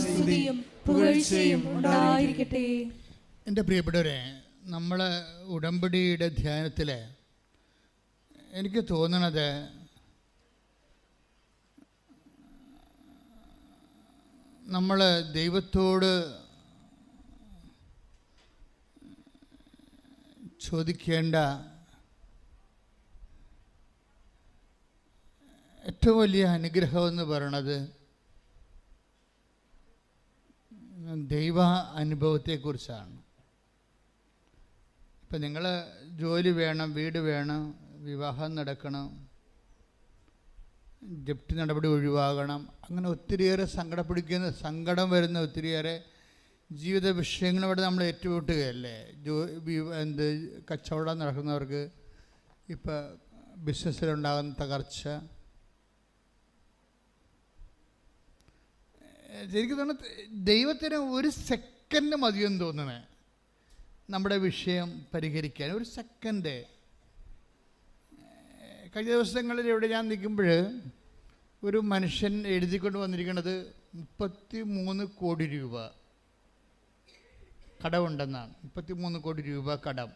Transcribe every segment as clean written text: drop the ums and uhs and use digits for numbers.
സ്തുതിയും പുകഴ്ചയും ഉണ്ടായിരിക്കട്ടെ. എൻ്റെ പ്രിയപ്പെട്ടവരെ, നമ്മൾ ഉടമ്പടിയുടെ ധ്യാനത്തിൽ എനിക്ക് തോന്നണത് നമ്മൾ ദൈവത്തോട് ചോദിക്കേണ്ട ഏറ്റവും വലിയ അനുഗ്രഹം എന്ന് പറയണത് ദൈവ അനുഭവത്തെക്കുറിച്ചാണ്. ഇപ്പം നിങ്ങൾ ജോലി വേണം, വീട് വേണം, വിവാഹം നടക്കണം, ജപ്തി നടപടി ഒഴിവാകണം, അങ്ങനെ ഒത്തിരിയേറെ സങ്കടം വരുന്ന ഒത്തിരിയേറെ ജീവിത വിഷയങ്ങളോട് നമ്മൾ ഏറ്റുമുട്ടുകയല്ലേ. കച്ചവടം നടക്കുന്നവർക്ക് ഇപ്പോൾ ബിസിനസ്സിലുണ്ടാകുന്ന തകർച്ച, ശരിക്കും തോന്നുന്നു ദൈവത്തിന് ഒരു സെക്കൻഡ് മതിയെന്ന് തോന്നണേ നമ്മുടെ വിഷയം പരിഹരിക്കാൻ. ഒരു സെക്കൻഡ്. കഴിഞ്ഞ ദിവസങ്ങളിൽ ഇവിടെ ഞാൻ നിൽക്കുമ്പോൾ ഒരു മനുഷ്യൻ എഴുതിക്കൊണ്ട് വന്നിരിക്കുന്നത് 33 കോടി രൂപ കടമുണ്ടെന്നാണ്. 33 കോടി രൂപ കടം.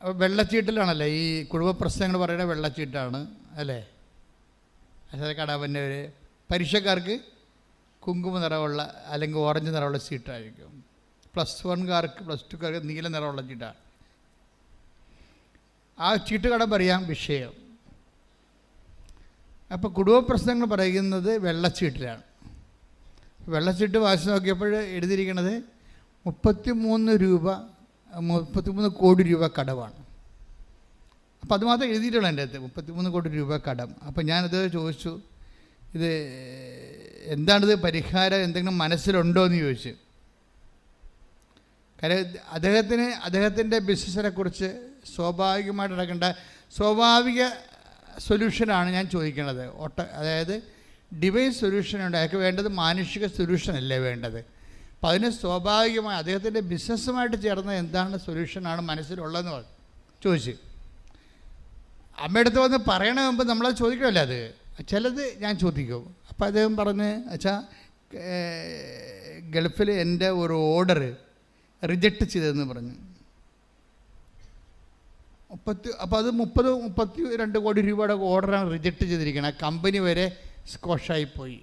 അപ്പോൾ വെള്ളച്ചീട്ടിലാണല്ലേ ഈ കുടുംബ പ്രശ്നങ്ങൾ പറയുന്ന വെള്ളച്ചീട്ടാണ് അല്ലേ. അതായത് കടവന്നവർ പരീക്ഷക്കാർക്ക് കുങ്കുമ നിറമുള്ള അല്ലെങ്കിൽ ഓറഞ്ച് നിറമുള്ള സീറ്റായിരിക്കും. +1കാർക്ക് +2കാർക്ക് നീല നിറമുള്ള ചീട്ടാണ്. ആ ചീട്ട് കടം പറയാം വിഷയം. അപ്പോൾ കുടുംബ പ്രശ്നങ്ങൾ പറയുന്നത് വെള്ളച്ചീട്ടിലാണ്. വെള്ളച്ചീട്ട് വായിച്ച് നോക്കിയപ്പോൾ എഴുതിയിരിക്കുന്നത് 33 കോടി രൂപ കടമാണ്. അപ്പോൾ അതുമാത്രം എഴുതിയിട്ടുള്ളൂ എൻ്റെ അടുത്ത്, 33 കോടി രൂപ കടം. അപ്പോൾ ഞാനത് ചോദിച്ചു, ഇത് എന്താണിത് പരിഹാരം, എന്തെങ്കിലും മനസ്സിലുണ്ടോ എന്ന് ചോദിച്ചു. കാര്യം അദ്ദേഹത്തിൻ്റെ ബിസിനസ്സിനെക്കുറിച്ച് സ്വാഭാവികമായിട്ട് നടക്കേണ്ട സ്വാഭാവിക സൊല്യൂഷനാണ് ഞാൻ ചോദിക്കുന്നത്. അതായത് ഡിവൈൻ സൊല്യൂഷനുണ്ട്. അയാൾക്ക് വേണ്ടത് മാനുഷിക സൊല്യൂഷനല്ലേ വേണ്ടത്. അപ്പം അതിന് സ്വാഭാവികമായി അദ്ദേഹത്തിൻ്റെ ബിസിനസ്സുമായിട്ട് ചേർന്ന എന്താണ് സൊല്യൂഷനാണ് മനസ്സിലുള്ളതെന്ന് ചോദിച്ചു. അമ്മയുടെ അടുത്ത് വന്ന് പറയണ മുമ്പ് നമ്മളത് ചോദിക്കണമല്ലോ. അത് ചിലത് ഞാൻ ചോദിക്കും. അപ്പോൾ അദ്ദേഹം പറഞ്ഞ്, അച്ഛാ ഗൾഫിൽ എൻ്റെ ഒരു ഓർഡർ റിജക്റ്റ് ചെയ്തതെന്ന് പറഞ്ഞു. അപ്പോൾ അത് 32 കോടി രൂപയുടെ ഓർഡറാണ് റിജക്റ്റ് ചെയ്തിരിക്കുന്നത്. കമ്പനി വരെ സ്കോഷായിപ്പോയി,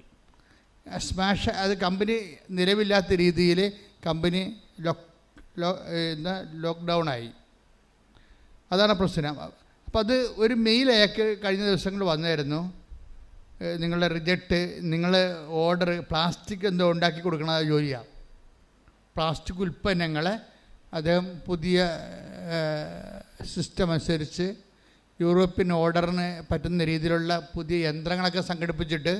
സ്മാഷ്. അത് കമ്പനി നിലവില്ലാത്ത രീതിയിൽ കമ്പനി ലോക്ക്ഡൗണായി. അതാണ് പ്രശ്നം. അപ്പോൾ അത് ഒരു മെയിൽ അയാൾക്ക് കഴിഞ്ഞ ദിവസങ്ങൾ വന്നായിരുന്നു. നിങ്ങളുടെ റിജക്റ്റ്, നിങ്ങൾ ഓർഡർ പ്ലാസ്റ്റിക് എന്തോ ഉണ്ടാക്കി കൊടുക്കണ ജോലിയാണ്. പ്ലാസ്റ്റിക് ഉൽപ്പന്നങ്ങളെ അദ്ദേഹം പുതിയ സിസ്റ്റം അനുസരിച്ച് യൂറോപ്യൻ ഓർഡറിന് പറ്റുന്ന രീതിയിലുള്ള പുതിയ യന്ത്രങ്ങളൊക്കെ സംഘടിപ്പിച്ചിട്ട്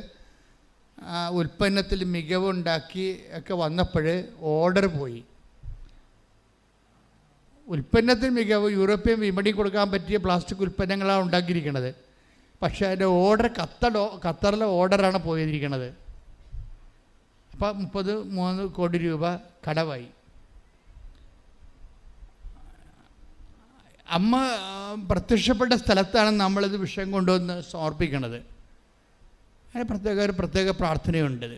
ഉൽപ്പന്നത്തിൽ മികവുണ്ടാക്കി ഒക്കെ വന്നപ്പോൾ ഓർഡർ പോയി. ഉൽപ്പന്നത്തിന് മികവ് യൂറോപ്യൻ വിപണി കൊടുക്കാൻ പറ്റിയ പ്ലാസ്റ്റിക് ഉൽപ്പന്നങ്ങളാണ് ഉണ്ടാക്കിയിരിക്കുന്നത്. പക്ഷേ അതിൻ്റെ ഓർഡർ ഖത്തറിലെ ഓർഡറാണ് പോയിരിക്കുന്നത്. അപ്പോൾ 33 കോടി രൂപ കടമായി. അമ്മ പ്രത്യക്ഷപ്പെട്ട സ്ഥലത്താണ് നമ്മളിത് വിഷയം കൊണ്ടുവന്ന് സമർപ്പിക്കുന്നത്. അതിന് പ്രത്യേക പ്രാർത്ഥനയുണ്ട്.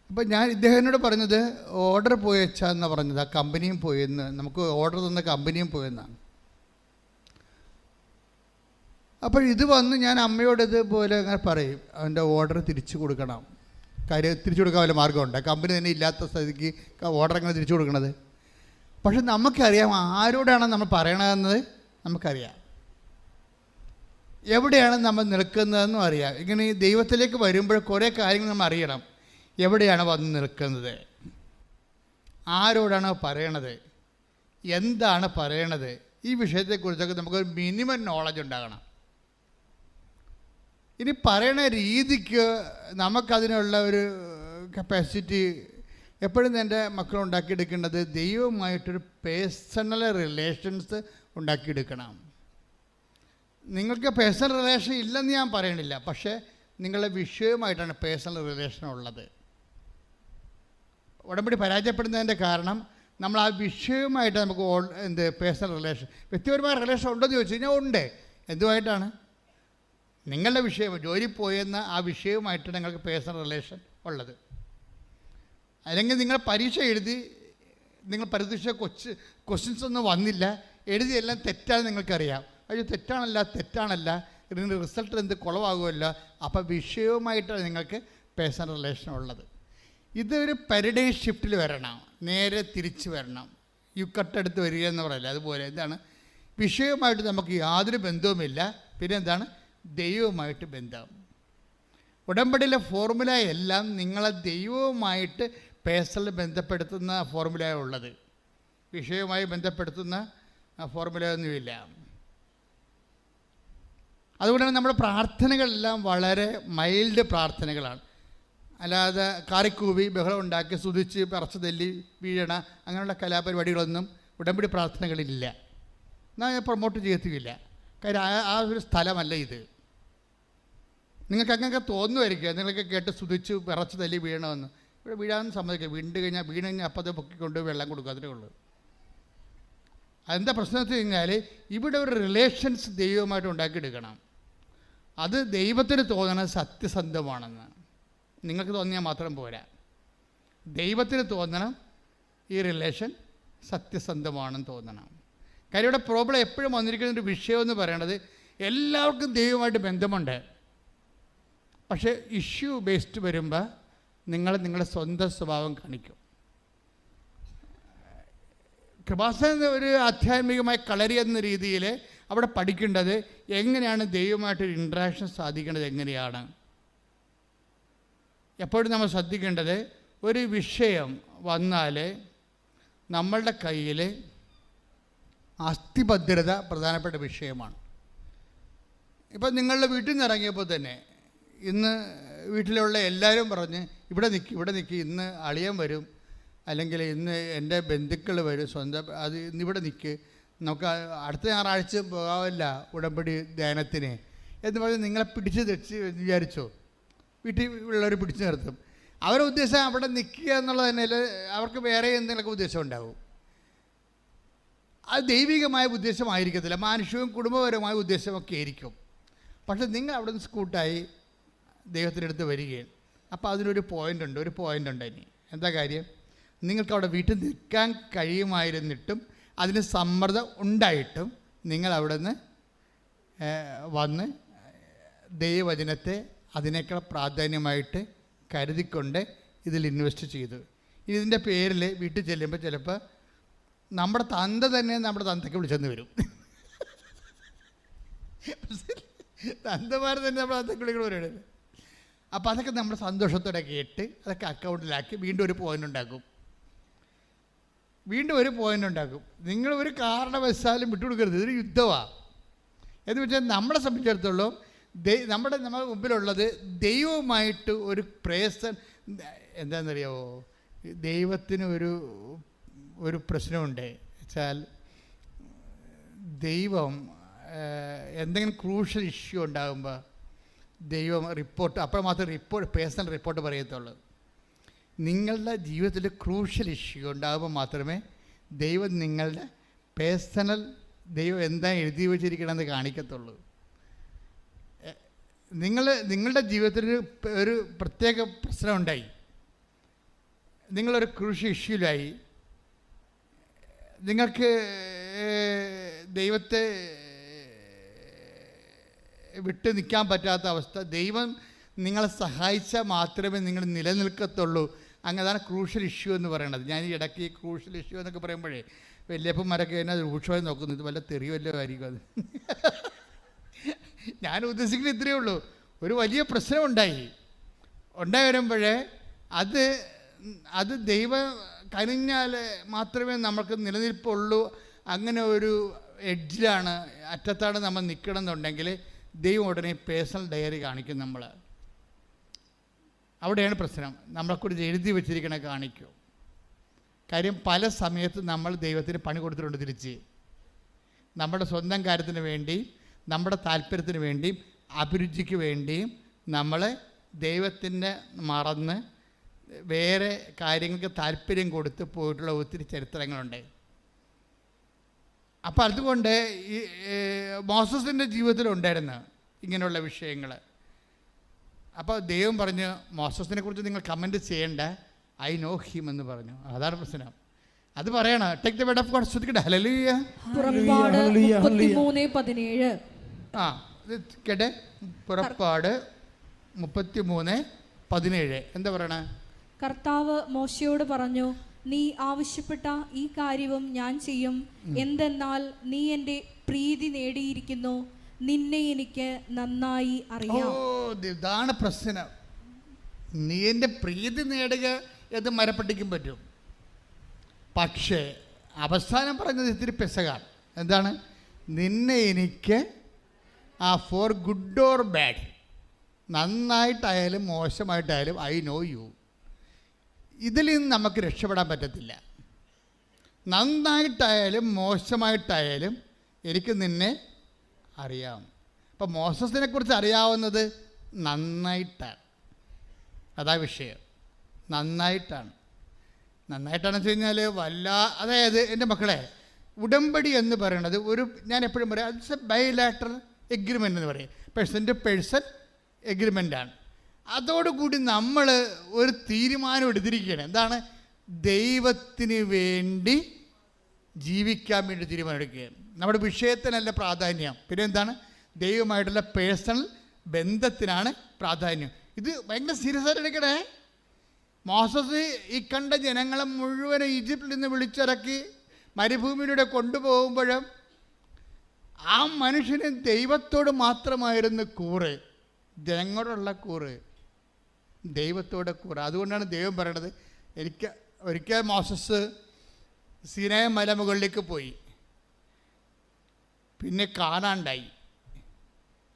അപ്പോൾ ഞാൻ ഇദ്ദേഹത്തിനോട് പറഞ്ഞത് ഓർഡർ പോയെച്ചാന്നാണ് പറഞ്ഞത്. ആ കമ്പനിയും പോയെന്ന്, നമുക്ക് ഓർഡർ തന്ന കമ്പനിയും പോയെന്നാണ്. അപ്പോൾ ഇത് വന്ന് ഞാൻ അമ്മയോട് ഇതുപോലെ അങ്ങനെ പറയും, അവൻ്റെ ഓർഡർ തിരിച്ചു കൊടുക്കണം. കാര്യം തിരിച്ചു കൊടുക്കാൻ വല്ല മാർഗമുണ്ട്? കമ്പനി തന്നെ ഇല്ലാത്ത സ്ഥിതിക്ക് ഓർഡർ എങ്ങനെ തിരിച്ചു കൊടുക്കണത്? പക്ഷെ നമുക്കറിയാം ആരോടാണ് നമ്മൾ പറയണതെന്നത് നമുക്കറിയാം, എവിടെയാണ് നമ്മൾ നിൽക്കുന്നതെന്നും അറിയാം. ഇങ്ങനെ ഈ ദൈവത്തിലേക്ക് വരുമ്പോൾ കുറേ കാര്യങ്ങൾ നമ്മൾ അറിയണം. എവിടെയാണ് വന്ന് നിൽക്കുന്നത്, ആരോടാണ് പറയണത്, എന്താണ് പറയണത്, ഈ വിഷയത്തെക്കുറിച്ചൊക്കെ നമുക്കൊരു മിനിമം നോളജ് ഉണ്ടാകണം. ഇനി പറയണ രീതിക്ക് നമുക്കതിനുള്ള ഒരു കപ്പാസിറ്റി എപ്പോഴും എൻ്റെ മക്കളുണ്ടാക്കിയെടുക്കേണ്ടത് ദൈവവുമായിട്ടൊരു പേഴ്സണൽ റിലേഷൻസ് ഉണ്ടാക്കിയെടുക്കണം. നിങ്ങൾക്ക് പേഴ്സണൽ റിലേഷൻ ഇല്ലെന്ന് ഞാൻ പറയണില്ല, പക്ഷേ നിങ്ങളുടെ വിഷയവുമായിട്ടാണ് പേഴ്സണൽ റിലേഷൻ ഉള്ളത്. ഉടമ്പടി പരാജയപ്പെടുന്നതിൻ്റെ കാരണം നമ്മൾ ആ വിഷയവുമായിട്ട് നമുക്ക് പേഴ്സണൽ റിലേഷൻ, വ്യക്തിപരമായ റിലേഷൻ ഉണ്ടോ എന്ന് ചോദിച്ചു കഴിഞ്ഞാൽ ഉണ്ട്. എന്തുമായിട്ടാണ്? നിങ്ങളുടെ വിഷയം ജോലി പോയെന്ന ആ വിഷയവുമായിട്ടാണ് നിങ്ങൾക്ക് പേഴ്സണൽ റിലേഷൻ ഉള്ളത്. അല്ലെങ്കിൽ നിങ്ങൾ പരീക്ഷ എഴുതി, നിങ്ങൾ പരീക്ഷ ക്വസ്റ്റ്യൻസ് ഒന്നും വന്നില്ല, എഴുതിയെല്ലാം തെറ്റാന്ന് നിങ്ങൾക്കറിയാം. അയ്യോ തെറ്റാണല്ല ഇതിൻ്റെ റിസൾട്ട് എന്ത് കുളവാകുമല്ലോ. അപ്പോൾ വിഷയവുമായിട്ടാണ് നിങ്ങൾക്ക് പേഴ്സണൽ റിലേഷൻ ഉള്ളത്. ഇതൊരു പാരഡൈം ഷിഫ്റ്റിൽ വരണം, നേരെ തിരിച്ച് വരണം. കട്ടെടുത്ത് വരിക എന്ന് പറയില്ല, അതുപോലെ എന്താണ് വിഷയവുമായിട്ട് നമുക്ക് യാതൊരു ബന്ധവുമില്ല. പിന്നെ എന്താണ് ദൈവവുമായിട്ട് ബന്ധം. ഉടമ്പടിയിലെ ഫോർമുല എല്ലാം നിങ്ങളെ ദൈവവുമായിട്ട് പേഴ്സണൽ ബന്ധപ്പെടുത്തുന്ന ഫോർമുലയാണ് ഉള്ളത്. വിഷയവുമായി ബന്ധപ്പെടുത്തുന്ന ഫോർമുലയൊന്നുമില്ല. അതുകൊണ്ട് തന്നെ നമ്മുടെ പ്രാർത്ഥനകളെല്ലാം വളരെ മൈൽഡ് പ്രാർത്ഥനകളാണ്. അല്ലാതെ കാറിക്കൂവി ബഹളം ഉണ്ടാക്കി സ്തുതിച്ച് പറച്ച് തല്ലി വീഴണ അങ്ങനെയുള്ള കലാപരിപാടികളൊന്നും ഉടമ്പടി പ്രാർത്ഥനകളില്ല. എന്നാൽ ഞാൻ പ്രൊമോട്ട് ചെയ്യത്തുമില്ല. കാര്യം ആ ഒരു സ്ഥലമല്ല ഇത്. നിങ്ങൾക്ക് അങ്ങനെയൊക്കെ തോന്നുമായിരിക്കുക, നിങ്ങൾക്ക് കേട്ട് സ്തുതിച്ച് വിറച്ച് തല്ലി വീഴണമെന്ന്. ഇവിടെ വീഴാമെന്ന് സമ്മതിക്കുക. വീണ് കഴിഞ്ഞാൽ അപ്പം അത് പൊക്കിക്കൊണ്ട് വെള്ളം കൊടുക്കുക, അതിനേ ഉള്ളൂ. അതെന്താ പ്രശ്നം എന്ന് വെച്ച് കഴിഞ്ഞാൽ ഇവിടെ ഒരു റിലേഷൻസ് ദൈവമായിട്ട് ഉണ്ടാക്കിയെടുക്കണം. അത് ദൈവത്തിന് തോന്നണം സത്യസന്ധമാണെന്ന്. നിങ്ങൾക്ക് തോന്നിയാൽ മാത്രം പോരാ, ദൈവത്തിന് തോന്നണം ഈ റിലേഷൻ സത്യസന്ധമാണെന്ന് തോന്നണം. കാര്യം ഇവിടെ പ്രോബ്ലം എപ്പോഴും വന്നിരിക്കുന്ന ഒരു വിഷയമെന്ന് പറയണത്, എല്ലാവർക്കും ദൈവമായിട്ട് ബന്ധമുണ്ട്. പക്ഷേ ഇഷ്യൂ ബേസ്ഡ് വരുമ്പോൾ നിങ്ങളുടെ സ്വന്തം സ്വഭാവം കാണിക്കും. കൃപാസന ഒരു ആധ്യാത്മികമായ കളരി എന്ന രീതിയിൽ അവിടെ പഠിക്കേണ്ടത് എങ്ങനെയാണ് ദൈവമായിട്ടൊരു ഇൻട്രാക്ഷൻ സാധിക്കേണ്ടത് എങ്ങനെയാണ്. എപ്പോഴും നമ്മൾ ശ്രദ്ധിക്കേണ്ടത്, ഒരു വിഷയം വന്നാൽ നമ്മളുടെ കയ്യിൽ അസ്ഥിഭദ്രത പ്രധാനപ്പെട്ട വിഷയമാണ്. ഇപ്പം നിങ്ങളുടെ വീട്ടിൽ നിന്ന് ഇറങ്ങിയപ്പോൾ തന്നെ ഇന്ന് വീട്ടിലുള്ള എല്ലാവരും പറഞ്ഞ് ഇവിടെ നിൽക്കി ഇന്ന് അളിയൻ വരും, അല്ലെങ്കിൽ ഇന്ന് എൻ്റെ ബന്ധുക്കൾ വരും, സ്വന്തം അത് ഇന്നിവിടെ നിൽക്ക്, നമുക്ക് അടുത്ത ഞായറാഴ്ച പോകാമല്ല ഉടമ്പടി ധ്യാനത്തിന് എന്ന് പറഞ്ഞ് നിങ്ങളെ പിടിച്ച് തെച്ച് വിചാരിച്ചോ. വീട്ടിൽ ഉള്ളവർ പിടിച്ചു നിർത്തും. അവരുടെ ഉദ്ദേശം അവിടെ നിൽക്കുക എന്നുള്ളത് തന്നെ അവർക്ക് വേറെ എന്തെങ്കിലുമൊക്കെ ഉദ്ദേശം ഉണ്ടാവും. അത് ദൈവികമായ ഉദ്ദേശമായിരിക്കത്തില്ല, മാനുഷികവും കുടുംബപരമായ ഉദ്ദേശമൊക്കെ ആയിരിക്കും. പക്ഷെ നിങ്ങൾ അവിടെ നിന്ന് സ്കൂട്ടായി ദൈവത്തിൻ്റെ അടുത്ത് വരികയാണ്. അപ്പോൾ അതിനൊരു പോയിൻ്റ് ഉണ്ട്. ഇനി എന്താ കാര്യം? നിങ്ങൾക്ക് അവിടെ വീട്ടിൽ നിൽക്കാൻ കഴിയുമായിരുന്നിട്ടും അതിന് സമ്മർദ്ദം ഉണ്ടായിട്ടും നിങ്ങൾ അവിടെ നിന്ന് വന്ന് ദൈവവചനത്തെ അതിനേക്കാൾ പ്രാധാന്യമായിട്ട് കരുതിക്കൊണ്ട് ഇതിൽ ഇൻവെസ്റ്റ് ചെയ്തു. ഇതിൻ്റെ പേരിൽ വീട്ടിൽ ചെല്ലുമ്പോൾ ചിലപ്പോൾ നമ്മുടെ തന്ത തന്നെ നമ്മുടെ തന്തയ്ക്ക് വിളിച്ചെന്ന് വരും. തന്തമാർ തന്നെ നമ്മുടെ തന്തയ്ക്ക് വിളിക്കുന്ന പറയുന്നത്. അപ്പോൾ അതൊക്കെ നമ്മൾ സന്തോഷത്തോടെ കേട്ട് അതൊക്കെ അക്കൗണ്ടിലാക്കി വീണ്ടും ഒരു പോയിൻ്റ് ഉണ്ടാക്കും. നിങ്ങൾ ഒരു കാരണവശാലും വിട്ടുകൊടുക്കരുത്. ഇതൊരു യുദ്ധമാണ്. എന്ന് വെച്ചാൽ നമ്മളെ സംബന്ധിച്ചിടത്തോളം നമ്മുടെ മുമ്പിലുള്ളത് ദൈവവുമായിട്ട് ഒരു പ്രേസൻ. എന്താണെന്നറിയാമോ, ദൈവത്തിന് ഒരു പ്രശ്നമുണ്ട് വെച്ചാൽ, ദൈവം എന്തെങ്കിലും ക്രൂഷ്യൽ ഇഷ്യൂ ഉണ്ടാകുമ്പോൾ ദൈവം അപ്പോൾ മാത്രം പേഴ്സണൽ റിപ്പോർട്ട് പറയത്തുള്ളൂ. നിങ്ങളുടെ ജീവിതത്തിൽ ക്രൂഷ്യൽ ഇഷ്യൂ ഉണ്ടാകുമ്പോൾ മാത്രമേ ദൈവം നിങ്ങളുടെ ദൈവം എന്താ എഴുതി വച്ചിരിക്കണമെന്ന് കാണിക്കത്തുള്ളൂ. നിങ്ങളുടെ ജീവിതത്തിൽ ഒരു പ്രത്യേക പ്രശ്നമുണ്ടായി, നിങ്ങളൊരു ക്രൂഷ്യൽ ഇഷ്യൂലായി, നിങ്ങൾക്ക് ദൈവത്തെ വിട്ട് നിൽക്കാൻ പറ്റാത്ത അവസ്ഥ, ദൈവം നിങ്ങളെ സഹായിച്ചാൽ മാത്രമേ നിങ്ങൾ നിലനിൽക്കത്തുള്ളൂ. അതാണ് ക്രൂഷ്യൽ ഇഷ്യൂ എന്ന് പറയുന്നത്. ഞാൻ ഈ ഇടയ്ക്ക് ഈ ക്രൂഷ്യൽ ഇഷ്യൂ എന്നൊക്കെ പറയുമ്പോഴേ വല്യപ്പന്മാരൊക്കെ എന്നെ രൂക്ഷമായി നോക്കുന്നു, ഇത് വല്ല തെറിയോ വല്ലോ ആയിരിക്കും അത്. ഞാൻ ഉദ്ദേശിക്കുന്നത് ഇത്രയേ ഉള്ളൂ. ഒരു വലിയ പ്രശ്നം ഉണ്ടായി വരുമ്പോഴേ അത് ദൈവം കനിഞ്ഞാൽ മാത്രമേ നമുക്ക് നിലനിൽപ്പുള്ളൂ. അങ്ങനെ ഒരു എഡ്ജിലാണ്, അറ്റത്താണ് നമ്മൾ നിൽക്കണം എന്നുണ്ടെങ്കിൽ ദൈവം ഉടനെ പേഴ്സണൽ ഡയറി കാണിക്കും. നമ്മൾ അവിടെയാണ് പ്രശ്നം. നമ്മളെക്കുറിച്ച് എഴുതി വെച്ചിരിക്കണ കാണിക്കും. കാര്യം പല സമയത്ത് നമ്മൾ ദൈവത്തിന് പണി കൊടുത്തിട്ടുണ്ട് തിരിച്ച്. നമ്മുടെ സ്വന്തം കാര്യത്തിന് വേണ്ടിയും നമ്മുടെ താല്പര്യത്തിന് വേണ്ടിയും അഭിരുചിക്ക് വേണ്ടിയും നമ്മൾ ദൈവത്തിൻ്റെ മറന്ന് വേറെ കാര്യങ്ങൾക്ക് താല്പര്യം കൊടുത്ത് പോയിട്ടുള്ള ഒത്തിരി ചരിത്രങ്ങളുണ്ട്. അപ്പോൾ അതുകൊണ്ട് ഈ മോസസിൻ്റെ ജീവിതത്തിലുണ്ടായിരുന്നു ഇങ്ങനെയുള്ള വിഷയങ്ങൾ. അപ്പോൾ ദൈവം പറഞ്ഞു മോസസിനെ കുറിച്ച് നിങ്ങൾ കമൻറ്റ് ചെയ്യേണ്ട, ഐ നോ ഹിം എന്ന് പറഞ്ഞു. അതാണ് പ്രശ്നം. അത് പറയണം. Take the word of God. ശ്രദ്ധിക്കട്ടെ. ഹല്ലേലൂയ. പുറപ്പാട് 33:17. ആ ഇത് കേട്ടെ. പുറപ്പാട് 33:17 എന്താ പറയണ? കർത്താവ് മോശയോട് പറഞ്ഞു, നീ ആവശ്യപ്പെട്ട ഈ കാര്യവും ഞാൻ ചെയ്യും. എന്തെന്നാൽ നീ എൻ്റെ പ്രീതി നേടിയിരിക്കുന്നു, നിന്നെ എനിക്ക് നന്നായി അറിയാം. ഇതാണ് പ്രശ്നം. നീ എൻ്റെ പ്രീതി നേടുക എന്ന് മരപ്പെട്ടിക്കും പറ്റും. പക്ഷേ അവസാനം പറഞ്ഞത് ഇത്തിരി പെസകാണ്. എന്താണ്? നിന്നെ എനിക്ക് ഫോർ ഗുഡ് ഓർ ബാഡ്, നന്നായിട്ടായാലും മോശമായിട്ടായാലും ഐ നോ യു. ഇതിൽ നിന്ന് നമുക്ക് രക്ഷപ്പെടാൻ പറ്റത്തില്ല. നന്നായിട്ടായാലും മോശമായിട്ടായാലും എനിക്ക് നിന്നെ അറിയാം. അപ്പം മോസസിനെ കുറിച്ച് അറിയാവുന്നത് നന്നായിട്ടാണ്. അതാ വിഷയം. നന്നായിട്ടാണ് വെച്ച് കഴിഞ്ഞാൽ അതായത് എൻ്റെ മക്കളെ, ഉടമ്പടി എന്ന് പറയുന്നത് ഞാൻ എപ്പോഴും പറയാം, ഇറ്റ്സ് എ ബൈലാറ്ററൽ എഗ്രിമെൻ്റ് എന്ന് പറയും. പേഴ്സൺ ടു പേഴ്സൺ എഗ്രിമെൻ്റാണ്. അതോടുകൂടി നമ്മൾ ഒരു തീരുമാനം എടുത്തിരിക്കുകയാണ്. എന്താണ്? ദൈവത്തിന് വേണ്ടി ജീവിക്കാൻ വേണ്ടി തീരുമാനം എടുക്കുകയാണ്. നമ്മുടെ വിഷയത്തിനല്ല പ്രാധാന്യം. പിന്നെ എന്താണ്? ദൈവമായിട്ടുള്ള പേഴ്സണൽ ബന്ധത്തിനാണ് പ്രാധാന്യം. ഇത് ഭയങ്കര സീരിയസ് ആയിട്ട് എടുക്കണേ. മോസസ് ഈ കണ്ട ജനങ്ങളെ മുഴുവനും ഈജിപ്തിൽ നിന്ന് വിളിച്ചിറക്കി മരുഭൂമിയിലൂടെ കൊണ്ടുപോകുമ്പോഴും ആ മനുഷ്യന് ദൈവത്തോട് മാത്രമായിരുന്നു കൂറ്, ജനങ്ങളോടുള്ള കൂറ്, ദൈവത്തോടെ കൂറ്. അതുകൊണ്ടാണ് ദൈവം പറയണത്, ഒരിക്കൽ മോസസ് സീനായ മലമുകളിലേക്ക് പോയി, പിന്നെ കാണാണ്ടായി.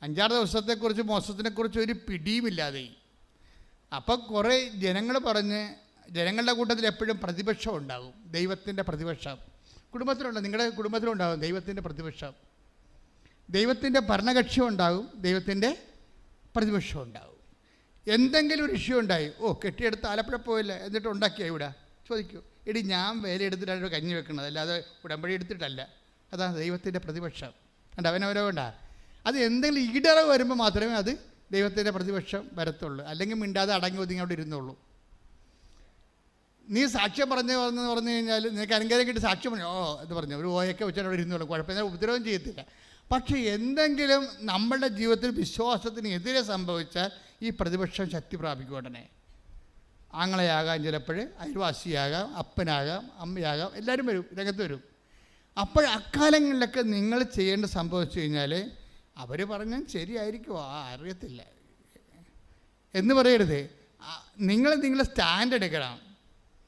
5-6 ദിവസത്തെക്കുറിച്ച് മോസസിനെക്കുറിച്ച് ഒരു പിടിയുമില്ലാതെ. അപ്പം കുറേ ജനങ്ങൾ പറഞ്ഞ്, ജനങ്ങളുടെ കൂട്ടത്തിൽ എപ്പോഴും പ്രതിപക്ഷം ഉണ്ടാകും, ദൈവത്തിൻ്റെ പ്രതിപക്ഷം. കുടുംബത്തിലുണ്ട്, നിങ്ങളുടെ കുടുംബത്തിലുണ്ടാകും ദൈവത്തിൻ്റെ പ്രതിപക്ഷം. ദൈവത്തിൻ്റെ ഭരണകക്ഷി ഉണ്ടാകും, ദൈവത്തിൻ്റെ പ്രതിപക്ഷം ഉണ്ടാകും. എന്തെങ്കിലും ഒരു ഇഷ്യൂ ഉണ്ടായി, കെട്ടിയെടുത്ത് ആലപ്പുഴ പോയില്ല, എന്നിട്ട് ഉണ്ടാക്കിയ ഇവിടെ ചോദിക്കൂ, എടി ഞാൻ വേല എടുത്തിട്ടാണ് കഞ്ഞി വെക്കുന്നത്, അല്ലാതെ ഉടമ്പടി എടുത്തിട്ടല്ല. അതാണ് ദൈവത്തിൻ്റെ പ്രതിപക്ഷം. കണ്ട അവനവരോണ്ടാ. അത് എന്തെങ്കിലും ഈടറവ് വരുമ്പോൾ മാത്രമേ അത് ദൈവത്തിൻ്റെ പ്രതിപക്ഷം വരത്തുള്ളൂ. അല്ലെങ്കിൽ മിണ്ടാതെ അടങ്ങി ഒതുങ്ങി അവിടെ ഇരുന്നുള്ളൂ. നീ സാക്ഷ്യം പറഞ്ഞു കഴിഞ്ഞാൽ നിനക്ക് അനുഗ്രഹം കിട്ടി സാക്ഷ്യം പറഞ്ഞു എന്ന് പറഞ്ഞു ഒരു ഓയൊക്കെ വെച്ചാൽ അവിടെ ഇരുന്നുള്ളൂ, കുഴപ്പമില്ല, ഉപദ്രവം ചെയ്യത്തില്ല. പക്ഷേ എന്തെങ്കിലും നമ്മളുടെ ജീവിതത്തിൽ വിശ്വാസത്തിന് എതിരെ സംഭവിച്ചാൽ ഈ പ്രതിപക്ഷം ശക്തി പ്രാപിക്കും. ഉടനെ ആങ്ങളെയാകാം, ചിലപ്പോൾ അയൽവാസിയാകാം, അപ്പനാകാം, അമ്മയാകാം, എല്ലാവരും വരും, രംഗത്ത് വരും. അപ്പോൾ അക്കാലങ്ങളിലൊക്കെ നിങ്ങൾ ചെയ്യേണ്ട സംഭവിച്ചു കഴിഞ്ഞാൽ അവർ പറഞ്ഞാൽ ശരിയായിരിക്കുമോ അറിയത്തില്ല എന്ന് പറയരുത്. നിങ്ങൾ സ്റ്റാൻഡ് എടുക്കണം.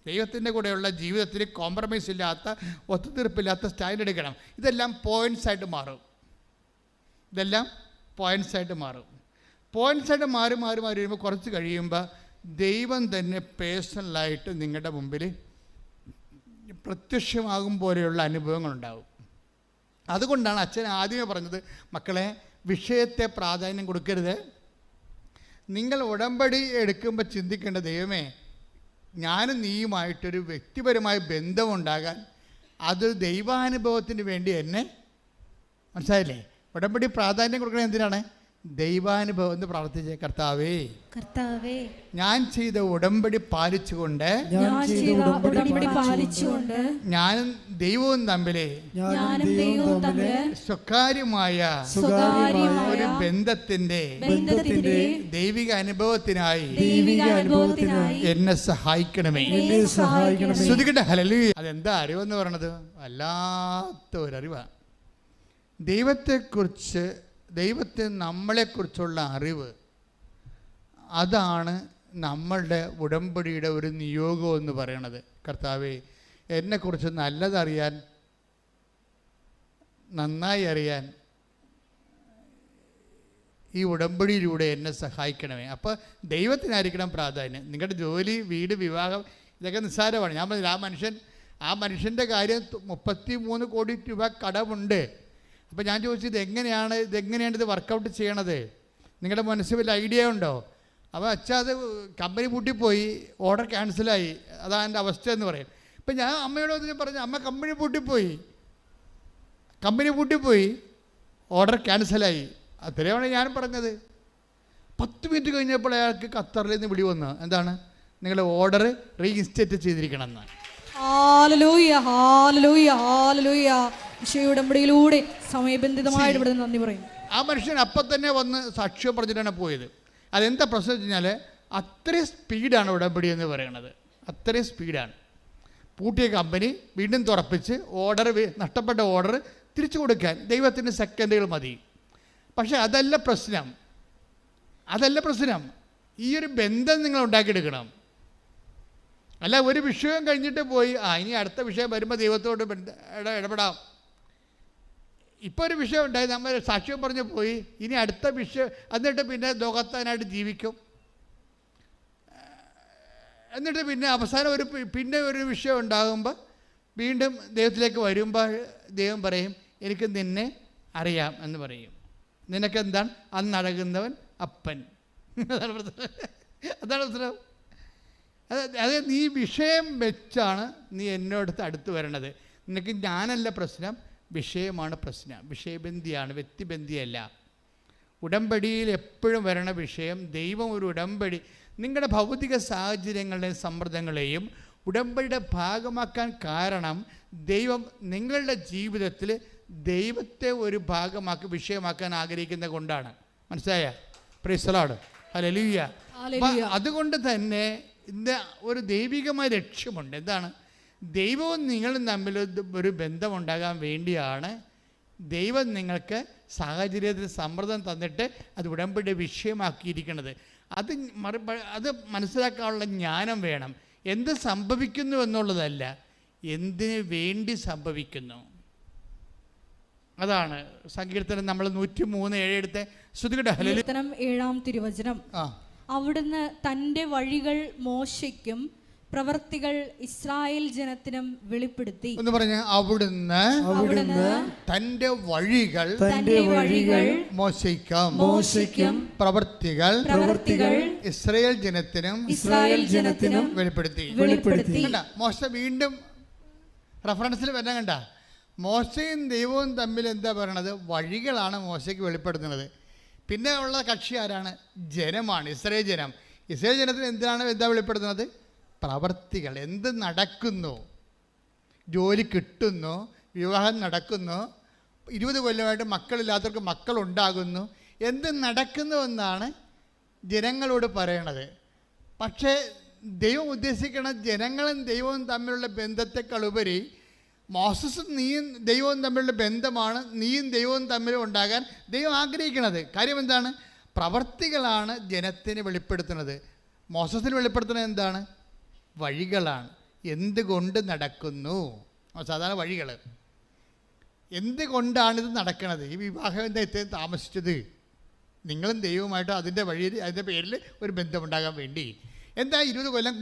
ദൈവത്തിൻ്റെ കൂടെയുള്ള ജീവിതത്തിൽ കോംപ്രമൈസ് ഇല്ലാത്ത, ഒത്തുതീർപ്പില്ലാത്ത സ്റ്റാൻഡ് എടുക്കണം. ഇതെല്ലാം പോയിൻറ്റ്സായിട്ട് മാറും. പോയിൻറ്റ്സായിട്ട് മാറി വരുമ്പോൾ കുറച്ച് കഴിയുമ്പോൾ ദൈവം തന്നെ പേഴ്സണലായിട്ട് നിങ്ങളുടെ മുമ്പിൽ പ്രത്യക്ഷമാകും പോലെയുള്ള അനുഭവങ്ങളുണ്ടാകും. അതുകൊണ്ടാണ് അച്ഛൻ ആദ്യമേ പറഞ്ഞത്, മക്കളെ വിഷയത്തെ പ്രാധാന്യം കൊടുക്കരുത്. നിങ്ങൾ ഉടമ്പടി എടുക്കുമ്പോൾ ചിന്തിക്കേണ്ട, ദൈവമേ ഞാനും നീയുമായിട്ടൊരു വ്യക്തിപരമായ ബന്ധമുണ്ടാകാൻ, അത് ദൈവാനുഭവത്തിന് വേണ്ടി എന്നെ, മനസ്സിലായില്ലേ? ഉടമ്പടി പ്രാധാന്യം കൊടുക്കുന്നത് എന്തിനാണ്? ദൈവാനുഭവം എന്ന് പ്രാർത്ഥിച്ചേ. കർത്താവേ ഞാൻ ചെയ്ത ഉടമ്പടി പാലിച്ചുകൊണ്ട് ഞാനും ദൈവവും തമ്മിൽ സ്വകാര്യമായ ഒരു ബന്ധത്തിന്റെ ദൈവിക അനുഭവത്തിനായി എന്നെ സഹായിക്കണമേ. ശ്രദ്ധിക്കട്ടെ. ഹല്ലേലൂയ. അതെന്താ അറിവെന്ന് പറയണത്? വല്ലാത്ത ഒരറിവാണ്. ദൈവത്തെ നമ്മളെക്കുറിച്ചുള്ള അറിവ്, അതാണ് നമ്മളുടെ ഉടമ്പടിയുടെ ഒരു നിയോഗം എന്ന് പറയണത്. കർത്താവേ എന്നെക്കുറിച്ച് നല്ലതറിയാൻ, നന്നായി അറിയാൻ ഈ ഉടമ്പടിയിലൂടെ എന്നെ സഹായിക്കണമേ. അപ്പോൾ ദൈവത്തിനായിരിക്കണം പ്രാധാന്യം. നിങ്ങളുടെ ജോലി, വീട്, വിവാഹം ഇതൊക്കെ നിസ്സാരമാണ്. ഞാൻ പറഞ്ഞില്ല, ആ മനുഷ്യൻ്റെ കാര്യം 33 കോടി രൂപ കടമുണ്ട്. അപ്പോൾ ഞാൻ ചോദിച്ചു, ഇതെങ്ങനെയാണ് ഇത് വർക്കൗട്ട് ചെയ്യണത്? നിങ്ങളുടെ മനസ്സിൽ വല്ല ഐഡിയ ഉണ്ടോ? അപ്പോൾ അത് കമ്പനി പൂട്ടിപ്പോയി, ഓർഡർ ക്യാൻസലായി, അതാണ് എൻ്റെ അവസ്ഥ എന്ന് പറയും. ഇപ്പം ഞാൻ അമ്മയോട് പറഞ്ഞു, അമ്മ കമ്പനി പൂട്ടിപ്പോയി, ഓർഡർ ക്യാൻസലായി, അത്രയാണ് ഞാൻ പറഞ്ഞത്. 10 മിനിറ്റ് കഴിഞ്ഞപ്പോൾ അയാൾക്ക് ഖത്തറിൽ നിന്ന് വിളി വന്നു, എന്താണ്, നിങ്ങളുടെ ഓർഡർ റീഇൻസ്റ്റേറ്റ് ചെയ്തിരിക്കണം എന്ന്. Hallelujah, hallelujah, hallelujah. ഈശോയുടെ ഉടമ്പടിയിലൂടെ സമയബന്ധിതമായിട്ട് ഇവിടെ നന്ദി പറയും. ആ മനുഷ്യൻ അപ്പം തന്നെ വന്ന് സാക്ഷ്യം പറഞ്ഞിട്ടാണ് പോയത്. അതെന്താ പ്രശ്നം വെച്ച് കഴിഞ്ഞാൽ അത്രയും സ്പീഡാണ് ഉടമ്പടി എന്ന് പറയുന്നത്. അത്രയും സ്പീഡാണ്. പൂട്ടിയ കമ്പനി വീണ്ടും തുറപ്പിച്ച് ഓർഡർ, നഷ്ടപ്പെട്ട ഓർഡർ തിരിച്ചു കൊടുക്കാൻ ദൈവത്തിന് സെക്കൻഡുകൾ മതി. പക്ഷേ അതല്ല പ്രശ്നം. ഈ ഒരു ബന്ധം നിങ്ങൾ ഉണ്ടാക്കിയെടുക്കണം. അല്ല ഒരു വിഷയം കഴിഞ്ഞിട്ട് പോയി ഇനി അടുത്ത വിഷയം വരുമ്പോൾ ദൈവത്തോട് ഇടപെടാം. ഇപ്പോൾ ഒരു വിഷയം ഉണ്ടായി, നമ്മൾ സാക്ഷ്യം പറഞ്ഞ് പോയി, ഇനി അടുത്ത വിഷയം, എന്നിട്ട് പിന്നെ ലോകത്താനായിട്ട് ജീവിക്കും. എന്നിട്ട് പിന്നെ അവസാനം പിന്നെ ഒരു വിഷയം ഉണ്ടാകുമ്പോൾ വീണ്ടും ദൈവത്തിലേക്ക് വരുമ്പോൾ ദൈവം പറയും, എനിക്ക് നിന്നെ അറിയാം എന്ന് പറയും. നിനക്കെന്താണ് അന്നഴകുന്നവൻ അപ്പൻ. അതാണ് പ്രശ്നം. അതായത് നീ വിഷയം വെച്ചാണ് നീ എന്നോടത്ത് അടുത്ത് വരണത്. നിനക്ക് ഞാനല്ല പ്രശ്നം, വിഷയമാണ് പ്രശ്നം. വിഷയബന്ധിയാണ്, വ്യക്തിബന്ധിയല്ല. ഉടമ്പടിയിൽ എപ്പോഴും വരണ വിഷയം, ദൈവം ഒരു ഉടമ്പടി നിങ്ങളുടെ ഭൗതിക സാഹചര്യങ്ങളുടെയും സമ്മർദ്ദങ്ങളെയും ഉടമ്പടിയുടെ ഭാഗമാക്കാൻ കാരണം ദൈവം നിങ്ങളുടെ ജീവിതത്തിൽ ദൈവത്തെ ഒരു ഭാഗമാക്കി വിഷയമാക്കാൻ ആഗ്രഹിക്കുന്നത് കൊണ്ടാണ്. മനസ്സിലായ? Praise the Lord, hallelujah. അതുകൊണ്ട് തന്നെ ഇതിൻ്റെ ഒരു ദൈവികമായ ലക്ഷ്യമുണ്ട്. എന്താണ്? ദൈവവും നിങ്ങളും തമ്മിൽ ഒരു ബന്ധമുണ്ടാകാൻ വേണ്ടിയാണ് ദൈവം നിങ്ങൾക്ക് സാഹചര്യത്തിൽ സമ്മർദ്ദം തന്നിട്ട് അത് ഉടമ്പടി വിഷയമാക്കിയിരിക്കുന്നത്. അത് മനസ്സിലാക്കാനുള്ള ജ്ഞാനം വേണം. എന്ത് സംഭവിക്കുന്നു എന്നുള്ളതല്ല, എന്തിനു വേണ്ടി സംഭവിക്കുന്നു. അതാണ് സങ്കീർത്തനം നമ്മൾ 103:7 എടുത്ത് ശ്രുതികട. സങ്കീർത്തനം 7-ാം തിരുവചനം. അവിടുന്ന് തൻ്റെ വഴികൾ മോശയ്ക്കും പ്രവർത്തികൾ ഇസ്രായേൽ ജനത്തിനും വെളിപ്പെടുത്തി. എന്ന് പറഞ്ഞ അവിടുന്ന് തൻ്റെ വഴികൾ മോശയ്ക്കും പ്രവർത്തികൾ ഇസ്രായേൽ ജനത്തിനും വെളിപ്പെടുത്തി. മോശ വീണ്ടും റഫറൻസിൽ വരാൻ കണ്ട, മോശയും ദൈവവും തമ്മിൽ എന്താ പറയണത്? വഴികളാണ് മോശയ്ക്ക് വെളിപ്പെടുത്തുന്നത്. പിന്നെ ഉള്ള കക്ഷി ആരാണ്? ജനമാണ്, ഇസ്രായേൽ ജനം. ഇസ്രായേൽ ജനത്തിന് എന്താ വെളിപ്പെടുത്തുന്നത്? പ്രവർത്തികൾ. എന്ത് നടക്കുന്നു? ജോലി കിട്ടുന്നു, വിവാഹം നടക്കുന്നു, 20 കൊല്ലമായിട്ട് മക്കളില്ലാത്തവർക്ക് മക്കളുണ്ടാകുന്നു, എന്ത് നടക്കുന്നുവെന്നാണ് ജനങ്ങളോട് പറയണത്. പക്ഷേ ദൈവം ഉദ്ദേശിക്കുന്ന ജനങ്ങളും ദൈവവും തമ്മിലുള്ള ബന്ധത്തെക്കാളുപരി മോസസും നീയും ദൈവവും തമ്മിലുള്ള ബന്ധമാണ് നീയും ദൈവവും തമ്മിൽ ഉണ്ടാകാൻ ദൈവം ആഗ്രഹിക്കുന്നത്. കാര്യം എന്താണ്? പ്രവർത്തികളാണ് ജനത്തിന് വെളിപ്പെടുത്തുന്നത്. മോസസിന് വെളിപ്പെടുത്തുന്നത് എന്താണ്? വഴികളാണ്. എന്തുകൊണ്ട് നടക്കുന്നു? സാധാരണ വഴികൾ. എന്തുകൊണ്ടാണിത് നടക്കുന്നത്? ഈ വിവാഹം എന്താ ഇത്രയും താമസിച്ചത്? നിങ്ങളും ദൈവവുമായിട്ട് അതിൻ്റെ പേരിൽ ഒരു ബന്ധമുണ്ടാകാൻ വേണ്ടി. എന്താ 20 കൊല്ലം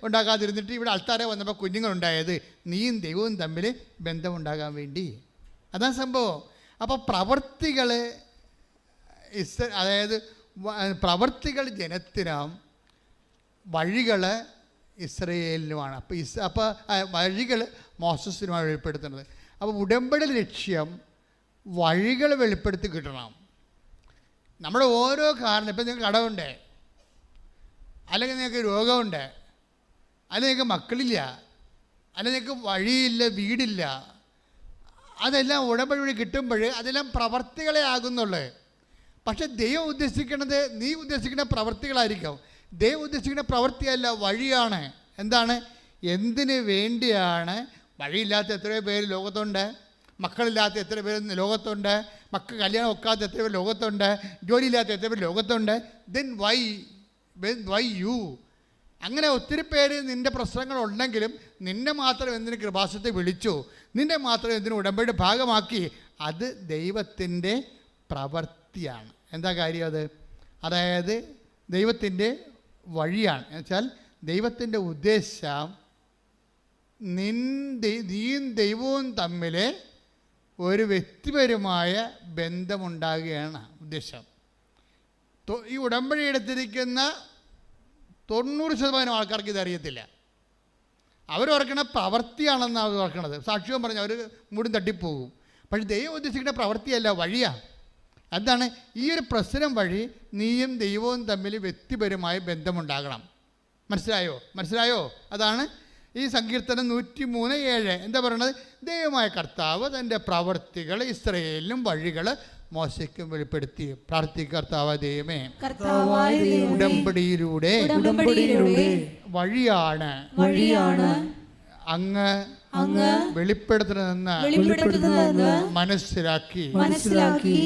ഉണ്ടാക്കാതിരുന്നിട്ട് ഇവിടെ ആൾക്കാരെ വന്നപ്പോൾ കുഞ്ഞുങ്ങളുണ്ടായത്? നീയും ദൈവവും തമ്മിൽ ബന്ധമുണ്ടാകാൻ വേണ്ടി. അതാണ് സംഭവം. അപ്പോൾ പ്രവർത്തികൾ ജനത്തിനും വഴികൾ ഇസ്രയേലിനുമാണ്. അപ്പോൾ വഴികൾ മോസസിനുമാണ് വെളിപ്പെടുത്തുന്നത്. അപ്പോൾ ഉടമ്പടി ലക്ഷ്യം വഴികൾ വെളിപ്പെടുത്തി കിട്ടണം. നമ്മുടെ ഓരോ കാരണം, ഇപ്പം നിങ്ങൾക്ക് കടമുണ്ട്, അല്ലെങ്കിൽ നിങ്ങൾക്ക് രോഗമുണ്ട്, അല്ലെങ്കിൽ നിങ്ങൾക്ക് മക്കളില്ല, അല്ലെങ്കിൽ നിങ്ങൾക്ക് വഴിയില്ല, വീടില്ല, അതെല്ലാം ഉടമ്പടി വഴി കിട്ടുമ്പോൾ അതെല്ലാം പ്രവർത്തികളെ ആകുന്നുള്ളൂ. പക്ഷെ ദൈവം ഉദ്ദേശിക്കുന്നത് നീ ഉദ്ദേശിക്കുന്ന പ്രവർത്തികളായിരിക്കും. ദൈവം ഉദ്ദേശിക്കുന്ന പ്രവൃത്തിയല്ല, വഴിയാണ്. എന്താണ്? എന്തിനു വേണ്ടിയാണ്? വഴിയില്ലാത്ത എത്രയോ പേര് ലോകത്തുണ്ട്, മക്കളില്ലാത്ത എത്ര പേര് ലോകത്തുണ്ട്, കല്യാണം ഒക്കാത്ത എത്ര പേര് ലോകത്തുണ്ട്, ജോലിയില്ലാത്ത എത്ര പേര് ലോകത്തുണ്ട്. Then why you? അങ്ങനെ ഒത്തിരി പേര് നിൻ്റെ പ്രശ്നങ്ങളുണ്ടെങ്കിലും നിന്നെ മാത്രം എന്തിന് കൃപാസനത്തെ വിളിച്ചു, നിന്നെ മാത്രം എന്തിന് ഉടമ്പടിയുടെ ഭാഗമാക്കി? അത് ദൈവത്തിൻ്റെ പ്രവൃത്തിയാണ്. എന്താ കാര്യം അത്? അതായത് ദൈവത്തിൻ്റെ വഴിയാണ്. എന്നുവെച്ചാൽ ദൈവത്തിൻ്റെ ഉദ്ദേശം നീയും ദൈവവും തമ്മിൽ ഒരു വ്യക്തിപരമായ ബന്ധമുണ്ടാകുകയാണ് ഉദ്ദേശം. ഈ ഉടമ്പടി എടുത്തിരിക്കുന്ന 90% ആൾക്കാർക്ക് ഇതറിയത്തില്ല. അവരോർക്കണ പ്രവൃത്തിയാണെന്നാണ് അവർ ഓർക്കണത്. സാക്ഷ്യം പറഞ്ഞ് അവർ മൂടും തട്ടിപ്പോകും. പക്ഷെ ദൈവം ഉദ്ദേശിക്കുന്ന പ്രവൃത്തിയല്ല, വഴിയാണ്. എന്താണ്? ഈ ഒരു പ്രശ്നം വഴി നീയും ദൈവവും തമ്മിൽ വ്യക്തിപരമായ ബന്ധമുണ്ടാകണം. മനസ്സിലായോ? അതാണ് ഈ സങ്കീർത്തനം 103:7 എന്താ പറയുന്നത്? ദൈവമായ കർത്താവ് തൻ്റെ പ്രവർത്തികൾ ഇസ്രായേലിനും വഴികൾ മോശയ്ക്കും വെളിപ്പെടുത്തി. പ്രാർത്ഥിക്കർത്താവ് ദൈവമേ, ഉടമ്പടിയിലൂടെ വഴിയാണ് അങ്ങ് വെളിപ്പെടുത്തുന്നതെന്ന് മനസ്സിലാക്കി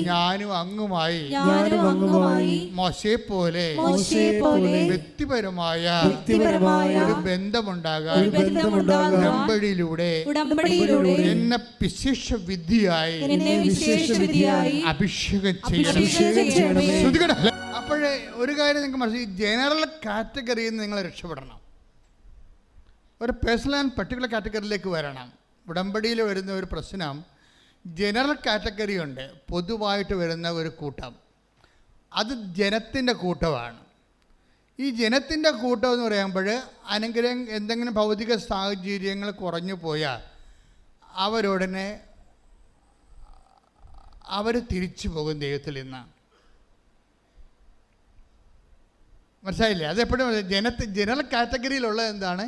ഞാനും അങ്ങുമായി മോശയെ പോലെ വ്യക്തിപരമായ ഒരു ബന്ധമുണ്ടാകാൻ ഉടമ്പടിയിലൂടെ എന്നെ വിശേഷ വിധിയായി അഭിഷേകം ചെയ്യണം. അപ്പോഴേ ഒരു കാര്യം നിങ്ങൾക്ക് മനസ്സിലായി, ജനറൽ കാറ്റഗറിയിൽ നിന്ന് നിങ്ങൾ രക്ഷപ്പെടണം. ഒരു പേഴ്സണൽ ആൻഡ് പർട്ടിക്കുലർ കാറ്റഗറിയിലേക്ക് വരണം. ഉടമ്പടിയിൽ വരുന്ന ഒരു പ്രശ്നം ജനറൽ കാറ്റഗറി ഉണ്ട്, പൊതുവായിട്ട് വരുന്ന ഒരു കൂട്ടം. അത് ജനത്തിൻ്റെ കൂട്ടമാണ്. ഈ ജനത്തിൻ്റെ കൂട്ടം എന്ന് പറയുമ്പോൾ അനുഗ്രഹം എന്തെങ്കിലും ഭൗതിക സാഹചര്യങ്ങൾ കുറഞ്ഞു പോയാൽ അവരുടനെ അവർ തിരിച്ചു പോകും ദൈവത്തിൽ നിന്ന്. മനസ്സിലായില്ലേ? അതെപ്പോഴും ജനറൽ കാറ്റഗറിയിലുള്ളത് എന്താണ്?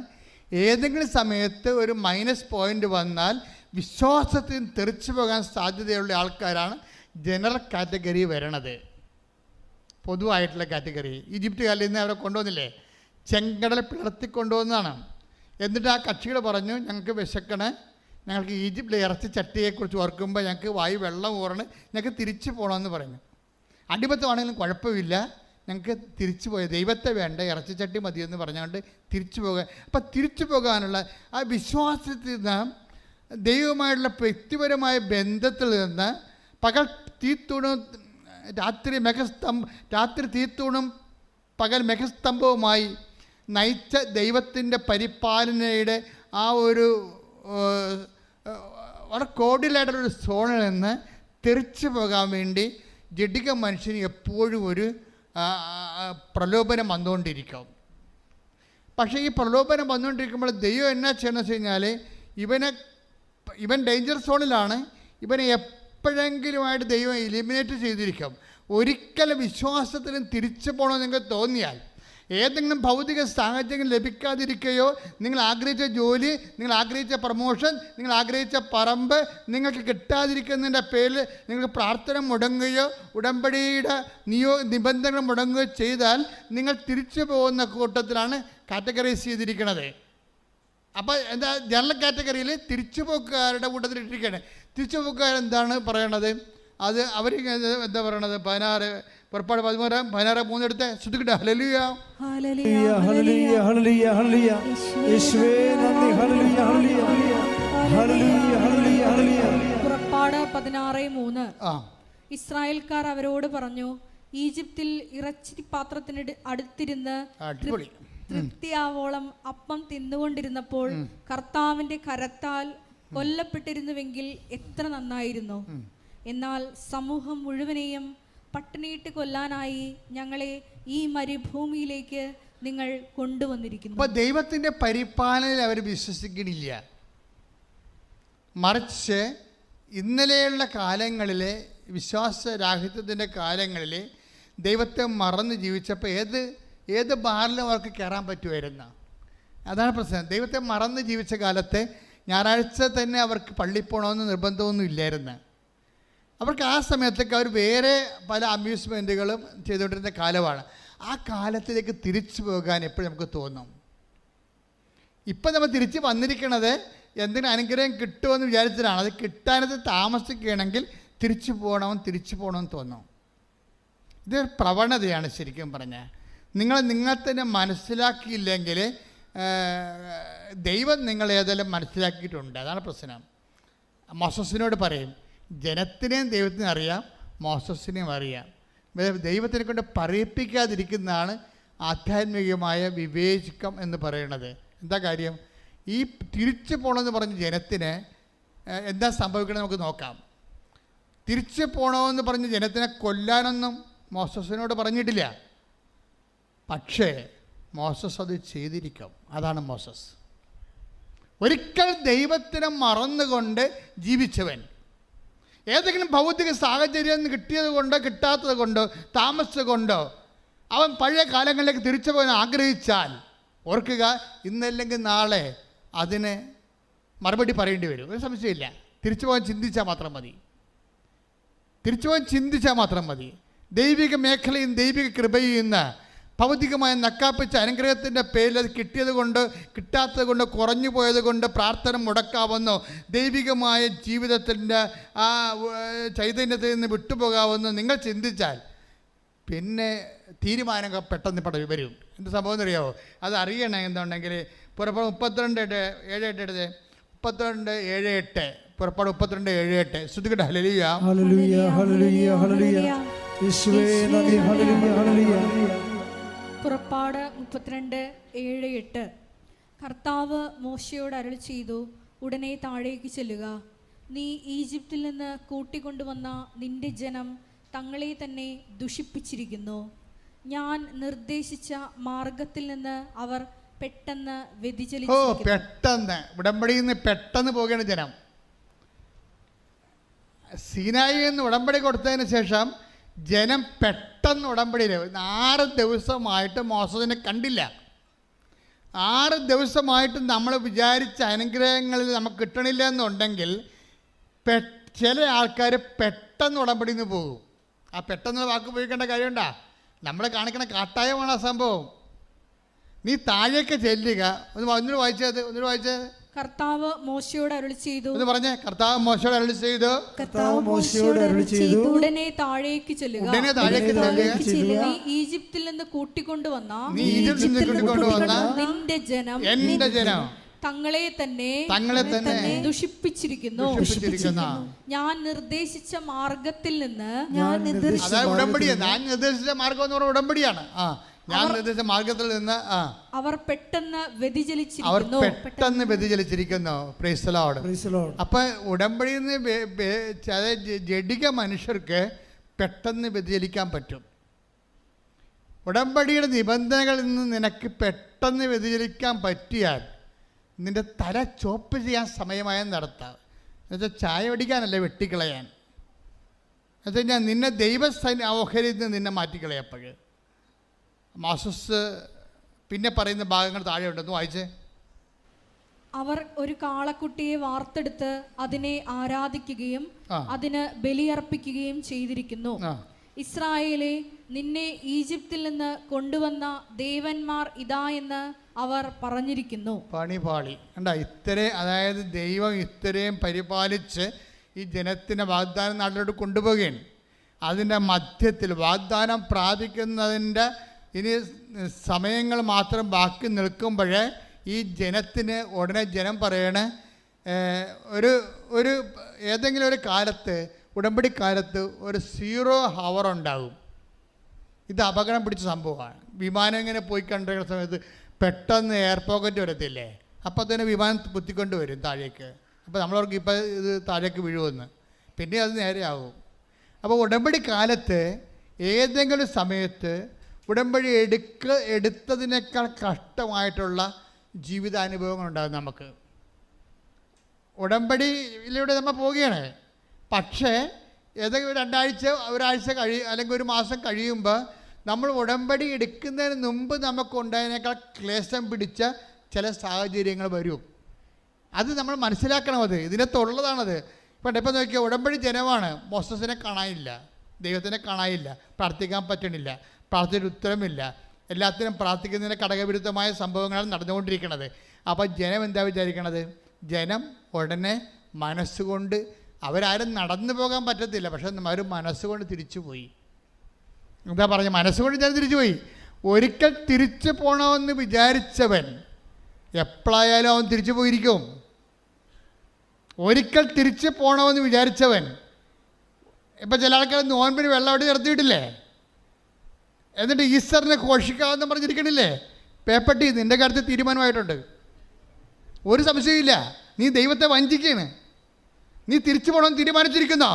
ഏതെങ്കിലും സമയത്ത് ഒരു മൈനസ് പോയിൻ്റ് വന്നാൽ വിശ്വാസത്തിൽ തെറിച്ചു പോകാൻ സാധ്യതയുള്ള ആൾക്കാരാണ് ജനറൽ കാറ്റഗറി വരണത്. പൊതുവായിട്ടുള്ള കാറ്റഗറി ഈജിപ്തുകാരിൽ നിന്ന് അവരെ കൊണ്ടുവന്നില്ലേ, ചെങ്കടൽ പിളർത്തിക്കൊണ്ടുവന്നതാണ്. എന്നിട്ട് ആ കക്ഷികൾ പറഞ്ഞു, ഞങ്ങൾക്ക് വിശക്കണേ, ഞങ്ങൾക്ക് ഈജിപ്തിലെ ഇറച്ചി ചട്ടിയെക്കുറിച്ച് ഓർക്കുമ്പോൾ ഞങ്ങൾക്ക് വായു വെള്ളം ഊറണ്, ഞങ്ങൾക്ക് തിരിച്ചു പോകണമെന്ന് പറഞ്ഞു. അടിമത്തമാണെങ്കിലും കുഴപ്പമില്ല, ഞങ്ങൾക്ക് തിരിച്ചു പോയ ദൈവത്തെ വേണ്ട, ഇറച്ചിച്ചട്ടി മതിയെന്ന് പറഞ്ഞുകൊണ്ട് തിരിച്ചു പോകാൻ. അപ്പം തിരിച്ചു പോകാനുള്ള ആ വിശ്വാസത്തിൽ നിന്ന്, ദൈവമായിട്ടുള്ള വ്യക്തിപരമായ ബന്ധത്തിൽ നിന്ന്, പകൽ തീത്തൂണും രാത്രി തീത്തൂണും പകൽ മെഘസ്തംഭവുമായി നയിച്ച ദൈവത്തിൻ്റെ പരിപാലനയുടെ ആ ഒരു വളരെ കോഡിലായിട്ടൊരു സോണിൽ നിന്ന് തെറിച്ചു പോകാൻ വേണ്ടി ജഡിക മനുഷ്യന് എപ്പോഴും ഒരു പ്രലോഭനം വന്നുകൊണ്ടിരിക്കും. പക്ഷേ ഈ പ്രലോഭനം വന്നുകൊണ്ടിരിക്കുമ്പോൾ ദൈവം എന്നാ ചെയ്യണമെന്ന് വെച്ച് കഴിഞ്ഞാൽ, ഇവൻ ഡേഞ്ചർ സോണിലാണ്, ഇവനെ എപ്പോഴെങ്കിലുമായിട്ട് ദൈവം എലിമിനേറ്റ് ചെയ്തിരിക്കും. ഒരിക്കലും വിശ്വാസത്തിലും തിരിച്ചു പോകണമെന്ന് നിങ്ങൾക്ക് തോന്നിയാൽ, ഏതെങ്കിലും ഭൗതിക സാഹചര്യം ലഭിക്കാതിരിക്കുകയോ, നിങ്ങൾ ആഗ്രഹിച്ച ജോലി, നിങ്ങൾ ആഗ്രഹിച്ച പ്രമോഷൻ, നിങ്ങൾ ആഗ്രഹിച്ച പറമ്പ് നിങ്ങൾക്ക് കിട്ടാതിരിക്കുന്നതിൻ്റെ പേരിൽ നിങ്ങൾക്ക് പ്രാർത്ഥന മുടങ്ങുകയോ ഉടമ്പടിയുടെ നിബന്ധനകൾ മുടങ്ങുകയോ ചെയ്താൽ നിങ്ങൾ തിരിച്ചു പോകുന്ന കൂട്ടത്തിലാണ് കാറ്റഗറൈസ് ചെയ്തിരിക്കുന്നത്. അപ്പോൾ എന്താ, ജനറൽ കാറ്റഗറിയിൽ തിരിച്ചുപോക്കുകാരുടെ കൂട്ടത്തിൽ ഇട്ടിരിക്കുകയാണ്. തിരിച്ചുപോക്കുകാരെന്താണ് പറയണത്? അത് അവർ എന്താ പറയണത്? 16 പുറപ്പാട് 13:3 എടുത്ത് ശ്രദ്ധിക്കട്ടെ. Hallelujah hallelujah hallelujah hallelujah hallelujah യേശുവേ നന്ദി. Hallelujah hallelujah hallelujah hallelujah hallelujah. പുറപ്പാട് 16:3 ഇസ്രായേൽക്കാർ അവരോട് പറഞ്ഞു, ഈജിപ്തിൽ ഇറച്ചി പാത്രത്തിന് അടുത്തിരുന്ന് തൃപ്തിയാവോളം അപ്പം തിന്നുകൊണ്ടിരുന്നപ്പോൾ കർത്താവിന്റെ കരത്താൽ കൊല്ലപ്പെട്ടിരുന്നുവെങ്കിൽ എത്ര നന്നായിരുന്നു. എന്നാൽ സമൂഹം മുഴുവനെയും പട്ടിണിയിട്ട് കൊല്ലാനായി ഞങ്ങളെ ഈ മരുഭൂമിയിലേക്ക് നിങ്ങൾ കൊണ്ടുവന്നിരിക്കുന്നു. അപ്പോൾ ദൈവത്തിൻ്റെ പരിപാലനയിൽ അവർ വിശ്വസിക്കണില്ല. മറിച്ച് ഇന്നലെയുള്ള കാലങ്ങളിലെ വിശ്വാസരാഹിത്യത്തിൻ്റെ കാലങ്ങളിൽ ദൈവത്തെ മറന്ന് ജീവിച്ചപ്പോൾ ഏത് ബാറിലും അവർക്ക് കയറാൻ പറ്റുമായിരുന്നു. അതാണ് പ്രശ്നം. ദൈവത്തെ മറന്ന് ജീവിച്ച കാലത്ത് ഞായറാഴ്ച തന്നെ അവർക്ക് പള്ളിയിൽ പോകണമെന്ന് നിർബന്ധമൊന്നും ഇല്ലായിരുന്നു. അവർക്ക് ആ സമയത്തൊക്കെ അവർ വേറെ പല അമ്യൂസ്മെൻറ്റുകളും ചെയ്തുകൊണ്ടിരുന്ന കാലമാണ്. ആ കാലത്തിലേക്ക് തിരിച്ചു പോകാൻ എപ്പോഴും നമുക്ക് തോന്നും. ഇപ്പം നമ്മൾ തിരിച്ച് വന്നിരിക്കണത് എന്തെങ്കിലും അനുഗ്രഹം കിട്ടുമെന്ന് വിചാരിച്ചിട്ടാണ്. അത് കിട്ടാനത് താമസിക്കുകയാണെങ്കിൽ തിരിച്ചു പോകണമെന്ന് തോന്നും. ഇതൊരു പ്രവണതയാണ് ശരിക്കും പറഞ്ഞാൽ. നിങ്ങൾ തന്നെ മനസ്സിലാക്കിയില്ലെങ്കിൽ ദൈവം നിങ്ങളേതെല്ലാം മനസ്സിലാക്കിയിട്ടുണ്ട്. അതാണ് പ്രശ്നം. മോസസിനോട് പറയും, ജനത്തിനെയും ദൈവത്തിനും അറിയാം, മോസസിനെയും അറിയാം. ദൈവത്തിനെ കൊണ്ട് പറയിപ്പിക്കാതിരിക്കുന്നതാണ് ആധ്യാത്മികമായ വിവേചകം എന്ന് പറയുന്നത്. എന്താ കാര്യം? ഈ തിരിച്ചു പോകണമെന്ന് പറഞ്ഞ ജനത്തിന് എന്താ സംഭവിക്കണമെന്ന് നമുക്ക് നോക്കാം. തിരിച്ചു പോകണമെന്ന് പറഞ്ഞ ജനത്തിനെ കൊല്ലാനൊന്നും മോസസിനോട് പറഞ്ഞിട്ടില്ല. പക്ഷേ മോസസ് അത് ചെയ്തിരിക്കും. അതാണ് മോസസ്. ഒരിക്കൽ ദൈവത്തിനെ മറന്നുകൊണ്ട് ജീവിച്ചവൻ, ഏതെങ്കിലും ഭൗതിക സാഹചര്യം കിട്ടിയത് കൊണ്ടോ കിട്ടാത്തത് കൊണ്ടോ താമസിച്ചത് കൊണ്ടോ അവൻ പഴയ കാലങ്ങളിലേക്ക് തിരിച്ചു പോകാൻ ആഗ്രഹിച്ചാൽ ഓർക്കുക, ഇന്നല്ലെങ്കിൽ നാളെ അതിന് മറുപടി പറയേണ്ടി വരും. ഒരു സംശയമില്ല. തിരിച്ചു പോകാൻ ചിന്തിച്ചാൽ മാത്രം മതി. തിരിച്ചു പോകാൻ ചിന്തിച്ചാൽ മാത്രം മതി. ദൈവിക മേഖലയും ദൈവിക കൃപയും ഇന്ന് ഭൗതികമായ നക്കാപ്പിച്ച അനുഗ്രഹത്തിൻ്റെ പേരിൽ അത് കിട്ടിയത് കൊണ്ട് കിട്ടാത്തത് കൊണ്ട് കുറഞ്ഞു പോയത് കൊണ്ട് പ്രാർത്ഥന മുടക്കാവുന്നു. ദൈവികമായ ജീവിതത്തിൻ്റെ ആ ചൈതന്യത്തിൽ നിന്ന് വിട്ടുപോകാവുന്നു നിങ്ങൾ ചിന്തിച്ചാൽ പിന്നെ തീരുമാനങ്ങൾ പെട്ടെന്ന് വരും. എന്ത് സംഭവം എന്നറിയാമോ? അത് അറിയണം. എന്നുണ്ടെങ്കിൽ പുറപ്പാട് 32:7 32:7 പുറപ്പാട് 32:7 ശ്രുതികട്ടെ. ഹല്ലേലൂയ ഹല്ലേലൂയ ഹല്ലേലൂയ ഹല്ലേലൂയ യേശുവേ നന്ദി. Hallelujah hallelujah. പുറപ്പാട് 32:7 കർത്താവ് മോശയോട് അരുളി ചെയ്തു, ഉടനെ താഴേക്ക് ചെല്ലുക. നീ ഈജിപ്തിൽ നിന്ന് കൂട്ടിക്കൊണ്ടുവന്ന നിന്റെ ജനം തങ്ങളെ തന്നെ ദുഷിപ്പിച്ചിരിക്കുന്നു. ഞാൻ നിർദ്ദേശിച്ച മാർഗത്തിൽ നിന്ന് അവർ പെട്ടെന്ന് വ്യതിചലിച്ചു. പെട്ടെന്ന് ഉടമ്പടിയിൽ നിന്ന് പെട്ടെന്ന് പോകുകയാണ് ജനം. സീനായിൽ നിന്ന് ഉടമ്പടി കൊടുത്തതിന് ശേഷം ജനം പെട്ടെന്ന് ഉടമ്പടിയിൽ 6 ദിവസമായിട്ട് മോശത്തിനെ കണ്ടില്ല. 6 ദിവസമായിട്ട് നമ്മൾ വിചാരിച്ച അനുഗ്രഹങ്ങളിൽ നമുക്ക് കിട്ടണില്ല എന്നുണ്ടെങ്കിൽ ചില ആൾക്കാർ പെട്ടെന്ന് ഉടമ്പടിയിൽ നിന്ന് പോകും. ആ പെട്ടെന്ന് വാക്ക് ഉപയോഗിക്കേണ്ട കാര്യമുണ്ടാ? നമ്മൾ കാണിക്കണ കാട്ടായമാണ് ആ സംഭവം. നീ താഴേക്ക് ചെല്ലുക. ഒന്നുകൂടെ വായിച്ചത്. കർത്താവ് മോശയോട് അരുളി ചെയ്തു എന്ന് പറഞ്ഞേ. കർത്താവ് മോശയോട് അരുളി ചെയ്തു. ഉടനെ താഴേക്ക് ചെല്ലുക. നീ ഈജിപ്തിൽ നിന്ന് കൂട്ടിക്കൊണ്ടുവന്ന നിന്റെ ജനം എന്റെ ജനം തങ്ങളെ തന്നെ ദുഷിപ്പിച്ചിരിക്കുന്നു. ഞാൻ നിർദ്ദേശിച്ച മാർഗത്തിൽ നിന്ന് നിർദ്ദേശിച്ച മാർഗം എന്ന് പറഞ്ഞ ഉടമ്പടിയാണ്. ഞാൻ നിർദ്ദേശിച്ച മാർഗത്തിൽ നിന്ന് അവർ പെട്ടെന്ന് വ്യതിചലിച്ചിരിക്കുന്നു. Praise the Lord. അപ്പൊ ഉടമ്പടിയിൽ നിന്ന് ജഡിക മനുഷ്യർക്ക് പെട്ടെന്ന് വ്യതിചലിക്കാൻ പറ്റും. ഉടമ്പടിയുടെ നിബന്ധനകളിൽ നിന്ന് നിനക്ക് പെട്ടെന്ന് വ്യതിചലിക്കാൻ പറ്റിയാൽ നിന്റെ തല ചോപ്പ് ചെയ്യാൻ സമയമായ നടത്താം. എന്നുവെച്ചാൽ ചായ പിടിക്കാനല്ല, വെട്ടിക്കളയാൻ. എന്നുവെച്ചാൽ നിന്നെ ഓഹരിയിൽ നിന്ന് നിന്നെ മാറ്റിക്കളയപ്പോഴ്. മോസസ് പിന്നെ പറയുന്ന ഭാഗങ്ങൾ താഴെ ഉണ്ടെന്ന് വായിച്ചേ. അവർ ഒരു കാളക്കുട്ടിയെ വാർത്തെടുത്ത് അതിനെ ആരാധിക്കുകയും അതിന് ബലിയർപ്പിക്കുകയും ചെയ്തിരിക്കുന്നു. ഇസ്രായേലേ, നിന്നെ ഈജിപ്തിൽ നിന്ന് കൊണ്ടുവന്ന ദേവന്മാർ ഇതാ എന്ന് അവർ പറഞ്ഞിരിക്കുന്നു. പണിപാളി കണ്ട. അതായത് ദൈവം ഇത്രയും പരിപാലിച്ച് ഈ ജനത്തിനെ വാഗ്ദാന നാട്ടിലോട്ട് കൊണ്ടുപോവുകയാണ്. അതിൻ്റെ മധ്യത്തിൽ വാഗ്ദാനം പ്രാപിക്കുന്നതിൻ്റെ ഇനി സമയങ്ങൾ മാത്രം ബാക്കി നിൽക്കുമ്പോഴേ ഈ ജനത്തിന് ഉടനെ ജനം പറയണേ, ഒരു ഏതെങ്കിലും ഒരു കാലത്ത് ഉടമ്പടി കാലത്ത് ഒരു 0 hour ഉണ്ടാകും. ഇത് അപകടം പിടിച്ച സംഭവമാണ്. വിമാനം ഇങ്ങനെ പോയി കണ്ടിരിക്കുന്ന സമയത്ത് പെട്ടെന്ന് എയർ പോക്കറ്റ് വരത്തില്ലേ, അപ്പോൾ തന്നെ വിമാനം കുത്തിക്കൊണ്ട് വരും താഴേക്ക്. അപ്പോൾ നമ്മളവർക്ക് ഇപ്പോൾ ഇത് താഴേക്ക് വീഴുമെന്ന്, പിന്നെ അത് നേരെയാകും. അപ്പോൾ ഉടമ്പടി കാലത്ത് ഏതെങ്കിലും സമയത്ത് ഉടമ്പടി എടുത്തതിനേക്കാൾ കഷ്ടമായിട്ടുള്ള ജീവിതാനുഭവങ്ങളുണ്ടാകും നമുക്ക്. ഉടമ്പടിയിലൂടെ നമ്മൾ പോവുകയാണ്. പക്ഷേ ഏതെങ്കിലും 2 ആഴ്ച അല്ലെങ്കിൽ 1 മാസം കഴിയുമ്പോൾ നമ്മൾ ഉടമ്പടി എടുക്കുന്നതിന് മുമ്പ് നമുക്കുണ്ടായതിനേക്കാൾ ക്ലേശം പിടിച്ച ചില സാഹചര്യങ്ങൾ വരും. അത് നമ്മൾ മനസ്സിലാക്കണം. അത് ഇതിനകത്തുള്ളതാണത്. ഇപ്പം നോക്കിയാൽ ഉടമ്പടി ജനമാണ്. മോസസിനെ കാണാനില്ല, ദൈവത്തിനെ കാണാനില്ല, പ്രാർത്ഥിക്കാൻ പറ്റണില്ല, പ്രാർത്ഥനയുടെ ഉത്തരമില്ല, എല്ലാത്തിനും പ്രാർത്ഥിക്കുന്നതിന് ഘടകവിരുദ്ധമായ സംഭവങ്ങളാണ് നടന്നുകൊണ്ടിരിക്കുന്നത്. അപ്പോൾ ജനം എന്താ വിചാരിക്കണത്? ജനം ഉടനെ മനസ്സുകൊണ്ട്, അവരാരും നടന്നു പോകാൻ പറ്റത്തില്ല, പക്ഷെ അവർ മനസ്സുകൊണ്ട് തിരിച്ചുപോയി. എന്താ പറഞ്ഞ? മനസ്സുകൊണ്ട് ഞാൻ തിരിച്ചുപോയി. ഒരിക്കൽ തിരിച്ചു പോകണമെന്ന് വിചാരിച്ചവൻ എപ്പോഴായാലും അവൻ തിരിച്ചു പോയിരിക്കും. ഒരിക്കൽ തിരിച്ചു പോകണമെന്ന് വിചാരിച്ചവൻ, ഇപ്പം ചില ആൾക്കാർ നോൻപിന് വെള്ളം അവിടെ നിർത്തിയിട്ടില്ലേ, എന്നിട്ട് ഈസ്റ്ററിനെ ഘോഷിക്കാമെന്ന് പറഞ്ഞിരിക്കണില്ലേ? പേപ്പട്ടി നിൻ്റെ കാര്യത്തിൽ തീരുമാനമായിട്ടുണ്ട്. ഒരു സംശയമില്ല, നീ ദൈവത്തെ വഞ്ചിക്കുകയാണ്. നീ തിരിച്ചു പോകണമെന്ന് തീരുമാനിച്ചിരിക്കുന്നോ?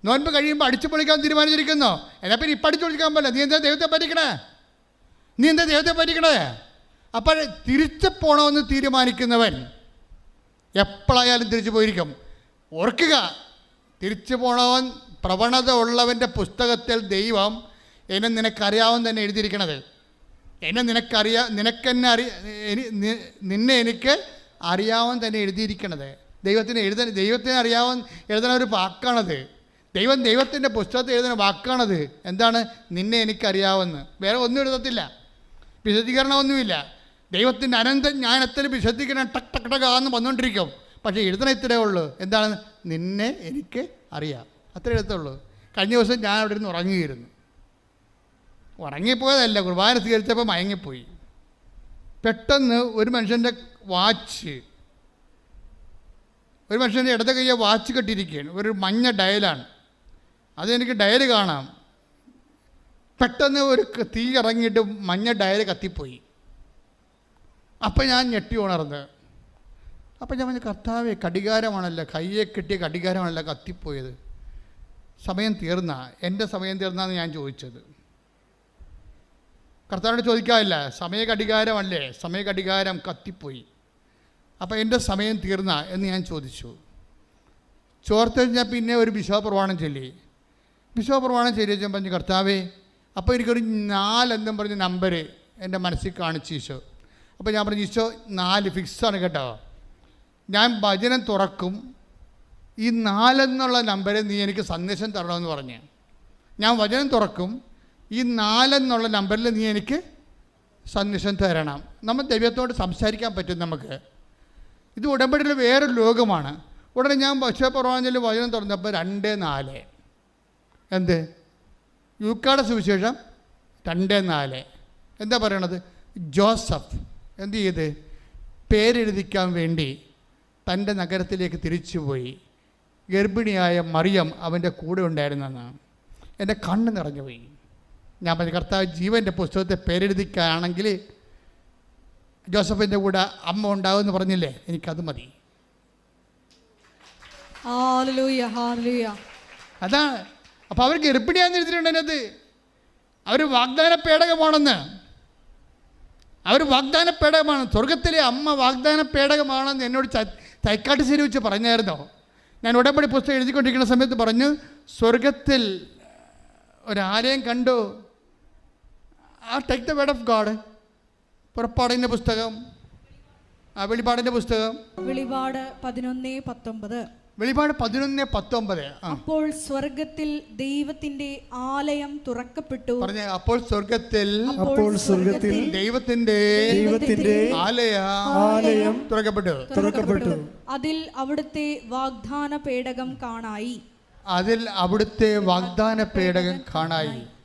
നോൻപ് കഴിയുമ്പോൾ അടിച്ചു പൊളിക്കാൻ തീരുമാനിച്ചിരിക്കുന്നോ? എന്നാൽ പിന്നെ ഇപ്പം അടിച്ചു പൊളിക്കാൻ പോലെ നീ എന്താ ദൈവത്തെ പറ്റിക്കണേ? അപ്പോൾ തിരിച്ചു പോകണമെന്ന് തീരുമാനിക്കുന്നവൻ എപ്പോഴായാലും തിരിച്ചു പോയിരിക്കും. ഓർക്കുക, തിരിച്ചു പോണവൻ പ്രവണത ഉള്ളവൻ്റെ പുസ്തകത്തിൽ ദൈവം എന്നെ നിനക്കറിയാമെന്ന് തന്നെ എഴുതിയിരിക്കണത്. എന്നെ നിന്നെ എനിക്ക് അറിയാമെന്ന് തന്നെ എഴുതിയിരിക്കണത്. ദൈവത്തിന് എഴുതുന്ന ഒരു വാക്കാണത്. ദൈവത്തിൻ്റെ പുസ്തകത്തിൽ എഴുതുന്ന വാക്കാണത്. എന്താണ്? നിന്നെ എനിക്കറിയാമെന്ന്. വേറെ ഒന്നും എഴുതത്തില്ല, വിശദീകരണമൊന്നുമില്ല. ദൈവത്തിൻ്റെ അനന്ത ജ്ഞാനത്തിൽ വിശദീകരണം ടക് ടക് ടകാന്ന് വന്നുകൊണ്ടിരിക്കും. പക്ഷേ എഴുതണ ഇത്രയേ ഉള്ളൂ. എന്താണ്? നിന്നെ എനിക്ക് അറിയാം. അത്ര എഴുത്തുള്ളൂ. കഴിഞ്ഞ ദിവസം ഞാൻ അവിടെ ഇരുന്ന് ഉറങ്ങിയിരുന്നു. ഉറങ്ങിപ്പോയതല്ല, കുർബാന സ്വീകരിച്ചപ്പോൾ മയങ്ങിപ്പോയി. പെട്ടെന്ന് ഒരു മനുഷ്യൻ്റെ ഇടത് കയ്യെ വാച്ച് കെട്ടിയിരിക്കുകയാണ്. ഒരു മഞ്ഞ ഡയലാണ്. അതെനിക്ക് ഡയൽ കാണാം. പെട്ടെന്ന് ഒരു തീ ഇറങ്ങിയിട്ട് മഞ്ഞ ഡയൽ കത്തിപ്പോയി. അപ്പം ഞാൻ ഞെട്ടി ഉണർന്ന്. അപ്പം ഞാൻ പറഞ്ഞു, കർത്താവേ, കടികാരമാണല്ലോ, കയ്യെ കെട്ടിയ കടികാരമാണല്ലോ കത്തിപ്പോയത്. സമയം എൻ്റെ സമയം തീർന്നാന്ന് ഞാൻ ചോദിച്ചത്. കർത്താവിനോട് ചോദിക്കാറില്ല, സമയ കടികാരം കത്തിപ്പോയി, അപ്പോൾ എൻ്റെ സമയം തീർന്ന എന്ന് ഞാൻ ചോദിച്ചു. ചോർത്ത് കഴിഞ്ഞാൽ പിന്നെ ഒരു വിശ്വാസപ്രമാണം ചൊല്ലി വെച്ചാൽ പറഞ്ഞു, കർത്താവേ, അപ്പോൾ എനിക്കൊരു 4 എന്നും പറഞ്ഞ നമ്പർ എൻ്റെ മനസ്സിൽ കാണിച്ചു ഈശോ. അപ്പോൾ ഞാൻ പറഞ്ഞു, ഈശോ 4 ഫിക്സാണ് കേട്ടോ. ഞാൻ വചനം തുറക്കും, ഈ 4 എന്നുള്ള നമ്പരെ നീ എനിക്ക് സന്ദേശം തരണമെന്ന് പറഞ്ഞ്. ഞാൻ വചനം തുറക്കും, ഈ 4 എന്നുള്ള നമ്പറിൽ നീ എനിക്ക് സന്ദേശം തരണം. നമ്മൾ ദൈവത്തോട് സംസാരിക്കാൻ പറ്റും നമുക്ക്. ഇത് ഉടമ്പടിയിൽ വേറൊരു ലോകമാണ്. ഉടനെ ഞാൻ വിശ്വപ്രവാചകനിൽ വചനം തുറന്നപ്പോൾ 2:4. എന്ത്? യൂക്കാടെ സുവിശേഷം 2:4. എന്താ പറയണത്? ജോസഫ് എന്ത് ചെയ്ത്? പേരെഴുതിക്കാൻ വേണ്ടി തൻ്റെ നഗരത്തിലേക്ക് തിരിച്ചുപോയി. ഗർഭിണിയായ മറിയം അവൻ്റെ കൂടെ ഉണ്ടായിരുന്നെന്നാണ്. എൻ്റെ കണ്ണ് നിറഞ്ഞുപോയി. ഞാൻ പറഞ്ഞു, കർത്താവ്, ജീവൻ്റെ പുസ്തകത്തെ പേരെഴുതിക്കുകയാണെങ്കിൽ ജോസഫിൻ്റെ കൂടെ അമ്മ ഉണ്ടാവുമെന്ന് പറഞ്ഞില്ലേ, എനിക്കത് മതി. അതാണ്. അപ്പോൾ അവർ ഗർഭിണിയാന്ന് എഴുതിയിട്ടുണ്ട് അതിനകത്ത്. അവർ വാഗ്ദാന പേടകമാണെന്ന്. സ്വർഗത്തിലെ അമ്മ വാഗ്ദാന പേടകമാണെന്ന് എന്നോട് തൈക്കാട്ടുശ്ശേരി വെച്ച് പറഞ്ഞായിരുന്നോ? ഞാൻ ഉടമ്പടി പുസ്തകം എഴുതിക്കൊണ്ടിരിക്കുന്ന സമയത്ത് പറഞ്ഞു, സ്വർഗത്തിൽ ഒരാലയം കണ്ടു. Take the word of God. പുറപ്പാടിൻ്റെ പുസ്തകം, വെളിപാടിൻ്റെ പുസ്തകം, വെളിപാട് 11:19. വെളിപാട് 11:19. അപ്പോൾ സ്വർഗത്തിൽ ദൈവത്തിന്റെ ആലയം തുറക്കപ്പെട്ടു. പറഞ്ഞ, അപ്പോൾ സ്വർഗത്തിൽ ദൈവത്തിന്റെ ആലയം തുറക്കപ്പെട്ടു. അതിൽ അവിടുത്തെ വാഗ്ദാന പേടകം കാണായി.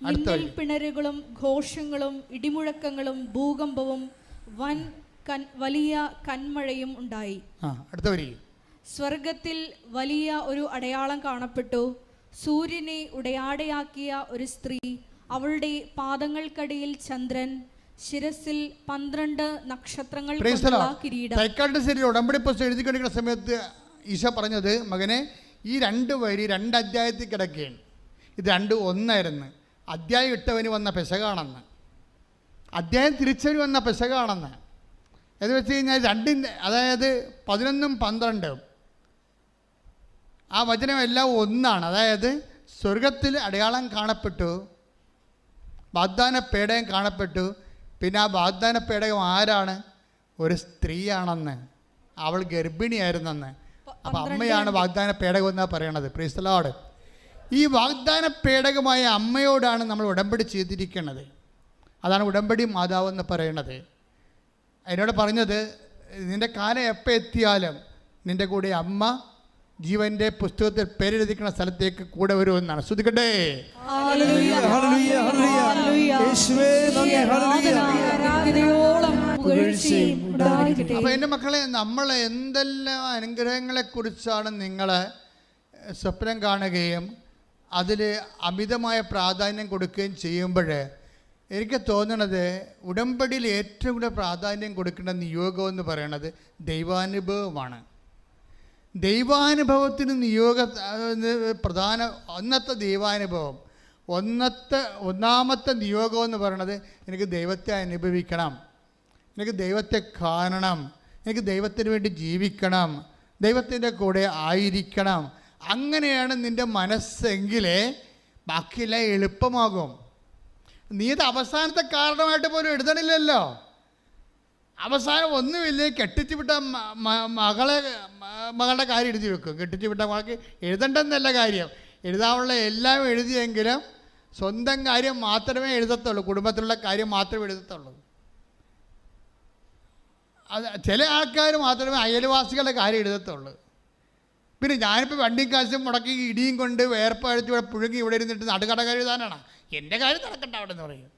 മിന്നൽ പിണരുകളും ഘോഷങ്ങളും ഇടിമുഴക്കങ്ങളും ഭൂകമ്പവും വലിയ കന്മഴയും ഉണ്ടായി. അടുത്ത വരി. സ്വർഗത്തിൽ വലിയ ഒരു അടയാളം കാണപ്പെട്ടു. സൂര്യനെ ഉടയാടയാക്കിയ ഒരു സ്ത്രീ, അവളുടെ പാദങ്ങൾക്കടിയിൽ ചന്ദ്രൻ, ശിരസിൽ 12 നക്ഷത്രങ്ങൾ കൊണ്ടുള്ള കിരീടം. ഉടമ്പടി പുസ്തകം എഴുതിക്കൊണ്ടിരിക്കുന്ന സമയത്ത് ഈശോ പറഞ്ഞത്, മകനെ, ഈ 2 വരി 2 അധ്യായത്തിൽ കിടക്കുകയാണ്. ഇത് 2 ഒന്നായിരുന്നു. അധ്യായം ഇട്ടവന് വന്ന പെസകാണെന്ന്, അധ്യായം തിരിച്ചവന് വന്ന പെസകാണെന്ന്. എന്ന് വെച്ച് കഴിഞ്ഞാൽ 2, അതായത് 11ഉം 12ഉം ആ വചനമെല്ലാം ഒന്നാണ്. അതായത് സ്വർഗത്തിൽ അടയാളം കാണപ്പെട്ടു, വാഗ്ദാന പേടകം കാണപ്പെട്ടു. പിന്നെ ആ വാഗ്ദാന പേടകം ആരാണ്? ഒരു സ്ത്രീയാണെന്ന്, അവൾ ഗർഭിണിയായിരുന്നെന്ന്. അപ്പം അമ്മയാണ് വാഗ്ദാന പേടകം എന്നാണ് പറയണത്. Praise the Lord. ഈ വാഗ്ദാന പേടകമായ അമ്മയോടാണ് നമ്മൾ ഉടമ്പടി ചെയ്തിരിക്കുന്നത്. അതാണ് ഉടമ്പടി മാതാവെന്ന് പറയുന്നത്. എന്നോട് പറഞ്ഞത്, നിൻ്റെ കാലം എപ്പോൾ എത്തിയാലും നിൻ്റെ കൂടെ അമ്മ ജീവൻ്റെ പുസ്തകത്തിൽ പേരെഴുതിക്കുന്ന സ്ഥലത്തേക്ക് കൂടെ വരുമെന്നാണ്. ശ്രദ്ധിക്കട്ടെ. അപ്പോൾ എൻ്റെ മക്കളെ, നമ്മൾ എന്തെല്ലാം അനുഗ്രഹങ്ങളെക്കുറിച്ചാണ് നിങ്ങൾ സ്വപ്നം കാണുകയും അതിൽ അമിതമായ പ്രാധാന്യം കൊടുക്കുകയും ചെയ്യുമ്പോൾ എനിക്ക് തോന്നണത്, ഉടമ്പടിയിൽ ഏറ്റവും കൂടുതൽ പ്രാധാന്യം കൊടുക്കേണ്ട നിയോഗം എന്ന് പറയുന്നത് ദൈവാനുഭവമാണ്. ദൈവാനുഭവത്തിന് ഒന്നാമത്തെ ദൈവാനുഭവം, ഒന്നാമത്തെ നിയോഗം എന്ന് പറയുന്നത്, എനിക്ക് ദൈവത്തെ അനുഭവിക്കണം, എനിക്ക് ദൈവത്തെ കാണണം, എനിക്ക് ദൈവത്തിന് വേണ്ടി ജീവിക്കണം, ദൈവത്തിൻ്റെ കൂടെ ആയിരിക്കണം. അങ്ങനെയാണ് നിൻ്റെ മനസ്സെങ്കിലേ ബാക്കിയെല്ലാം എളുപ്പമാകും. നീ അത് അവസാനത്തെ കാരണമായിട്ട് പോലും എഴുതണില്ലല്ലോ. അവസാനം ഒന്നുമില്ലേ, കെട്ടിച്ചു വിട്ട മകളുടെ കാര്യം എഴുതി വെക്കും. കെട്ടിച്ചു വിട്ട മകൾക്ക് എഴുതണ്ടെന്നല്ല കാര്യം, എഴുതാനുള്ള എല്ലാം എഴുതിയെങ്കിലും സ്വന്തം കാര്യം മാത്രമേ എഴുതത്തുള്ളൂ, കുടുംബത്തിലുള്ള കാര്യം മാത്രമേ എഴുതത്തുള്ളൂ. അത് ചില ആൾക്കാർ മാത്രമേ അയൽവാസികളുടെ കാര്യം എഴുതത്തുള്ളൂ. പിന്നെ ഞാനിപ്പോൾ വണ്ടിയും കാശും മുടക്കി ഇടിയും കൊണ്ട് വേർപ്പഴിച്ച് ഇവിടെ പുഴുങ്ങി ഇവിടെ ഇരുന്നിട്ട് നടുക്കട എഴുതാനാണ് എൻ്റെ കാര്യം നടക്കണ്ട അവിടെ എന്ന് പറയും.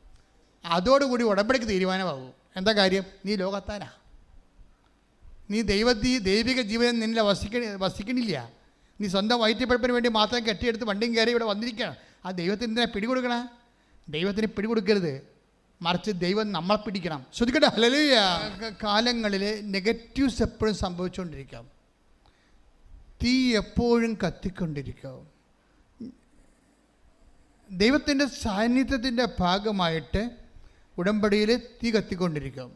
അതോടുകൂടി ഉടമ്പടിക്ക് തീരുമാനമാകും. എന്താ കാര്യം? നീ ലോകത്താനാ, നീ ദൈവിക ജീവൻ നിന്നിൽ വസിക്കണില്ല. നീ സ്വന്തം വയറ്റിപ്പഴപ്പിന് വേണ്ടി മാത്രം കെട്ടിയെടുത്ത് വണ്ടിയും കയറി ഇവിടെ വന്നിരിക്കുകയാണ്. ആ ദൈവത്തിന് എന്തിനാ പിടികൊടുക്കണേ? ദൈവത്തിന് പിടികൊടുക്കരുത്, മറിച്ച് ദൈവം നമ്മളെ പിടിക്കണം. ശ്രദ്ധിക്കട്ടെ. ഹല്ലേലൂയ. കാലങ്ങളിൽ നെഗറ്റീവ്സ് എപ്പോഴും സംഭവിച്ചുകൊണ്ടിരിക്കാം, തീ എപ്പോഴും കത്തിക്കൊണ്ടിരിക്കും. ദൈവത്തിൻ്റെ സാന്നിധ്യത്തിൻ്റെ ഭാഗമായിട്ട് ഉടമ്പടിയിൽ തീ കത്തിക്കൊണ്ടിരിക്കും.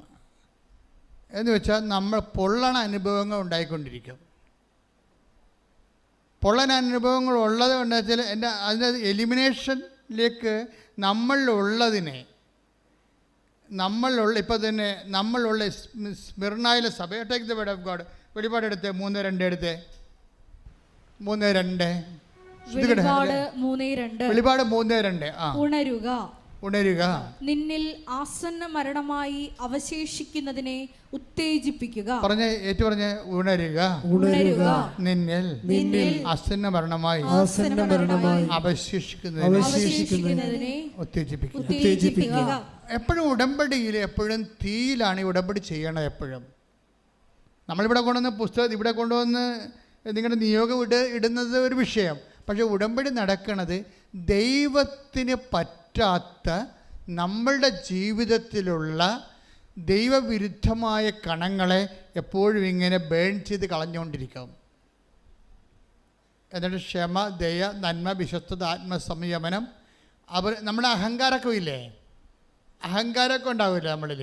എന്ന് വെച്ചാൽ നമ്മൾ പൊള്ളണ അനുഭവങ്ങൾ ഉണ്ടായിക്കൊണ്ടിരിക്കും. പൊള്ളൻ അനുഭവങ്ങൾ ഉള്ളത് കൊണ്ട് വെച്ചാൽ അതിൻ്റെ എലിമിനേഷനിലേക്ക് നമ്മളിലുള്ളതിനെ ഇപ്പോൾ തന്നെ നമ്മളുള്ള സ്മിർണയിലെ സഭ, take the word of God. വെളിപാട് എടുത്ത് 3:2 എടുത്ത് 3:2. വെളിപാട് 3:2. ഉണരുക, നിന്നിൽ ആസന്ന മരണമായി അവശേഷിക്കുന്നതിനെ ഉത്തേജിപ്പിക്കുക. പറഞ്ഞേ ഉണരുക, നിന്നിൽ ആസന്ന മരണമായി അവശേഷിക്കുന്നതിനെ ഉത്തേജിപ്പിക്കുക. എപ്പോഴും ഉടമ്പടിയിൽ എപ്പോഴും തീയിലാണ് ഉടമ്പടി ചെയ്യണത്. എപ്പോഴും നമ്മളിവിടെ കൊണ്ടുവന്ന് പുസ്തകം ഇവിടെ കൊണ്ടുവന്ന് നിങ്ങളുടെ നിയോഗം ഇടുന്നത് ഒരു വിഷയം. പക്ഷേ ഉടമ്പടി നടക്കുന്നത് ദൈവത്തിന് പറ്റാത്ത നമ്മളുടെ ജീവിതത്തിലുള്ള ദൈവവിരുദ്ധമായ കണങ്ങളെ എപ്പോഴും ഇങ്ങനെ ബേൺ ചെയ്ത് കളഞ്ഞുകൊണ്ടിരിക്കും. എന്നിട്ട് ക്ഷമ, ദയ, നന്മ, വിശ്വസ്തത, ആത്മസംയമനം. നമ്മുടെ അഹങ്കാരമൊക്കെ ഇല്ലേ, അഹങ്കാരമൊക്കെ ഉണ്ടാവില്ല നമ്മളിൽ.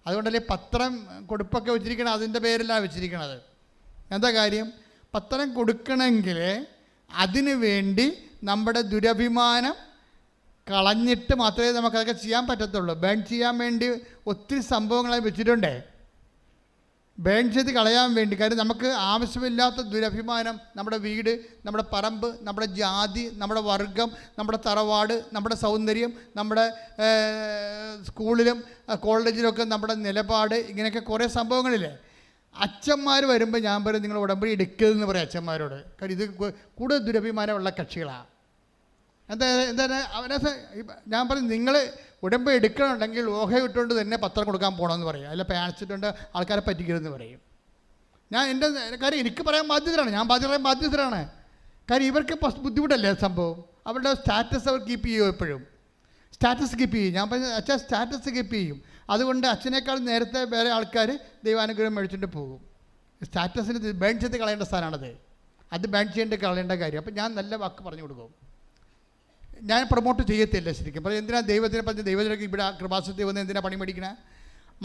അതുകൊണ്ടല്ലേ പത്രം കൊടുപ്പൊക്കെ വെച്ചിരിക്കണം, അതിൻ്റെ പേരിലാണ് വെച്ചിരിക്കണത്. എന്താ കാര്യം? പത്രം കൊടുക്കണമെങ്കിൽ അതിനു വേണ്ടി നമ്മുടെ ദുരഭിമാനം കളഞ്ഞിട്ട് മാത്രമേ നമുക്കതൊക്കെ ചെയ്യാൻ പറ്റത്തുള്ളൂ. ബേൺ ചെയ്യാൻ വേണ്ടി ഒത്തിരി സംഭവങ്ങളെ വെച്ചിട്ടുണ്ടേ, ബേൺ ചെയ്ത് കളയാൻ വേണ്ടി. കാര്യം നമുക്ക് ആവശ്യമില്ലാത്ത ദുരഭിമാനം, നമ്മുടെ വീട്, നമ്മുടെ പറമ്പ്, നമ്മുടെ ജാതി, നമ്മുടെ വർഗം, നമ്മുടെ തറവാട്, നമ്മുടെ സൗന്ദര്യം, നമ്മുടെ സ്കൂളിലും കോളേജിലൊക്കെ നമ്മുടെ നിലപാട്, ഇങ്ങനെയൊക്കെ കുറേ സംഭവങ്ങളില്ലേ. അച്ഛന്മാർ വരുമ്പോൾ ഞാൻ പറയും നിങ്ങൾ ഉടമ്പടി എടുക്കരുതെന്ന് പറയും അച്ഛന്മാരോട്. കാര്യം ഇത് കൂടുതൽ ദുരഭിമാനമുള്ള കക്ഷികളാണ്. എന്താ അവനെ ഞാൻ പറയും നിങ്ങൾ ഉടമ്പടി എടുക്കണമെന്നുണ്ടെങ്കിൽ ഓഹ ഇട്ടുകൊണ്ട് തന്നെ പത്രം കൊടുക്കാൻ പോകണമെന്ന് പറയും. അല്ല പാൻസിട്ടുണ്ട് ആൾക്കാരെ പറ്റിക്കരുതെന്ന് പറയും. ഞാൻ എൻ്റെ കാര്യം എനിക്ക് പറയാൻ ബാധ്യതരാണ്, ഞാൻ പറയാൻ ബാധ്യതരാണ്. കാര്യം ഇവർക്ക് ബുദ്ധിമുട്ടല്ലേ സംഭവം. അവരുടെ സ്റ്റാറ്റസ് അവർ കീപ്പ് ചെയ്യും, എപ്പോഴും സ്റ്റാറ്റസ് കീപ്പ് ചെയ്യും. ഞാൻ പറഞ്ഞ അച്ഛൻ സ്റ്റാറ്റസ് കീപ്പ് ചെയ്യും. അതുകൊണ്ട് അച്ഛനേക്കാൾ നേരത്തെ വേറെ ആൾക്കാർ ദൈവാനുഗ്രഹം മേടിച്ചിട്ട് പോകും. സ്റ്റാറ്റസിന് ബേൺ ചെയ്ത് കളയേണ്ട സ്ഥാനമാണത്, അത് ബേൺ ചെയ്യേണ്ട കളയേണ്ട കാര്യം. അപ്പം ഞാൻ നല്ല വാക്ക് പറഞ്ഞു കൊടുക്കും, ഞാൻ പ്രൊമോട്ട് ചെയ്യത്തില്ല ശരിക്കും. അപ്പോൾ എന്തിനാ ദൈവത്തിനെ പറഞ്ഞ് ദൈവത്തിലേക്ക് ഇവിടെ കൃപാസനത്തിൽ വന്ന് എന്തിനാ പണി മേടിക്കണേ?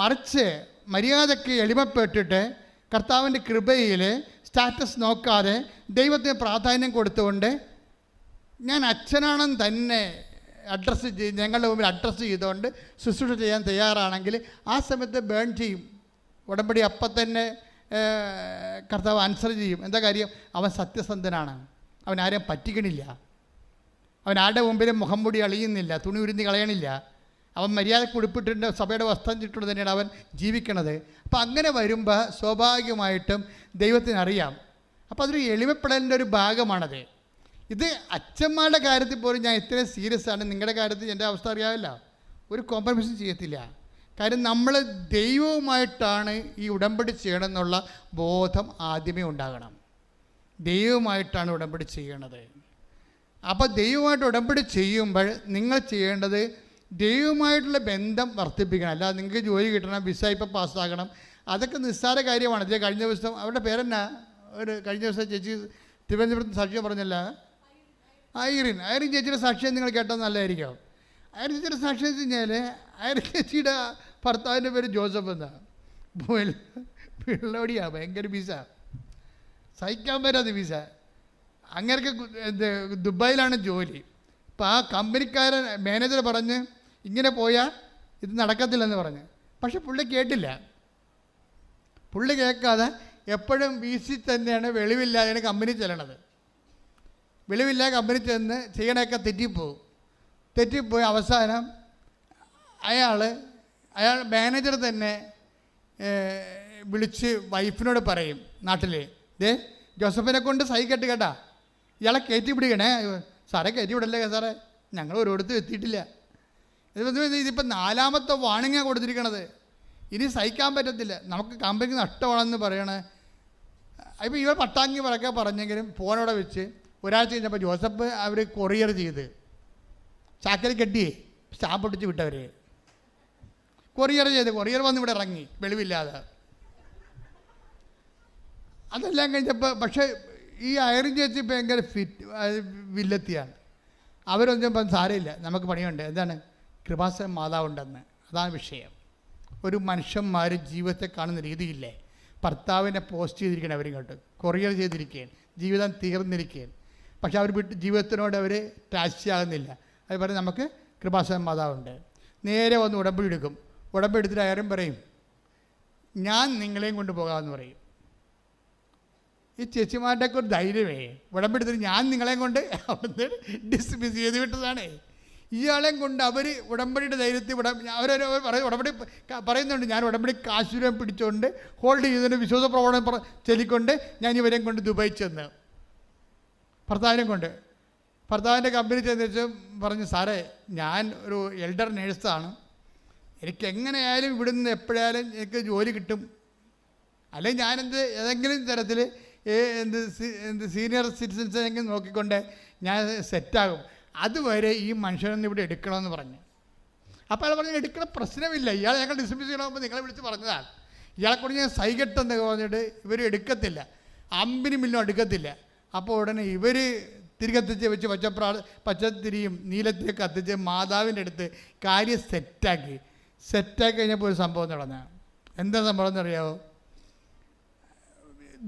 മറിച്ച് മര്യാദയ്ക്ക് എളിമപ്പെട്ടിട്ട് കർത്താവിൻ്റെ കൃപയിൽ സ്റ്റാറ്റസ് നോക്കാതെ ദൈവത്തിന് പ്രാധാന്യം കൊടുത്തുകൊണ്ട് ഞാൻ അച്ഛനാണെന്ന് തന്നെ ഞങ്ങളുടെ മുമ്പിൽ അഡ്രസ്സ് ചെയ്തുകൊണ്ട് ശുശ്രൂഷ ചെയ്യാൻ തയ്യാറാണെങ്കിൽ ആ സമയത്ത് ബേൺ ചെയ്യും ഉടമ്പടി. അപ്പം തന്നെ കർത്താവ് ആൻസർ ചെയ്യും. എന്താ കാര്യം? അവൻ സത്യസന്ധനാണ്, അവൻ ആരെയും പറ്റിക്കണില്ല, അവൻ ആരുടെ മുമ്പിലും മുഖം മൂടി അളിയുന്നില്ല, തുണി ഉരുന്നി കളയണില്ല, അവൻ മര്യാദക്ക് ഉടുപ്പിട്ടുണ്ട് സഭയുടെ വസ്ത്രം ചുറ്റുകൊണ്ട് തന്നെയാണ് അവൻ ജീവിക്കണത്. അപ്പം അങ്ങനെ വരുമ്പോൾ സ്വാഭാവികമായിട്ടും ദൈവത്തിനറിയാം. അപ്പോൾ അതൊരു എളിമപ്പെടലിൻ്റെ ഒരു ഭാഗമാണത്. ഇത് അച്ഛന്മാരുടെ കാര്യത്തിൽ പോലും ഞാൻ ഇത്രയും സീരിയസ് ആണ്. നിങ്ങളുടെ കാര്യത്തിൽ എൻ്റെ അവസ്ഥ അറിയാമല്ല, ഒരു കോംപ്രമൈസും ചെയ്യത്തില്ല. കാര്യം നമ്മൾ ദൈവവുമായിട്ടാണ് ഈ ഉടമ്പടി ചെയ്യണമെന്നുള്ള ബോധം ആദ്യമേ ഉണ്ടാകണം. ദൈവവുമായിട്ടാണ് ഉടമ്പടി ചെയ്യണത്. അപ്പോൾ ദൈവമായിട്ട് ഉടമ്പടി ചെയ്യുമ്പോൾ നിങ്ങൾ ചെയ്യേണ്ടത് ദൈവമായിട്ടുള്ള ബന്ധം വർദ്ധിപ്പിക്കണം. അല്ലാതെ നിങ്ങൾക്ക് ജോലി കിട്ടണം, വിസ ഇപ്പോൾ പാസ്സാകണം, അതൊക്കെ നിസ്സാര കാര്യമാണ്. ഇതിൽ കഴിഞ്ഞ ദിവസം അവരുടെ പേരെന്നാ, കഴിഞ്ഞ ദിവസം ചേച്ചി തിരുവനന്തപുരത്ത് സാക്ഷ്യം പറഞ്ഞല്ല, ഐറിൻ ചേച്ചിയുടെ സാക്ഷ്യം നിങ്ങൾ കേട്ടാൽ നല്ലതായിരിക്കും. ഐറിൻ ചേച്ചിയുടെ സാക്ഷ്യം വെച്ച് കഴിഞ്ഞാൽ ഐറിൻ ചേച്ചിയുടെ ഭർത്താവിൻ്റെ പേര് ജോസഫ് എന്നാ. പിള്ളോടിയാണ്, ഭയങ്കര വിസ, സഹിക്കാൻ പറ്റാത്ത വിസ. അങ്ങേർക്ക് ദുബായിലാണ് ജോലി. അപ്പോൾ ആ കമ്പനിക്കാരൻ മാനേജർ പറഞ്ഞ് ഇങ്ങനെ പോയാൽ ഇത് നടക്കത്തില്ലെന്ന് പറഞ്ഞ്. പക്ഷെ പുള്ളി കേട്ടില്ല. പുള്ളി കേൾക്കാതെ എപ്പോഴും വീസി തന്നെയാണ്, വെളിവില്ലാതെയാണ് കമ്പനി ചെല്ലണത്. വെളിവില്ലാതെ കമ്പനി ചെന്ന് ചെയ്യണമൊക്കെ തെറ്റിപ്പോയി അവസാനം അയാൾ മാനേജർ തന്നെ വിളിച്ച് വൈഫിനോട് പറയും, നാട്ടിൽ ദേ ജോസഫിനെ കൊണ്ട് സഹിക്കട്ട് കേട്ടാ, ഇയാളെ കയറ്റി പിടിക്കണേ. സാറേ കയറ്റി വിടല്ലേ സാറേ, ഞങ്ങൾ ഒരിടത്തും എത്തിയിട്ടില്ല. ഇതിപ്പോൾ 4ാമത്തെ വാണിങ്ങാണ് കൊടുത്തിരിക്കണത്. ഇനി സഹിക്കാൻ പറ്റത്തില്ല, നമുക്ക് കമ്പനിക്ക് നഷ്ടമാണെന്ന് പറയണേ. ഇപ്പോൾ ഇവർ പട്ടാങ്ങി പറയൊക്കെ പറഞ്ഞെങ്കിലും ഫോണോടെ വെച്ച് ഒരാഴ്ച കഴിഞ്ഞപ്പോൾ ജോസഫ് അവർ കൊറിയർ ചെയ്ത് ചാക്കരി കെട്ടി സ്റ്റാമ്പ് ഒട്ടിച്ച് വിട്ടവർ കൊറിയർ വന്ന് ഇവിടെ ഇറങ്ങി വെളിവില്ലാതെ. അതെല്ലാം കഴിഞ്ഞപ്പോൾ പക്ഷേ ഈ ഐറിൻ ചേച്ചി ഭയങ്കര വില്ലത്തിയാണ്. അവരൊന്നും സാരമില്ല, നമുക്ക് പണിയുണ്ട്. എന്താണ്? കൃപാസന മാതാവുണ്ടെന്ന്. അതാണ് വിഷയം. ഒരു മനുഷ്യന്മാർ ജീവിതത്തെ കാണുന്ന രീതിയില്ലേ. ഭർത്താവിനെ പോസ്റ്റ് ചെയ്തിരിക്കുകയാണ്, അവരിങ്ങോട്ട് കൊറിയർ ചെയ്തിരിക്കുകയാണ്, ജീവിതം തീർന്നിരിക്കുകയാണ്. പക്ഷെ അവർ ജീവിതത്തിനോട് അവർ ടാച്ചിയാകുന്നില്ല. അത് പറഞ്ഞ് നമുക്ക് കൃപാസന മാതാവുണ്ട്. നേരെ വന്ന് ഉടമ്പടി എടുക്കും. ഉടമ്പടി എടുത്തിട്ട് ആരും പറയും ഞാൻ നിങ്ങളെയും കൊണ്ട് പോകാമെന്ന് പറയും. ഈ ചേച്ചിമാരുടെയൊക്കെ ഒരു ധൈര്യമേ, ഉടമ്പടി എടുത്തിട്ട് ഞാൻ നിങ്ങളെയും കൊണ്ട് അവിടുന്ന് ഡിസ്മിസ് ചെയ്ത് വിട്ടതാണ്. ഇയാളെയും കൊണ്ട് അവർ ഉടമ്പടിയുടെ ധൈര്യത്തിൽ ഉടമ്പടി പറയുന്നുണ്ട്, ഞാൻ ഉടമ്പടി കാശുരം പിടിച്ചുകൊണ്ട് ഹോൾഡ് ചെയ്തതിൻ്റെ വിശ്വാസ പ്രവണത ചൊല്ലിക്കൊണ്ട് ഞാൻ ഇവരെയും കൊണ്ട് ദുബായി ചെന്ന് ഭർത്താവിൻ്റെ കമ്പനി ചെന്ന് വെച്ച് പറഞ്ഞു, സാറേ ഞാൻ ഒരു എൽഡർ നേഴ്സാണ്, എനിക്ക് എങ്ങനെയായാലും ഇവിടുന്ന് എപ്പോഴായാലും എനിക്ക് ജോലി കിട്ടും, അല്ലെങ്കിൽ ഞാനെന്ത് ഏതെങ്കിലും തരത്തിൽ സീനിയർ സിറ്റിസൻസിനെങ്കിലും നോക്കിക്കൊണ്ട് ഞാൻ സെറ്റാകും, അതുവരെ ഈ മനുഷ്യനൊന്ന് ഇവിടെ എടുക്കണമെന്ന് പറഞ്ഞു. അപ്പോൾ അയാൾ പറഞ്ഞു എടുക്കണ പ്രശ്നമില്ല, ഇയാൾ ഞങ്ങൾ ഡിസ്മിസ് ചെയ്യണമെന്ന് നിങ്ങളെ വിളിച്ച് പറഞ്ഞതാണ്, ഇയാളെക്കൊണ്ട് ഞാൻ സൈകെട്ടെന്ന് പറഞ്ഞിട്ട് ഇവർ എടുക്കത്തില്ല, അമ്പിനും മില്ലും എടുക്കത്തില്ല. അപ്പോൾ ഉടനെ ഇവർ തിരികത്തിച്ച് വെച്ച് പച്ചത്തിരിയും നീലത്തിരിയൊക്കെ കത്തിച്ച് മാതാവിൻ്റെ അടുത്ത് കാര്യം സെറ്റാക്കി കഴിഞ്ഞപ്പോൾ ഒരു സംഭവം നടന്നു. എന്താ സംഭവം എന്നറിയാമോ?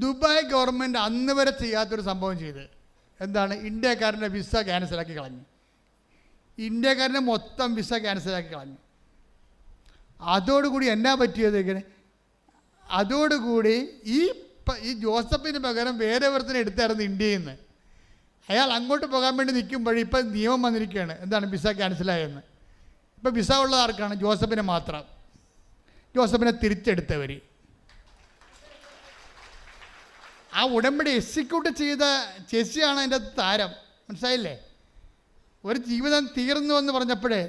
ദുബായ് ഗവൺമെൻറ് അന്ന് വരെ ചെയ്യാത്തൊരു സംഭവം ചെയ്ത്. എന്താണ്? ഇന്ത്യക്കാരൻ്റെ വിസ ക്യാൻസലാക്കി കളഞ്ഞു. ഇന്ത്യക്കാരൻ്റെ മൊത്തം വിസ ക്യാൻസലാക്കി കളഞ്ഞു. അതോടുകൂടി എന്നാ പറ്റിയത്? ഇങ്ങനെ അതോടുകൂടി ഈ ജോസഫിന് പകരം വേറെ ഒരുത്തനെ എടുത്തായിരുന്നു ഇന്ത്യയിൽ നിന്ന്. അയാൾ അങ്ങോട്ട് പോകാൻ വേണ്ടി നിൽക്കുമ്പോഴേ ഇപ്പം നിയമം വന്നിരിക്കുകയാണ്. എന്താണ്? വിസ ക്യാൻസലായെന്ന്. ഇപ്പം വിസ ഉള്ള ആർക്കാണ്? ജോസഫിനെ മാത്രം. ജോസഫിനെ തിരിച്ചെടുത്തവർ. ആ ഉടമ്പടി എക്സിക്യൂട്ട് ചെയ്ത ചേച്ചിയാണ് അതിൻ്റെ താരം. മനസ്സിലായില്ലേ? ഒരു ജീവിതം തീർന്നു എന്ന് പറഞ്ഞപ്പോഴേ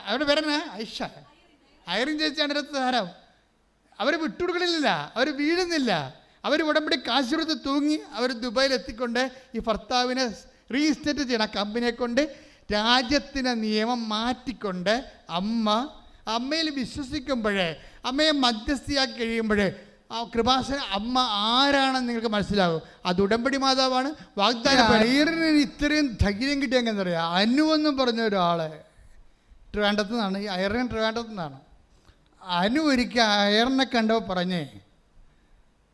അവിടെ വരണേ ഐറിൻ ചേച്ചിയാണ് അതിൻ്റെ താരം. അവർ വിട്ടുകൊടുക്കണില്ല, അവർ വീഴുന്നില്ല. അവർ ഉടമ്പടി കാശ് കൊടുത്ത് തൂങ്ങി അവർ ദുബായിൽ എത്തിക്കൊണ്ട് ഈ ഭർത്താവിനെ റീസ്റ്റേറ്റ് ചെയ്യണം. കമ്പനിയെ കൊണ്ട് രാജ്യത്തിൻ്റെ നിയമം മാറ്റിക്കൊണ്ട് അമ്മയിൽ വിശ്വസിക്കുമ്പോഴേ, അമ്മയെ മധ്യസ്ഥയാക്കി കഴിയുമ്പോഴേ ആ കൃപാസന അമ്മ ആരാണെന്ന് നിങ്ങൾക്ക് മനസ്സിലാകും. അത് ഉടമ്പടി മാതാവാണ്. വാഗ്ദാനം. ഐറിന് ഇത്രയും ധൈര്യം കിട്ടിയെന്ന് പറയാം. അനുവെന്നും പറഞ്ഞ ഒരാളെ ട്രിവാൻഡ്രത്തു നിന്നാണ്. ഈ ഐറിൻ ട്രിവാൻഡ്രത്തു നിന്നാണ്. അനു ഒരിക്കൽ ഐറിനെ കണ്ടപ്പോൾ പറഞ്ഞേ,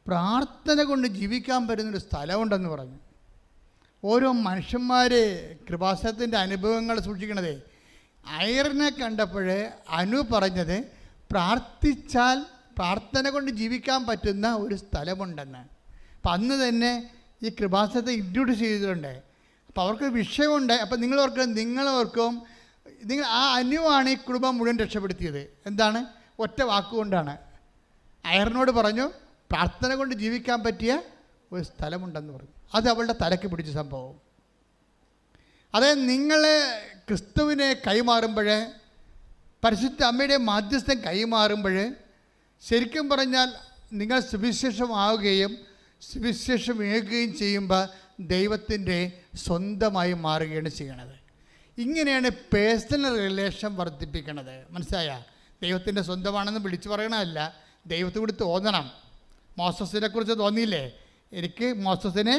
പ്രാർത്ഥന കൊണ്ട് ജീവിക്കാൻ പറ്റുന്നൊരു സ്ഥലമുണ്ടെന്ന് പറഞ്ഞു. ഓരോ മനുഷ്യന്മാർ കൃപാസനത്തിൻ്റെ അനുഭവങ്ങൾ സൂക്ഷിക്കണതേ. ഐറിനെ കണ്ടപ്പോഴേ അനു പറഞ്ഞത് പ്രാർത്ഥിച്ചാൽ പ്രാർത്ഥന കൊണ്ട് ജീവിക്കാൻ പറ്റുന്ന ഒരു സ്ഥലമുണ്ടെന്ന്. അപ്പം അന്ന് തന്നെ ഈ കൃപാസനത്തെ ഇൻട്രൊഡ്യൂസ് ചെയ്തിട്ടുണ്ട്. അപ്പോൾ അവർക്ക് വിഷയമുണ്ട്. അപ്പം നിങ്ങളോർക്കും ആ അനുവാണ് ഈ കുടുംബം മുഴുവൻ രക്ഷപ്പെടുത്തിയത്. എന്താണ്? ഒറ്റ വാക്കുകൊണ്ടാണ്. ഐറിനോട് പറഞ്ഞു പ്രാർത്ഥന കൊണ്ട് ജീവിക്കാൻ പറ്റിയ ഒരു സ്ഥലമുണ്ടെന്ന് പറഞ്ഞു. അത് അവളുടെ തലയ്ക്ക് പിടിച്ച സംഭവം. അതായത് നിങ്ങൾ ക്രിസ്തുവിനെ കൈമാറുമ്പോൾ, പരിശുദ്ധ അമ്മയുടെ മാധ്യസ്ഥം കൈമാറുമ്പോൾ, ശരിക്കും പറഞ്ഞാൽ നിങ്ങൾ സുവിശേഷമാവുകയും സുവിശേഷം ഏകുകയും ചെയ്യുമ്പോൾ ദൈവത്തിൻ്റെ സ്വന്തമായി മാറുകയാണ് ചെയ്യണത്. ഇങ്ങനെയാണ് പേഴ്സണൽ റിലേഷൻ വർദ്ധിപ്പിക്കണത്. മനസ്സിലായ? ദൈവത്തിൻ്റെ സ്വന്തമാണെന്ന് വിളിച്ചു പറയണമല്ല, ദൈവത്തോട് തോന്നണം. മോസസിനെ കുറിച്ച് തോന്നിയില്ലേ? എനിക്ക് മോസസിനെ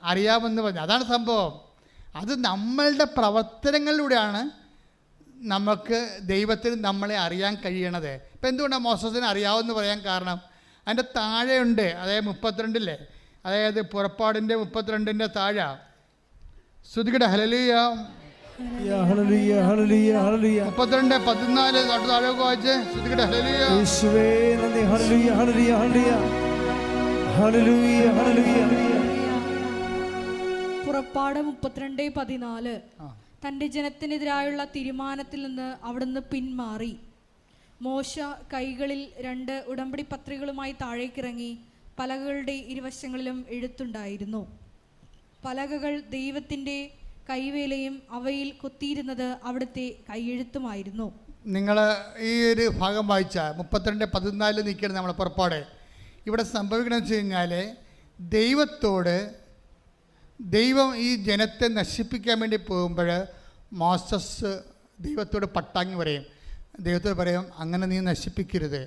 അറിയാമെന്ന് പറഞ്ഞു. അതാണ് സംഭവം. അത് നമ്മളുടെ പ്രവർത്തനങ്ങളിലൂടെയാണ് നമുക്ക് ദൈവത്തിന് നമ്മളെ അറിയാൻ കഴിയണത്. ഇപ്പം എന്തുകൊണ്ടാണ് മോസസിനെ അറിയാമെന്ന് പറയാൻ കാരണം? അതിൻ്റെ താഴെയുണ്ട്. അതായത് 32 അതായത് പുറപ്പാടിൻ്റെ 32 താഴെ. ശ്രുതികട ഹല്ലേലൂയ. ഹല്ലേലൂയ ഹല്ലേലൂയ ഹല്ലേലൂയ 32:14 താഴെ വായിച്ച് ശ്രുതികട ഹല്ലേലൂയ. യേശുവേ നന്ദി. Hallelujah hallelujah hallelujah hallelujah hallelujah. പുറപ്പാട് 32:14 തൻ്റെ ജനത്തിനെതിരായുള്ള തീരുമാനത്തിൽ നിന്ന് അവിടുന്ന് പിന്മാറി. മോശ കൈകളിൽ 2 ഉടമ്പടി പത്രികകളുമായി താഴേക്കിറങ്ങി. പലകകളുടെ ഇരുവശങ്ങളിലും എഴുത്തുണ്ടായിരുന്നു. പലകകൾ ദൈവത്തിൻ്റെ കൈവേലയും അവയിൽ കൊത്തിയിരുന്നത് അവിടുത്തെ കൈയെഴുത്തുമായിരുന്നു. നിങ്ങൾ ഈ ഒരു ഭാഗം വായിച്ച 32:14 നിൽക്കണം നമ്മളെ പുറപ്പാട്. ഇവിടെ സംഭവിക്കണമെന്ന് വെച്ച് കഴിഞ്ഞാൽ ദൈവം ഈ ജനത്തെ നശിപ്പിക്കാൻ വേണ്ടി പോകുമ്പോൾ മോസസ് ദൈവത്തോട് പട്ടാങ്ങി പറയും. ദൈവത്തോട് പറയും, അങ്ങനെ നീ നശിപ്പിക്കരുത്.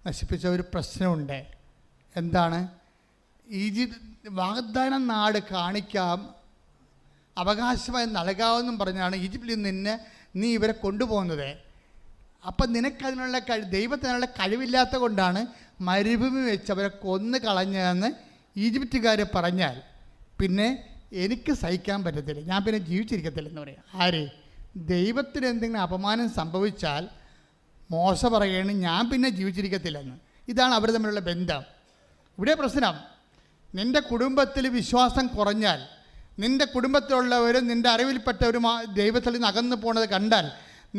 നശിപ്പിച്ച ഒരു പ്രശ്നമുണ്ട്. എന്താണ്? വാഗ്ദാന നാട് കാണിക്കാം, അവകാശമായി നൽകാമെന്നും പറഞ്ഞാണ് ഈജിപ്തിൽ നീ ഇവരെ കൊണ്ടുപോകുന്നത്. അപ്പം നിനക്കതിനുള്ള ദൈവത്തിനുള്ള കഴിവില്ലാത്ത കൊണ്ടാണ് മരുഭൂമി വെച്ച് അവരെ കൊന്നു കളഞ്ഞതെന്ന് ഈജിപ്തുകാർ പറഞ്ഞാൽ പിന്നെ എനിക്ക് സഹിക്കാൻ പറ്റത്തില്ല, ഞാൻ പിന്നെ ജീവിച്ചിരിക്കത്തില്ലെന്ന് പറയാം. ആര്? ദൈവത്തിന് എന്തെങ്കിലും അപമാനം സംഭവിച്ചാൽ മോശ പറയുകയാണ് ഞാൻ പിന്നെ ജീവിച്ചിരിക്കത്തില്ലെന്ന്. ഇതാണ് അവർ തമ്മിലുള്ള ബന്ധം. ഇവിടെ പ്രശ്നം, നിൻ്റെ കുടുംബത്തിൽ വിശ്വാസം കുറഞ്ഞാൽ, നിൻ്റെ കുടുംബത്തിലുള്ളവരും നിൻ്റെ അറിവിൽപ്പെട്ടവരും ദൈവത്തിൽ നിന്ന് അകന്നു പോണത് കണ്ടാൽ,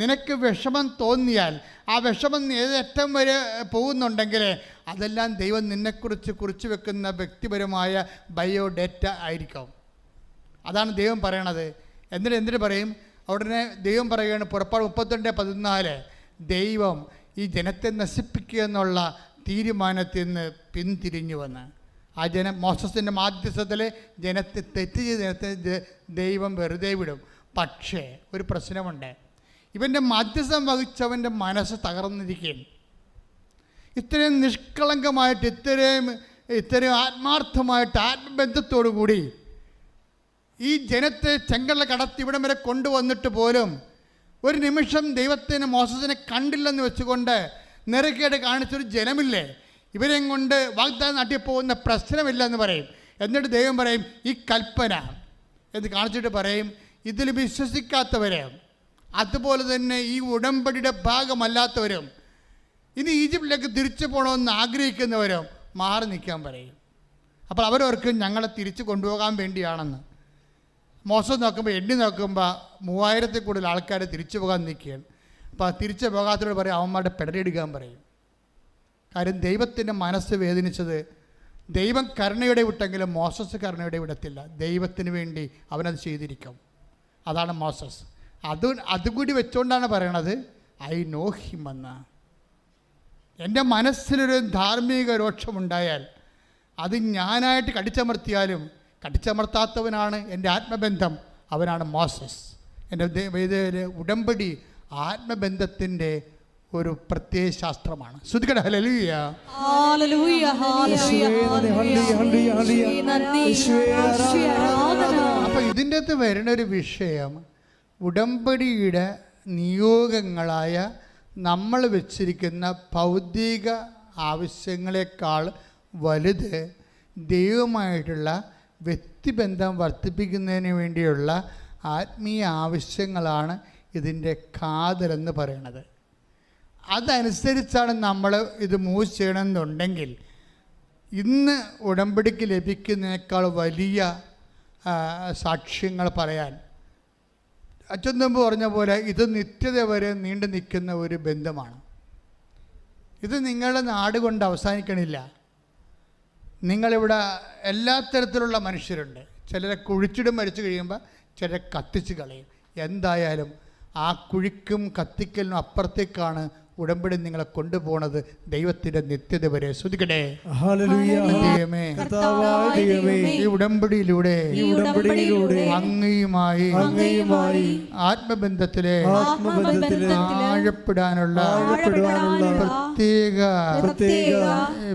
നിനക്ക് വിഷമം തോന്നിയാൽ, ആ വിഷമം ഏതറ്റം വരെ പോകുന്നുണ്ടെങ്കിൽ അതെല്ലാം ദൈവം നിന്നെക്കുറിച്ച് കുറിച്ച് വെക്കുന്ന വ്യക്തിപരമായ ബയോഡേറ്റ ആയിരിക്കും. അതാണ് ദൈവം പറയണത്. എന്തിനു പറയും? ഉടനെ ദൈവം പറയുകയാണ് പുറപ്പാട് 32:14 ദൈവം ഈ ജനത്തെ നശിപ്പിക്കുക എന്നുള്ള തീരുമാനത്തിൽ നിന്ന് പിന്തിരിഞ്ഞു വന്ന് ആ മോസസിൻ്റെ മാധ്യസ്ഥത്തിൽ ജനത്തെ തെറ്റ് ചെയ്ത് ജനത്തെ ദൈവം വെറുതെ വിടും. പക്ഷേ ഒരു പ്രശ്നമുണ്ട്. ഇവൻ്റെ മധ്യസ്ഥം വഹിച്ചവൻ്റെ മനസ്സ് തകർന്നിരിക്കുകയും ഇത്രയും നിഷ്കളങ്കമായിട്ട് ഇത്രയും ആത്മാർത്ഥമായിട്ട് ആത്മബന്ധത്തോടു കൂടി ഈ ജനത്തെ ചെങ്കടൽ കടത്തി ഇവിടം വരെ കൊണ്ടുവന്നിട്ട് പോലും ഒരു നിമിഷം ദൈവത്തിന് മോസസിനെ കണ്ടില്ലെന്ന് വെച്ചുകൊണ്ട് നിറക്കേട് കാണിച്ചൊരു ജനമില്ലേ, ഇവരെയും കൊണ്ട് വാഗ്ദാനം നാട്ടിൽ പോകുന്ന പ്രശ്നമില്ല എന്ന് പറയും. എന്നിട്ട് ദൈവം പറയും ഈ കൽപ്പന എന്ന് കാണിച്ചിട്ട് പറയും ഇതിൽ വിശ്വസിക്കാത്തവരെ, അതുപോലെ തന്നെ ഈ ഉടമ്പടിയുടെ ഭാഗമല്ലാത്തവരും ഇനി ഈജിപ്തിലേക്ക് തിരിച്ചു പോകണമെന്ന് ആഗ്രഹിക്കുന്നവരും മാറി നിൽക്കാൻ പറയും. അപ്പോൾ അവരവർക്ക് ഞങ്ങളെ തിരിച്ചു കൊണ്ടുപോകാൻ വേണ്ടിയാണെന്ന്. മോശം നോക്കുമ്പോൾ എണ്ണി നോക്കുമ്പോൾ 3000-ൽ കൂടുതൽ ആൾക്കാർ തിരിച്ചു പോകാൻ നിൽക്കുകയാണ്. അപ്പോൾ തിരിച്ചു പോകാത്തവരോട് പറയും അവന്മാരുടെ പെടലെടുക്കാൻ പറയും. കാര്യം ദൈവത്തിൻ്റെ മനസ്സ് വേദനിച്ചത്, ദൈവം കരുണയുടെ വിട്ടെങ്കിലും മോസസ് കരുണയുടെ വിടത്തില്ല. ദൈവത്തിന് വേണ്ടി അവനത് ചെയ്തിരിക്കും. അതാണ് മോസസ്. അതുകൂടി വെച്ചുകൊണ്ടാണ് പറയണത് ഐ നോ ഹിം എന്ന്. എൻ്റെ മനസ്സിലൊരു ധാർമ്മിക രോക്ഷമുണ്ടായാൽ അത് ഞാനായിട്ട് കടിച്ചമർത്തിയാലും കടിച്ചമർത്താത്തവനാണ് എൻ്റെ ആത്മബന്ധം, അവനാണ് മോസസ്. എൻ്റെ ഉടമ്പടി ആത്മബന്ധത്തിൻ്റെ ഒരു പ്രത്യേക ശാസ്ത്രമാണ്. ശ്രുതികട ഹല്ലേലൂയ. അപ്പോൾ ഇതിൻ്റെ അകത്ത് വരുന്ന ഒരു വിഷയം, ഉടമ്പടിയുടെ നിയോഗങ്ങളായ നമ്മൾ വെച്ചിരിക്കുന്ന ഭൗതിക ആവശ്യങ്ങളെക്കാൾ വലുത് ദൈവമായിട്ടുള്ള വ്യക്തിബന്ധം വർദ്ധിപ്പിക്കുന്നതിന് വേണ്ടിയുള്ള ആത്മീയ ആവശ്യങ്ങളാണ് ഇതിൻ്റെ കാതലെന്ന് പറയണത്. അതനുസരിച്ചാണ് നമ്മൾ ഇത് മൂവ് ചെയ്യണമെന്നുണ്ടെങ്കിൽ ഇന്ന് ഉടമ്പടിക്ക് ലഭിക്കുന്നതിനേക്കാൾ വലിയ സാക്ഷ്യങ്ങൾ പറയാൻ അച്ഛൻ മുമ്പ് പറഞ്ഞ പോലെ ഇത് നിത്യത വരെ നീണ്ടു നിൽക്കുന്ന ഒരു ബന്ധമാണ്. ഇത് നിങ്ങളുടെ നാട് കൊണ്ട് അവസാനിക്കണില്ല. നിങ്ങളിവിടെ എല്ലാ തരത്തിലുള്ള മനുഷ്യരുണ്ട്. ചിലരെ കുഴിച്ചിടും, മരിച്ചു കഴിയുമ്പോൾ ചിലരെ കത്തിച്ച് കളയും. എന്തായാലും ആ കുഴിക്കും കത്തിക്കലിനും അപ്പുറത്തേക്കാണ് ഉടമ്പടി നിങ്ങളെ കൊണ്ടുപോകുന്നത്, ദൈവത്തിന്റെ നിത്യത വരെ. ശ്രുതിക്കട്ടെ. ഈ ഉടമ്പടിയിലൂടെ അങ്ങയുമായി ആത്മബന്ധത്തിലെ ആഴപ്പെടാനുള്ള പ്രത്യേക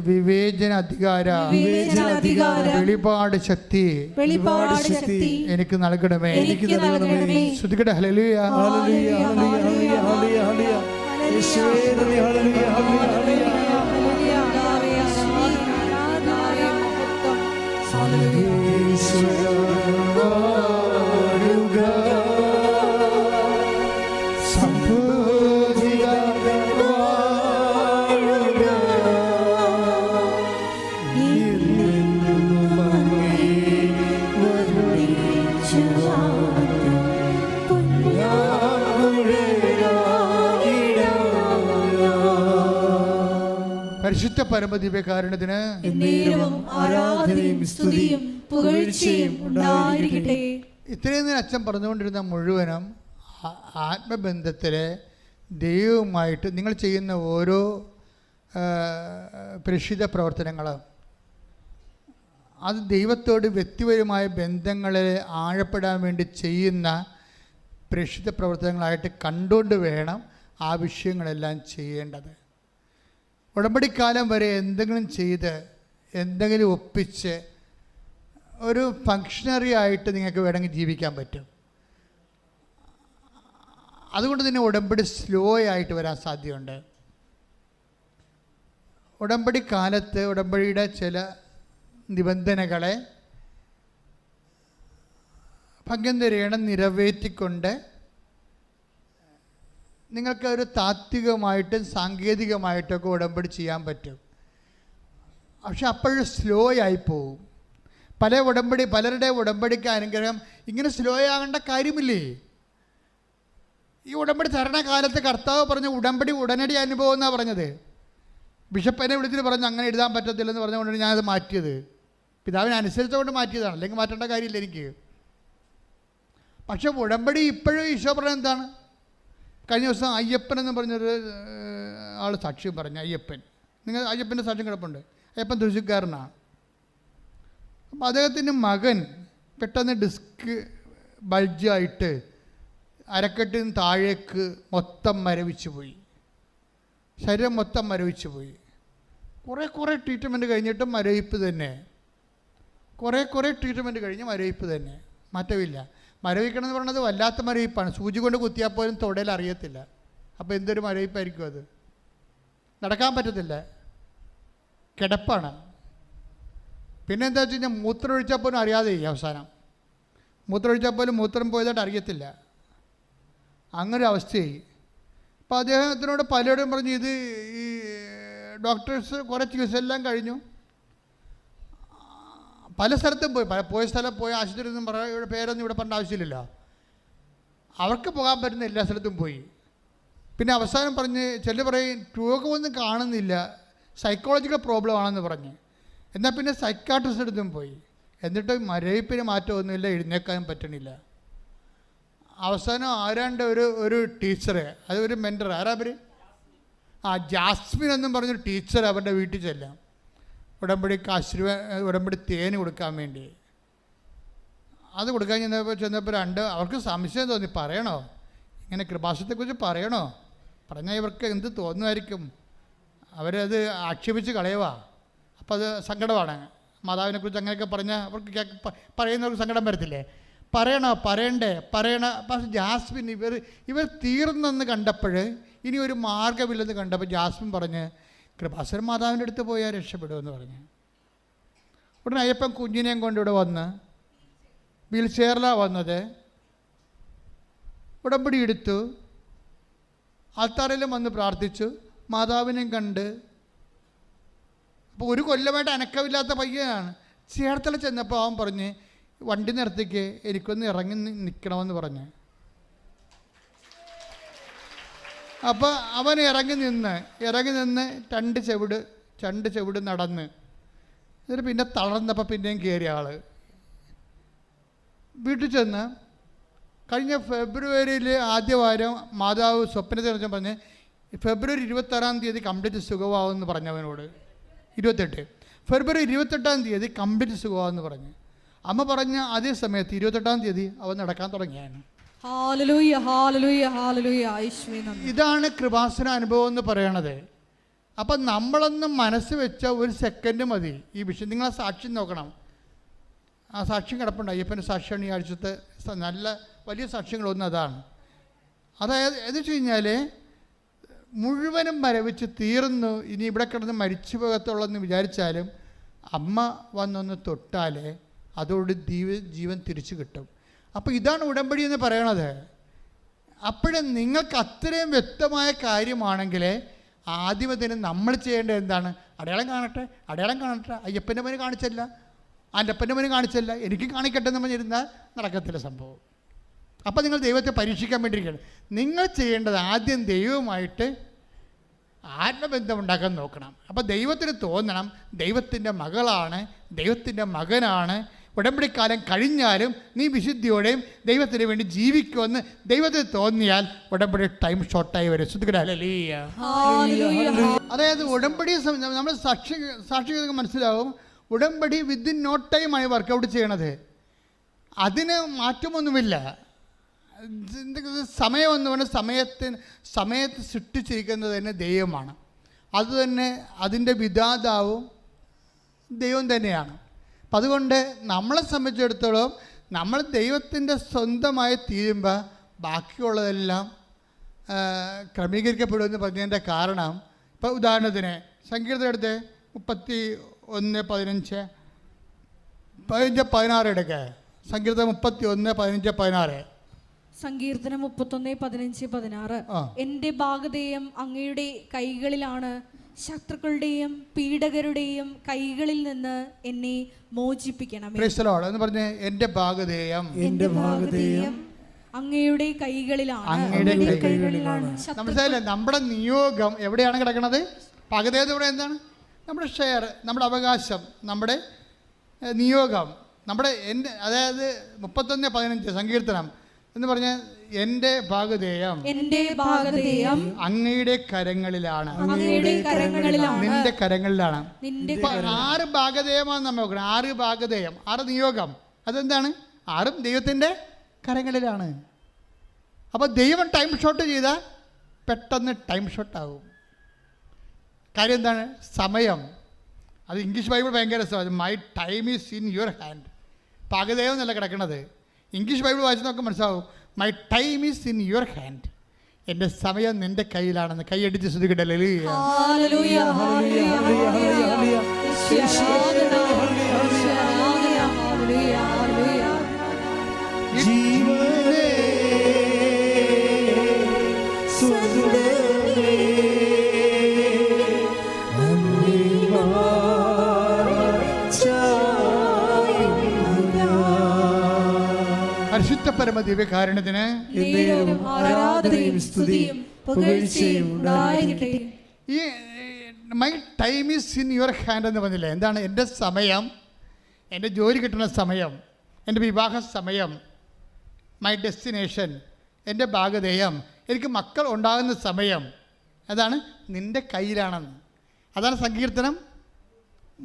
വിവേചന അധികാര വെളിപാട് ശക്തി എനിക്ക് നൽകണമേ. ശ്രുതിക്കട്ടെ. ഹല്ലേലൂയ. പരിശുദ്ധ പരമദിവ്യകാരുണ്യത്തിന് ആരാധനയും സ്തുതിയും പുകഴ്ചയും ഉണ്ടായിരിക്കട്ടെ. ഇത്രയും നേരം അച്ഛൻ പറഞ്ഞുകൊണ്ടിരുന്ന മുഴുവനും ആത്മബന്ധത്തിലെ ദൈവവുമായിട്ട് നിങ്ങൾ ചെയ്യുന്ന ഓരോ പ്രേക്ഷിത പ്രവർത്തനങ്ങളും അത് ദൈവത്തോട് വ്യക്തിപരമായ ബന്ധങ്ങളിൽ ആഴപ്പെടാൻ വേണ്ടി ചെയ്യുന്ന പ്രേക്ഷിത പ്രവർത്തനങ്ങളായിട്ട് കണ്ടുകൊണ്ട് വേണം ആ വിഷയങ്ങളെല്ലാം ചെയ്യേണ്ടത്. ഉടമ്പടിക്കാലം വരെ എന്തെങ്കിലും ചെയ്ത് എന്തെങ്കിലും ഒപ്പിച്ച് ഒരു ഫങ്ഷണറി ആയിട്ട് നിങ്ങൾക്ക് വേണമെങ്കിൽ ജീവിക്കാൻ പറ്റും. അതുകൊണ്ട് തന്നെ ഉടമ്പടി സ്ലോ ആയിട്ട് വരാൻ സാധ്യതയുണ്ട്. ഉടമ്പടി കാലത്ത് ഉടമ്പടിയുടെ ചില നിബന്ധനകളെ ഭംഗന്തരേണം നിറവേറ്റിക്കൊണ്ട് നിങ്ങൾക്ക് ഒരു താത്വികമായിട്ടും സാങ്കേതികമായിട്ടൊക്കെ ഉടമ്പടി ചെയ്യാൻ പറ്റും. പക്ഷെ അപ്പോഴും സ്ലോ ആയിപ്പോവും. പലരുടെ ഉടമ്പടിക്ക് അനുഗ്രഹം ഇങ്ങനെ സ്ലോ ആകേണ്ട കാര്യമില്ലേ? ഈ ഉടമ്പടി തരണ കാലത്ത് കർത്താവ് പറഞ്ഞ ഉടമ്പടി ഉടനടി അനുഭവം എന്നാണ് പറഞ്ഞത്. ബിഷപ്പ് എന്നെ വിളിച്ചിട്ട് പറഞ്ഞു അങ്ങനെ എഴുതാൻ പറ്റത്തില്ലെന്ന് പറഞ്ഞുകൊണ്ടാണ് ഞാനത് മാറ്റിയത്. പിതാവിനനുസരിച്ചുകൊണ്ട് മാറ്റിയതാണ്, അല്ലെങ്കിൽ മാറ്റേണ്ട കാര്യമില്ല എനിക്ക്. പക്ഷെ ഉടമ്പടി ഇപ്പോഴും ഈശോ പറഞ്ഞത് എന്താണ്? കഴിഞ്ഞ ദിവസം അയ്യപ്പൻ എന്ന് പറഞ്ഞൊരു ആൾ സാക്ഷ്യം പറഞ്ഞു. നിങ്ങൾ അയ്യപ്പൻ്റെ സാക്ഷ്യം കിടപ്പുണ്ട്. അയ്യപ്പൻ തൃശ്ശൂർക്കാരനാണ്. അപ്പോൾ അദ്ദേഹത്തിൻ്റെ മകൻ പെട്ടെന്ന് ഡിസ്ക് ബൾജായിട്ട് അരക്കെട്ടിന് താഴേക്ക് മൊത്തം മരവിച്ചു പോയി, ശരീരം മൊത്തം മരവിച്ചു പോയി. കുറേ ട്രീറ്റ്മെൻറ്റ് കഴിഞ്ഞിട്ടും മരവിപ്പ് തന്നെ. കുറേ ട്രീറ്റ്മെൻറ്റ് കഴിഞ്ഞ് മരവിപ്പ് തന്നെ, മാറ്റമില്ല. മരവിക്കണം എന്ന് പറയുന്നത് വല്ലാത്ത മരവിപ്പാണ്. സൂചി കൊണ്ട് കുത്തിയാൽ പോലും തൊടയിൽ അറിയത്തില്ല. അപ്പോൾ എന്തൊരു മരവിപ്പായിരിക്കും അത്. നടക്കാൻ പറ്റത്തില്ല, കിടപ്പാണ്. പിന്നെ എന്താ വെച്ച് കഴിഞ്ഞാൽ മൂത്രം ഒഴിച്ചാൽ പോലും അറിയാതെ അവസാനം മൂത്രം ഒഴിച്ചാൽ പോലും മൂത്രം പോയതായിട്ട് അറിയത്തില്ല. അങ്ങനൊരു അവസ്ഥയായി. അപ്പോൾ അദ്ദേഹത്തിനോട് പലരോടും പറഞ്ഞു, ഇത് ഈ ഡോക്ടേഴ്സ് കുറേ ചികിത്സ എല്ലാം കഴിഞ്ഞു, പല സ്ഥലത്തും പോയ ആശുപത്രി ഒന്നും ഇവിടെ പേരൊന്നും ഇവിടെ പറഞ്ഞ ആവശ്യമില്ലല്ലോ. അവർക്ക് പോകാൻ പറ്റുന്ന എല്ലാ സ്ഥലത്തും പോയി. പിന്നെ അവസാനം പറഞ്ഞ് ചില പറയും രോഗമൊന്നും കാണുന്നില്ല, സൈക്കോളജിക്കൽ പ്രോബ്ലം ആണെന്ന് പറഞ്ഞ്. എന്നാൽ പിന്നെ സൈക്കാട്രിസ്റ്റ് അടുത്തും പോയി. എന്നിട്ട് മരവിപ്പിന് മാറ്റമൊന്നുമില്ല, എഴുന്നേക്കാനും പറ്റണില്ല. അവസാനം ആരാണ്ട് ഒരു ടീച്ചർ, അത് ഒരു മെൻറ്റർ, ആരാ ജാസ്മിൻ എന്നും പറഞ്ഞൊരു ടീച്ചർ അവരുടെ വീട്ടിൽ ചെല്ലാം, ഉടമ്പടി തേന് കൊടുക്കാൻ വേണ്ടി. അത് കൊടുക്കാൻ ചെന്നപ്പോൾ അവർക്ക് സംശയം തോന്നി, പറയണോ ഇങ്ങനെ കൃപാസനത്തെക്കുറിച്ച് പറയണോ? പറഞ്ഞാൽ ഇവർക്ക് എന്ത് തോന്നുമായിരിക്കും, അവരത് ആക്ഷേപിച്ച് കളയുക. അപ്പോൾ അത് സങ്കടമാണ്. മാതാവിനെക്കുറിച്ച് അങ്ങനെയൊക്കെ പറഞ്ഞാൽ അവർക്ക് പറയുന്നവർക്ക് സങ്കടം വരത്തില്ലേ? പറയണ്ടേ. പക്ഷേ ജാസ്മിൻ ഇവർ തീർന്നെന്ന് കണ്ടപ്പോൾ, ഇനി ഒരു മാർഗമില്ലെന്ന് കണ്ടപ്പോൾ ജാസ്മിൻ പറഞ്ഞ് കൃപാസന മാതാവിൻ്റെ അടുത്ത് പോയാൽ രക്ഷപ്പെടുമെന്ന് പറഞ്ഞു. ഉടനെ അയ്യപ്പൻ കുഞ്ഞിനെയും കൊണ്ട് ഇവിടെ വന്ന്, വീൽ ചെയറിലാണ് വന്നത്, ഉടമ്പടി എടുത്തു, ആൾത്താറിലും വന്ന് പ്രാർത്ഥിച്ചു, മാതാവിനെയും കണ്ട്. അപ്പോൾ ഒരു കൊല്ലമായിട്ട് അനക്കമില്ലാത്ത പയ്യനാണ്. ചേർത്തല ചെന്നപ്പോൾ അവൻ പറഞ്ഞ് വണ്ടി നിർത്തിക്ക്, എനിക്കൊന്ന് ഇറങ്ങി നിൽക്കണമെന്ന് പറഞ്ഞ്. അപ്പോൾ അവൻ ഇറങ്ങി നിന്ന് രണ്ട് ചെവിട് നടന്ന്, എന്നിട്ട് പിന്നെ തളർന്നപ്പോൾ പിന്നെയും കയറിയ ആൾ വീട്ടിൽ ചെന്ന് കഴിഞ്ഞ ഫെബ്രുവരിയിൽ ആദ്യവാരം മാതാവ് സ്വപ്നത്തിൽ വെച്ചാൽ പറഞ്ഞ് ഫെബ്രുവരി 26 കംപ്ലീറ്റ് സുഖമാവെന്ന് പറഞ്ഞവനോട്. 28 ഫെബ്രുവരി 28 കംപ്ലീറ്റ് സുഖമാവെന്ന് പറഞ്ഞ്. അമ്മ പറഞ്ഞ അതേ സമയത്ത് 28 അവൻ നടക്കാൻ തുടങ്ങിയാണ്. ഇതാണ് കൃപാസന അനുഭവം എന്ന് പറയണത്. അപ്പം നമ്മളൊന്ന് മനസ്സ് വെച്ച ഒരു സെക്കൻഡ് മതി ഈ വിഷയം. നിങ്ങൾ ആ സാക്ഷ്യം നോക്കണം. ആ സാക്ഷ്യം കിടപ്പുണ്ട്. അയ്യപ്പൻ്റെ സാക്ഷ്യമാണ് ഈ ആഴ്ചത്തെ നല്ല വലിയ സാക്ഷ്യങ്ങളൊന്നും അതാണ്. അതായത് എന്ന് വെച്ച് കഴിഞ്ഞാൽ മുഴുവനും മരവിച്ച് തീർന്നു, ഇനി ഇവിടെ കിടന്ന് മരിച്ചു പോകത്തുള്ളതെന്ന് വിചാരിച്ചാലും അമ്മ വന്നൊന്ന് തൊട്ടാൽ അതോട് ജീവൻ തിരിച്ചു കിട്ടും. അപ്പോൾ ഇതാണ് ഉടമ്പടി എന്ന് പറയണത്. അപ്പോഴും നിങ്ങൾക്ക് അത്രയും വ്യക്തമായ കാര്യമാണെങ്കിൽ ആദ്യമതിന് നമ്മൾ ചെയ്യേണ്ടത് എന്താണ്? അടയാളം കാണട്ടെ, അടയാളം കാണട്ടെ. അയ്യപ്പൻ്റെ മോന് കാണിച്ചല്ല, അൻ്റപ്പൻ്റെ മോന് കാണിച്ചല്ല, എനിക്ക് കാണിക്കട്ടെ എന്ന് പറഞ്ഞിരുന്നാൽ നടക്കത്തില്ല സംഭവം. അപ്പോൾ നിങ്ങൾ ദൈവത്തെ പരീക്ഷിക്കാൻ വേണ്ടിയിരിക്കുകയാണ്. നിങ്ങൾ ചെയ്യേണ്ടത് ആദ്യം ദൈവവുമായിട്ട് ആത്മബന്ധം ഉണ്ടാക്കാൻ നോക്കണം. അപ്പോൾ ദൈവത്തിന് തോന്നണം ദൈവത്തിൻ്റെ മകളാണ്, ദൈവത്തിൻ്റെ മകനാണ്. ഉടമ്പടിക്കാലം കഴിഞ്ഞാലും നീ വിശുദ്ധിയോടെയും ദൈവത്തിന് വേണ്ടി ജീവിക്കുമെന്ന് ദൈവത്തിന് തോന്നിയാൽ ഉടമ്പടി ടൈം ഷോർട്ടായി വരും. അതായത് ഉടമ്പടി നമ്മൾ സാക്ഷികൾക്ക് മനസ്സിലാവും, ഉടമ്പടി വിത്തിൻ നോ ടൈമാണ് വർക്കൗട്ട് ചെയ്യണത്. അതിന് മാറ്റമൊന്നുമില്ല. സമയമെന്ന് പറഞ്ഞാൽ സമയത്ത് സൃഷ്ടിച്ചിരിക്കുന്നത് തന്നെ ദൈവമാണ്. അതുതന്നെ അതിൻ്റെ വിധാതാവും ദൈവം തന്നെയാണ്. അപ്പം അതുകൊണ്ട് നമ്മളെ സംബന്ധിച്ചിടത്തോളം നമ്മൾ ദൈവത്തിൻ്റെ സ്വന്തമായി തീരുമ്പോൾ ബാക്കിയുള്ളതെല്ലാം ക്രമീകരിക്കപ്പെടുമെന്ന് പറഞ്ഞതിൻ്റെ കാരണം, ഇപ്പോൾ ഉദാഹരണത്തിന് സങ്കീർത്തനം എടുത്ത് 31:15-16 എടുക്കുക. സങ്കീർത്തനം 31:15-16. സങ്കീർത്തനം 31:15-16. എൻ്റെ ഭാഗധേയം അങ്ങയുടെ കൈകളിലാണ്, ശത്രുക്കളുടെയും പീഡകരുടെയും കൈകളിൽ നിന്ന് എന്നെ മോചിപ്പിക്കണമേ. എന്ന് പറഞ്ഞേ, എൻ്റെ ഭാഗധേയം അങ്ങയുടെ കൈകളിലാണ്. മനസ്സിലായില്ലേ? നമ്മുടെ നിയോഗം എവിടെയാണ് കിടക്കുന്നത്? ഭാഗധേയം ഇവിടെ എന്താണ്? നമ്മുടെ ഷെയർ, നമ്മുടെ അവകാശം, നമ്മുടെ നിയോഗം, നമ്മുടെ അതായത് 31:15 സങ്കീർത്തനം എന്ന് പറഞ്ഞാൽ എൻ്റെ ഭാഗധേയം അങ്ങയുടെ കരങ്ങളിലാണ്, നിന്റെ കരങ്ങളിലാണ്. 6 ഭാഗധേയമാണെന്ന് നമ്മൾ നോക്കണം. 6 ഭാഗധേയം, 6 നിയോഗം. അതെന്താണ്? 6ഉം ദൈവത്തിൻ്റെ കരങ്ങളിലാണ്. അപ്പോൾ ദൈവം ടൈം ഷോട്ട് ചെയ്താൽ പെട്ടെന്ന് ടൈം ഷോട്ടാകും. കാര്യം എന്താണ്? സമയം. അത് ഇംഗ്ലീഷ് ബൈബിൾ ഭയങ്കര രസമാണ്. My time is in your hand. ഭാഗധേയം എന്നല്ല കിടക്കണത്. ഇംഗ്ലീഷ് ബൈബിൾ വായിച്ച് നമുക്ക് മനസ്സിലാവും, my time is in your hand. എൻ്റെ സമയം നിൻ്റെ കയ്യിലാണെന്ന്. കൈയടിച്ച് ശ്രദ്ധിക്കട്ടല്ലേ. പരിശുദ്ധ പരമ ദിവ്യകാരുണ്യത്തിന് ഈ my time is in your hand എന്ന് പറഞ്ഞില്ലേ? എന്താണ്? എൻ്റെ സമയം, എൻ്റെ ജോലി കിട്ടുന്ന സമയം, എൻ്റെ വിവാഹ സമയം, മൈ ഡെസ്റ്റിനേഷൻ, എൻ്റെ ഭാഗധേയം, എനിക്ക് മക്കൾ ഉണ്ടാകുന്ന സമയം, അതാണ് നിൻ്റെ കയ്യിലാണെന്ന്. അതാണ് സങ്കീർത്തനം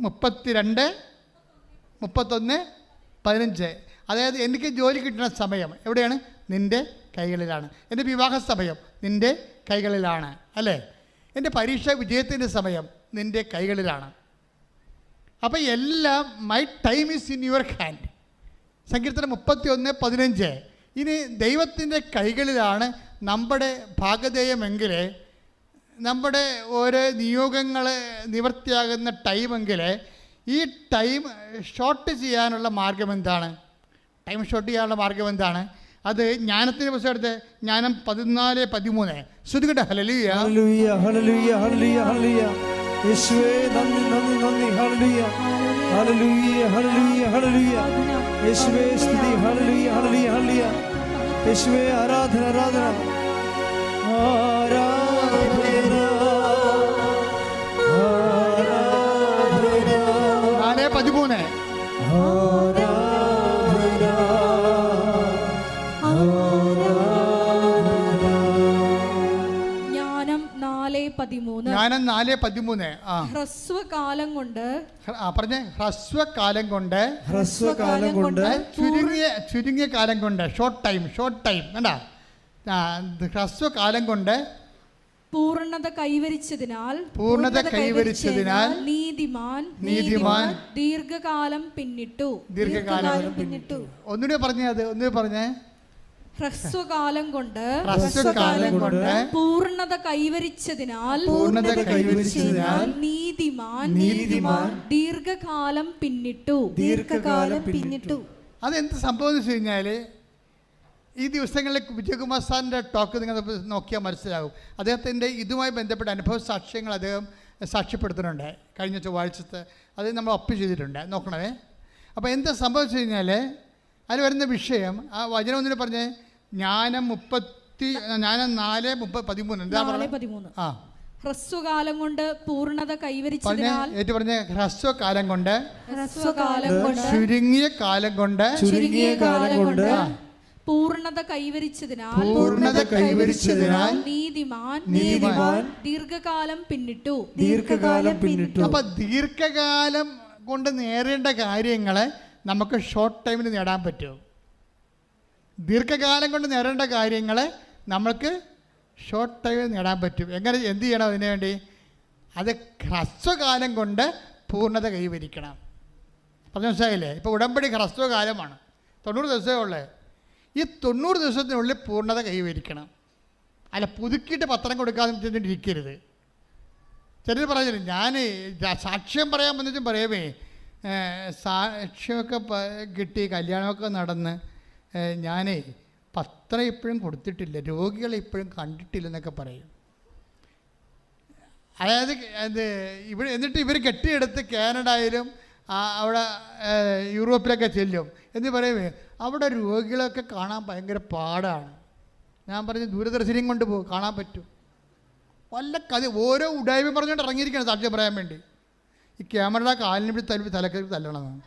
32:31-15. അതായത് എനിക്ക് ജോലി കിട്ടുന്ന സമയം എവിടെയാണ്? നിൻ്റെ കൈകളിലാണ്. എൻ്റെ വിവാഹ സമയം നിൻ്റെ കൈകളിലാണ്, അല്ലേ? എൻ്റെ പരീക്ഷ വിജയത്തിൻ്റെ സമയം നിൻ്റെ കൈകളിലാണ്. അപ്പോൾ എല്ലാം my time is in your hand. സങ്കീർത്തനം 31:15. ഇനി ദൈവത്തിൻ്റെ കൈകളിലാണ് നമ്മുടെ ഭാഗധേയമെങ്കിൽ, നമ്മുടെ ഓരോ നിയോഗങ്ങൾ നിവൃത്തിയാകുന്ന ടൈമെങ്കിൽ, ഈ ടൈം ഷോർട്ട് ചെയ്യാനുള്ള മാർഗം എന്താണ്? ടൈം ഷോർട്ട് ചെയ്യാനുള്ള മാർഗം എന്താണ്? അത് ജ്ഞാനത്തിൻ്റെ പുസ്തകം എടുത്ത് ജ്ഞാനം 14:13. ശ്രുതികട്ടെ. Hallelujah hallelujah hallelujah hallelujah. യേശുവേ നന്ദി നന്ദി നന്ദി. Hallelujah hallelujah hallelujah hallelujah. യേശുവേ സ്തുതി. Hallelujah hallelujah hallelujah. യേശുവേ ആരാധന ആരാധന ആരാധന ആരാധന. 4:13. ജ്ഞാനം 4:13. ഹ്രസ്വകാലം കൊണ്ട് പറഞ്ഞേ. ഹ്രസ്വകാലം കൊണ്ട് ചുരുങ്ങിയ കാലം കൊണ്ട്, ഷോർട്ട് ടൈം വേണ്ട. ഹ്രസ്വകാലം കൊണ്ട് പൂർണ്ണത കൈവരിച്ചതിനാൽ നീതിമാൻ ദീർഘകാലം പിന്നിട്ടു. ഒന്നുകൂടെ പറഞ്ഞേ. ഹ്രസ്വകാലം കൊണ്ട് ഹ്രസ്വകാലം കൊണ്ട് പൂർണ്ണത കൈവരിച്ചതിനാൽ നീതിമാൻ ദീർഘകാലം പിന്നിട്ടു. അതെന്ത് സംഭവം എന്ന് വെച്ച് കഴിഞ്ഞാൽ, ഈ ദിവസങ്ങളിൽ വിജയകുമാർ സാറിൻ്റെ ടോക്ക് നിങ്ങൾ നോക്കിയാൽ മനസ്സിലാകും. അദ്ദേഹത്തിൻ്റെ ഇതുമായി ബന്ധപ്പെട്ട അനുഭവ സാക്ഷ്യങ്ങൾ അദ്ദേഹം സാക്ഷ്യപ്പെടുത്തുന്നുണ്ട്. കഴിഞ്ഞ ചൊവ്വാഴ്ചത്തെ അത് നമ്മൾ ഒപ്പ് ചെയ്തിട്ടുണ്ട്, നോക്കണമേ. അപ്പോൾ എന്താ സംഭവിച്ചു കഴിഞ്ഞാൽ, അതിൽ വരുന്ന വിഷയം ആ വചനം ഒന്നിന് പറഞ്ഞ് ജ്ഞാനം 4:13 എന്താ പറയുക? ആ, ഹ്രസ്വകാലം കൊണ്ട് പൂർണ്ണത കൈവരിച്ചതിനാൽ പറഞ്ഞ ഹ്രസ്വകാലം കൊണ്ട് ചുരുങ്ങിയ കാലം കൊണ്ട് പൂർണ്ണത കൈവരിച്ചതിനാൽ നീതിമാൻ ദീർഘകാലം പിന്നിട്ടു. അപ്പൊ ദീർഘകാലം കൊണ്ട് നേടേണ്ട കാര്യങ്ങളെ നമുക്ക് ഷോർട്ട് ടൈമിൽ നേടാൻ പറ്റും. ദീർഘകാലം കൊണ്ട് നേടേണ്ട കാര്യങ്ങളെ നമുക്ക് ഷോർട്ട് ടൈമിൽ നേടാൻ പറ്റും. എങ്ങനെ, എന്ത് ചെയ്യണം അതിനു വേണ്ടി? അത് ഹ്രസ്വകാലം കൊണ്ട് പൂർണ്ണത കൈവരിക്കണം. പറഞ്ഞ മനസ്സിലായില്ലേ? ഇപ്പോൾ ഉടമ്പടി ഹ്രസ്വകാലമാണ്, 90 ദിവസമേ ഉള്ളേ. ഈ 90 ദിവസത്തിനുള്ളിൽ പൂർണ്ണത കൈവരിക്കണം. അല്ല പുതുക്കിയിട്ട് പത്രം കൊടുക്കാതെ ചെന്നിട്ടിരിക്കരുത്. ചിലർ പറഞ്ഞില്ല, ഞാൻ സാക്ഷ്യം പറയാൻ വന്നിട്ടും പറയുമേ, സാക്ഷ്യമൊക്കെ കിട്ടി, കല്യാണമൊക്കെ നടന്ന് ഞാനേ പത്രം ഇപ്പോഴും കൊടുത്തിട്ടില്ല, രോഗികളെ ഇപ്പോഴും കണ്ടിട്ടില്ലെന്നൊക്കെ പറയും. അതായത് എന്നിട്ട് ഇവർ കെട്ടിയെടുത്ത് കാനഡയിലും അവിടെ യൂറോപ്പിലൊക്കെ ചെല്ലും എന്ന് പറയുമേ, അവിടെ രോഗികളൊക്കെ കാണാൻ ഭയങ്കര പാടാണ്. ഞാൻ പറഞ്ഞു ദൂരദർശനം കൊണ്ട് പോകും, കാണാൻ പറ്റും. വല്ല കഥ ഓരോ ഉടായ്മ പറഞ്ഞുകൊണ്ട് ഇറങ്ങിയിരിക്കുകയാണ് സാക്ഷ്യം പറയാൻ വേണ്ടി. ഈ ക്യാമറയുടെ കാലിന് പിടി തലക്കറി തല്ലണമെന്നാണ്.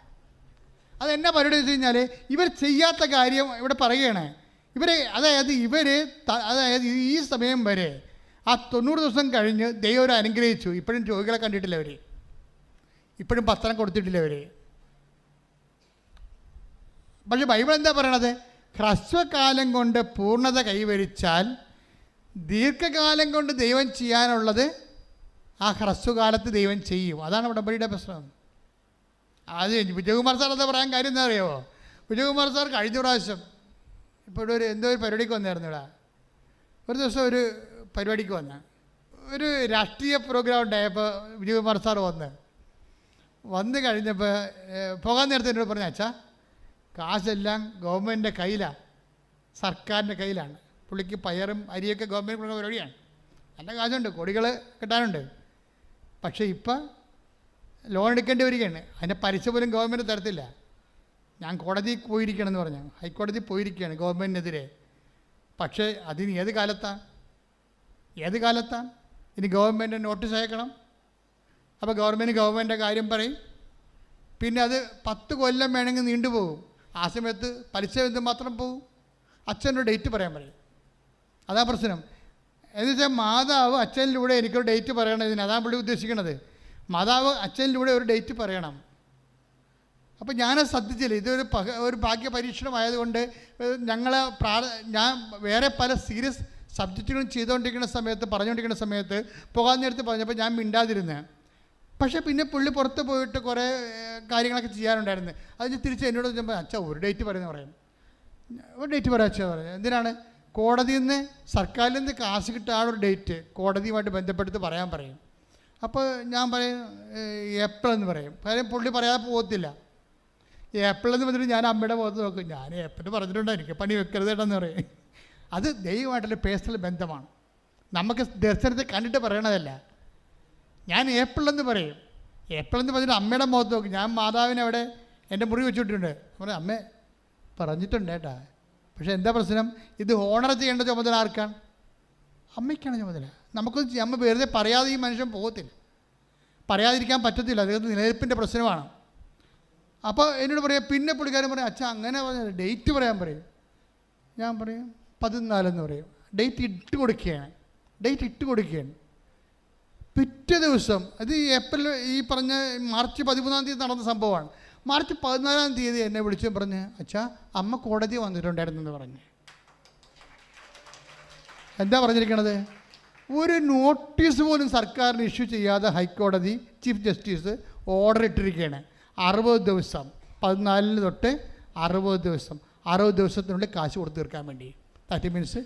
അതെന്നാ പരിപാടി വെച്ച് കഴിഞ്ഞാൽ, ഇവർ ചെയ്യാത്ത കാര്യം ഇവിടെ പറയുകയാണ്. അതായത് ഈ സമയം വരെ ആ 90 ദിവസം കഴിഞ്ഞ് ദൈവം അനുഗ്രഹിച്ചു. ഇപ്പോഴും രോഗികളെ കണ്ടിട്ടില്ല അവർ, ഇപ്പോഴും പത്രം കൊടുത്തിട്ടില്ല അവർ. പക്ഷെ ബൈബിൾ എന്താ പറയണത്? ഹ്രസ്വകാലം കൊണ്ട് പൂർണ്ണത കൈവരിച്ചാൽ ദീർഘകാലം കൊണ്ട് ദൈവം ചെയ്യാനുള്ളത് ആ ഹ്രസ്വകാലത്ത് ദൈവം ചെയ്യും. അതാണ് ഉടമ്പടിയുടെ പ്രശ്നം. അത് വിജയകുമാർ സാർ എന്താ പറയാൻ കാര്യം എന്താ അറിയാമോ? വിജയകുമാർ സാർ കഴിഞ്ഞ പ്രാവശ്യം ഇപ്പോൾ എന്തോ ഒരു പരിപാടിക്ക് വന്നായിരുന്നു ഇവിടെ. ഒരു ദിവസം ഒരു പരിപാടിക്ക് ഒരു രാഷ്ട്രീയ പ്രോഗ്രാം ഉണ്ടായപ്പോൾ വിജയകുമാർ സാർ വന്ന് കഴിഞ്ഞപ്പോൾ പോകാൻ നേരത്തെ എന്നോട് പറഞ്ഞു, അച്ഛാ കാശെല്ലാം ഗവൺമെൻറ്റിൻ്റെ കയ്യിലാണ്, സർക്കാരിൻ്റെ കയ്യിലാണ്. പുള്ളിക്ക് പയറും അരിയൊക്കെ ഗവൺമെൻറ് കൊടുക്കുന്ന പരിപാടിയാണ്. നല്ല കാശുണ്ട്, കോടികൾ കിട്ടാനുണ്ട്. പക്ഷേ ഇപ്പം ലോൺ എടുക്കേണ്ടി വരികയാണ്. അതിൻ്റെ പലിശ പോലും ഗവൺമെൻറ് തരത്തില്ല. ഞാൻ കോടതിയിൽ പോയിരിക്കണമെന്ന് പറഞ്ഞു, ഹൈക്കോടതിയിൽ പോയിരിക്കുകയാണ് ഗവൺമെൻറ്റിനെതിരെ. പക്ഷേ അതിന് ഏത് കാലത്താണ് ഇനി ഗവൺമെൻറ് നോട്ടീസ് അയക്കണം. അപ്പോൾ ഗവൺമെൻറ് കാര്യം പറയും. പിന്നെ അത് 10 കൊല്ലം വേണമെങ്കിൽ നീണ്ടുപോകും. ആ സമയത്ത് പലിശ മാത്രം പോകും. അച്ഛൻ്റെ ഡേറ്റ് പറയാൻ പറയും. അതാ പ്രശ്നം. എന്ന് വെച്ചാൽ മാതാവ് അച്ഛനിലൂടെ എനിക്കൊരു ഡേറ്റ് പറയണം. അതാണ് പുള്ളി ഉദ്ദേശിക്കുന്നത്. മാതാവ് അച്ഛനിലൂടെ ഒരു ഡേറ്റ് പറയണം. അപ്പോൾ ഞാനത് ശ്രദ്ധിച്ചില്ല. ഒരു ഭാഗ്യ പരീക്ഷണമായതുകൊണ്ട് ഞാൻ വേറെ പല സീരിയസ് സബ്ജക്റ്റുകളും പറഞ്ഞുകൊണ്ടിരിക്കുന്ന സമയത്ത് പോകാൻ നേരത്ത് പറഞ്ഞപ്പോൾ ഞാൻ മിണ്ടാതിരുന്നേ. പക്ഷേ പിന്നെ പുള്ളി പുറത്ത് പോയിട്ട് കുറേ കാര്യങ്ങളൊക്കെ ചെയ്യാനുണ്ടായിരുന്നു. അതിന് തിരിച്ച് എന്നോട് ചോദിച്ചപ്പോൾ അച്ഛാ ഒരു ഡേറ്റ് പറയുന്നത് പറയും. ഒരു ഡേറ്റ് പറയാം അച്ഛാ പറഞ്ഞു. എന്തിനാണ്? കോടതിയിൽ നിന്ന് സർക്കാരിൽ നിന്ന് കാശ് കിട്ടാനൊരു ഡേറ്റ് കോടതിയുമായിട്ട് ബന്ധപ്പെടുത്തി പറയാൻ പറയും. അപ്പോൾ ഞാൻ പറയും ഏപ്രിൽ എന്ന് പറയും. കാര്യം പുള്ളി പറയാതെ പോകത്തില്ല. ഏപ്രിൽ എന്ന് പറഞ്ഞിട്ട് ഞാൻ അമ്മയുടെ മുഖത്ത് നോക്കും. ഞാൻ ഏപ്രിൽ പറഞ്ഞിട്ടുണ്ടായിരിക്കും, പണി വെക്കരുത് കേട്ടെന്ന് പറയും. അത് ദൈവമായിട്ടുള്ള പേഴ്സണൽ ബന്ധമാണ്. നമുക്ക് ദർശനത്തെ കണ്ടിട്ട് പറയണതല്ല. ഞാൻ ഏപ്രിൽ എന്ന് പറയും. ഏപ്രിൽ എന്ന് പറഞ്ഞിട്ട് അമ്മയുടെ മുഖത്ത് നോക്കും. ഞാൻ മാതാവിനെ അവിടെ എൻ്റെ മുറി വെച്ചിട്ടുണ്ട്. പറയും അമ്മേ പറഞ്ഞിട്ടുണ്ട് കേട്ടാ. പക്ഷേ എന്താ പ്രശ്നം? ഇത് ഓണർ ചെയ്യേണ്ട ചുമതല ആർക്കാണ്? അമ്മയ്ക്കാണ് ചുമതല. നമുക്കൊന്നും അമ്മ വെറുതെ പറയാതെ ഈ മനുഷ്യൻ പോകത്തില്ല, പറയാതിരിക്കാൻ പറ്റത്തില്ല. അദ്ദേഹത്തിന് നിലനിൽപ്പിൻ്റെ പ്രശ്നമാണ്. അപ്പോൾ എന്നോട് പറയാം. പിന്നെ പുള്ളിക്കാരൻ പറയും അച്ഛാ അങ്ങനെ പറഞ്ഞാൽ ഡേറ്റ് പറയാൻ പറയും. ഞാൻ പറയും 14 എന്ന് പറയും. ഡേറ്റ് ഇട്ട് കൊടുക്കുകയാണ്. പിറ്റേ ദിവസം അത് ഏപ്രിൽ ഈ പറഞ്ഞ മാർച്ച് 13-ാം തീയതി നടന്ന സംഭവമാണ്. മാർച്ച് 14-ാം തീയതി എന്നെ വിളിച്ചു പറഞ്ഞ് അച്ഛാ അമ്മ കോടതി വന്നിട്ടുണ്ടായിരുന്നെന്ന് പറഞ്ഞ്. എന്താ പറഞ്ഞിരിക്കണത്? ഒരു നോട്ടീസ് പോലും സർക്കാരിന് ഇഷ്യൂ ചെയ്യാതെ ഹൈക്കോടതി ചീഫ് ജസ്റ്റിസ് ഓർഡർ ഇട്ടിരിക്കുകയാണ്. 60 ദിവസം, 14 തൊട്ട് 60 ദിവസത്തിനുള്ളിൽ കാശ് കൊടുത്തു തീർക്കാൻ വേണ്ടി. ദാറ്റ് മീൻസ്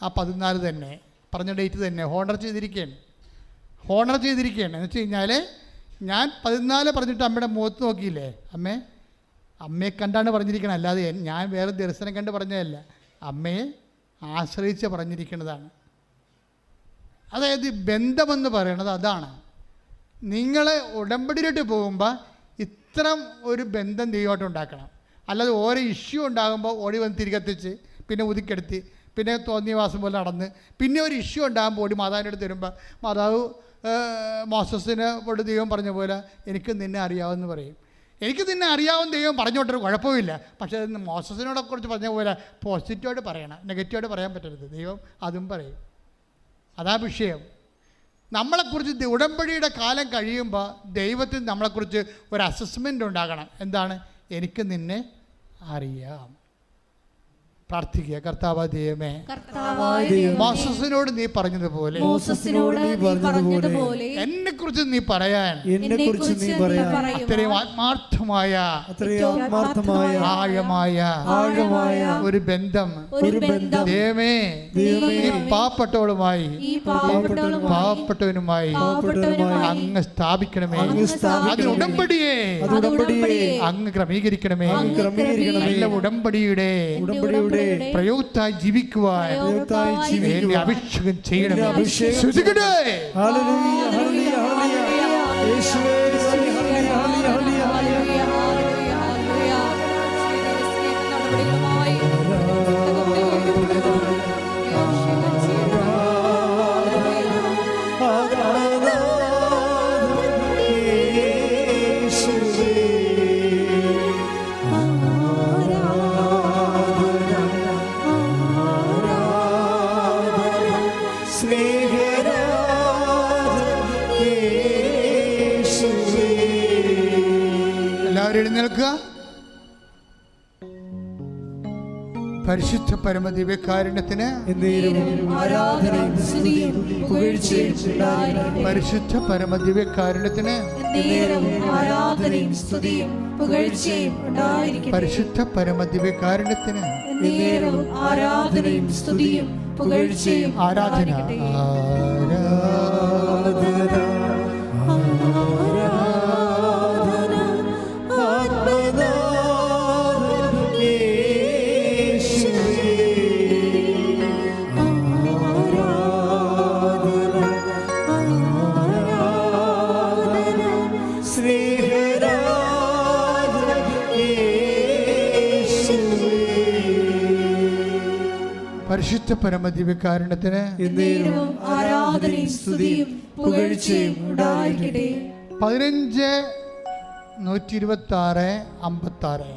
ആ 14 തന്നെ പറഞ്ഞ ഡേറ്റ് തന്നെ ഹോണർ ചെയ്തിരിക്കുകയാണ് എന്ന് വെച്ച് കഴിഞ്ഞാൽ ഞാൻ 14 പറഞ്ഞിട്ട് അമ്മയുടെ മുഖത്ത് നോക്കിയില്ലേ, അമ്മയെ കണ്ടാണ് പറഞ്ഞിരിക്കണം, അല്ലാതെ ഞാൻ വേറെ ദർശനം കണ്ട് പറഞ്ഞതല്ല, അമ്മയെ ആശ്രയിച്ച് പറഞ്ഞിരിക്കുന്നതാണ്. അതായത് ബന്ധമെന്ന് പറയണത് അതാണ്. നിങ്ങൾ ഉടമ്പടിയിലോട്ട് പോകുമ്പോൾ ഇത്തരം ഒരു ബന്ധം ദൈവമായിട്ട് ഉണ്ടാക്കണം. അല്ലാതെ ഓരോ ഇഷ്യൂ ഉണ്ടാകുമ്പോൾ ഓടി വന്ന് തിരികെത്തിച്ച് പിന്നെ ഉതിക്കെടുത്തി പിന്നെ തോന്നിയ വാസം പോലെ നടന്ന് പിന്നെ ഒരു ഇഷ്യൂ ഉണ്ടാകുമ്പോൾ ഓടി മാതാവിൻ്റെ അടുത്ത് വരുമ്പോൾ മാതാവ് മോസസിന് കൊണ്ട് ദൈവം പറഞ്ഞ പോലെ എനിക്ക് നിന്നെ അറിയാമെന്ന് പറയും. എനിക്ക് നിന്നെ അറിയാവുന്ന ദൈവം പറഞ്ഞോട്ടൊരു കുഴപ്പമില്ല. പക്ഷേ മോസസിനോടെ കുറിച്ച് പറഞ്ഞ പോലെ പോസിറ്റീവായിട്ട് പറയണം, നെഗറ്റീവായിട്ട് പറയാൻ പറ്റരുത്. ദൈവം അതും പറയും. അതാ വിഷയം. നമ്മളെക്കുറിച്ച് ഉടമ്പടിയുടെ കാലം കഴിയുമ്പോൾ ദൈവത്തിന് നമ്മളെക്കുറിച്ച് ഒരു അസസ്മെൻ്റ് ഉണ്ടാകണം. എന്താണ്? എനിക്ക് നിന്നെ അറിയാം. പ്രാർത്ഥിക്കുക. കർത്താവായ ദൈവമേ, മോസസിനോട് നീ പറഞ്ഞതുപോലെ എന്നെക്കുറിച്ച് നീ പറയാൻ അത്രയും ആത്മാർത്ഥമായ ആഴമായ ഒരു ബന്ധം ദൈവമേ ഈ പാവപ്പെട്ടവളുമായി പാവപ്പെട്ടവനുമായി അങ്ങ് സ്ഥാപിക്കണമേ. അതിന് ഉടമ്പടിയെ അങ്ങ് ക്രമീകരിക്കണമേ. നല്ല ഉടമ്പടിയുടെ പ്രയോക്തായി ജീവിക്കുവാൻ എന്നെ അഭിഷേകം ചെയ്യണമേ. ശ്രുതികടേ എഴുന്നേൽക്കുക. പരിശുദ്ധ പരമദിവ്യകാരുണ്യത്തിന് പരിശുദ്ധ പരമദിവ്യകാരുണ്യത്തിന് പരിശുദ്ധ പരമദിവ്യകാരുണ്യത്തിന് ആരാധന പരിശുദ്ധ പരമദിവ്യകാരുണ്യത്തിന് 15-126-56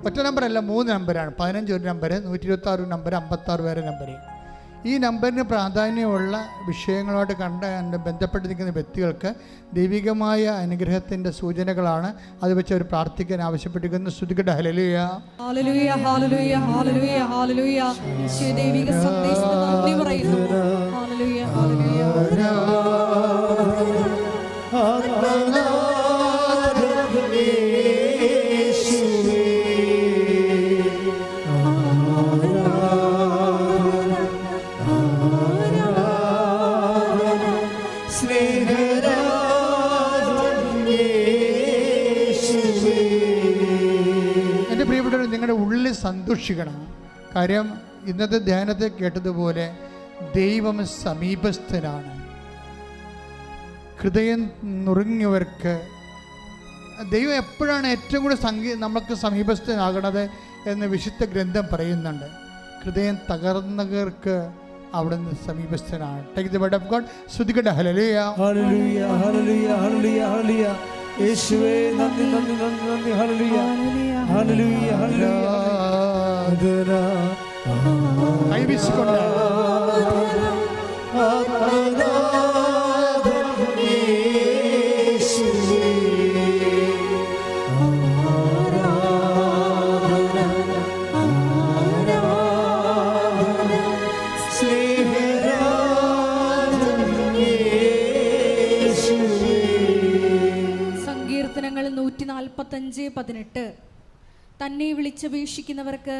ഒറ്റ നമ്പറല്ല, 3 നമ്പറാണ്. 15 ഒരു നമ്പർ, 126 നമ്പർ, 56 വേറെ നമ്പർ. ഈ നമ്പറിന് പ്രാധാന്യമുള്ള വിഷയങ്ങളുമായിട്ട് ബന്ധപ്പെട്ട് നിൽക്കുന്ന വ്യക്തികൾക്ക് ദൈവികമായ അനുഗ്രഹത്തിൻ്റെ സൂചനകളാണ്. അത് വെച്ച് അവർ പ്രാർത്ഥിക്കാൻ ആവശ്യപ്പെട്ടിരിക്കുന്നു. സ്തുതിക്കട്ടെ. ഹല്ലേലൂയ, ഹല്ലേലൂയ, ഹല്ലേലൂയ, ഹല്ലേലൂയ, ഹല്ലേലൂയ. ദൈവിക സന്ദേശത്തിന് നന്ദി പറയുന്നു. ഹല്ലേലൂയ, ഹല്ലേലൂയ. നിങ്ങളുടെ ഉള്ളിൽ സന്തോഷിക്കണം. കാര്യം ഇന്നത്തെ ധ്യാനത്തെ കേട്ടതുപോലെ ദൈവം സമീപസ്ഥനാണ്. ഹൃദയം നുറുങ്ങിയവർക്ക് ദൈവം എപ്പോഴാണ് ഏറ്റവും കൂടുതൽ നമുക്ക് സമീപസ്ഥനാകണത് എന്ന് വിശുദ്ധ ഗ്രന്ഥം പറയുന്നുണ്ട്. ഹൃദയം തകർന്നവർക്ക് അവിടുന്ന് സമീപസ്ഥനാണ്. Take the word of God. സ്തുതിക്കട്ടെ. ഹല്ലേലൂയ, ഹല്ലേലൂയ, ഹല്ലേലൂയ, ഹല്ലേലൂയ, ഹല്ലേലൂയ. യേശുവേ നന്ദി, നന്ദി, നന്ദി, നന്ദി. Hallelujah, hallelujah, hallelujah. കൈവീശിക്കൊണ്ട് സങ്കീർത്തനങ്ങൾ 145:18 തന്നെ വിളിച്ചപേക്ഷിക്കുന്നവർക്ക്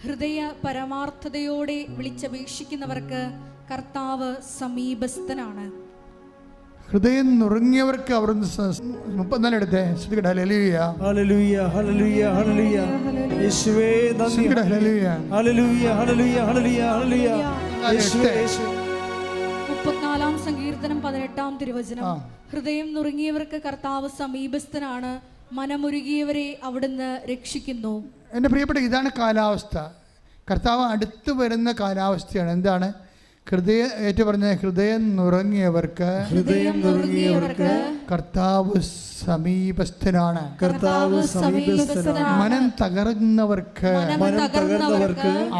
ഹൃദയ പരമാർത്ഥതയോടെ വിളിച്ചപേക്ഷിക്കുന്നവർക്ക് കർത്താവ് സമീപസ്ഥനാണ്. ഹൃദയം നുറുങ്ങിയവർക്ക് അവർ 34 എടുത്തേ. ശ്രദ്ധിക്കട്ടെ. ഹല്ലേലൂയ ഹല്ലേലൂയ ഹല്ലേലൂയ ഹല്ലേലൂയ യേശുവേ നന്ദി. ശ്രദ്ധിക്കട്ടെ. Hallelujah hallelujah hallelujah hallelujah hallelujah യേശുവേ. 34-ാം സങ്കീർത്തനം 18-ാം തിരുവചനം. ഹൃദയം നുറുങ്ങിയവർക്ക് കർത്താവ് സമീപസ്ഥനാണ്, മനമുരുകിയവരെ അവിടുന്ന് രക്ഷിക്കുന്നു. എൻ്റെ പ്രിയപ്പെട്ട, ഇതാണ് കാലാവസ്ഥ. കർത്താവ് അടുത്ത് വരുന്ന കാലാവസ്ഥയാണ്. എന്താണ്? ഹൃദയം നുറുങ്ങിയവർക്ക് കർത്താവ് സമീപസ്ഥനാണ്. മനം തകർന്നവർക്ക്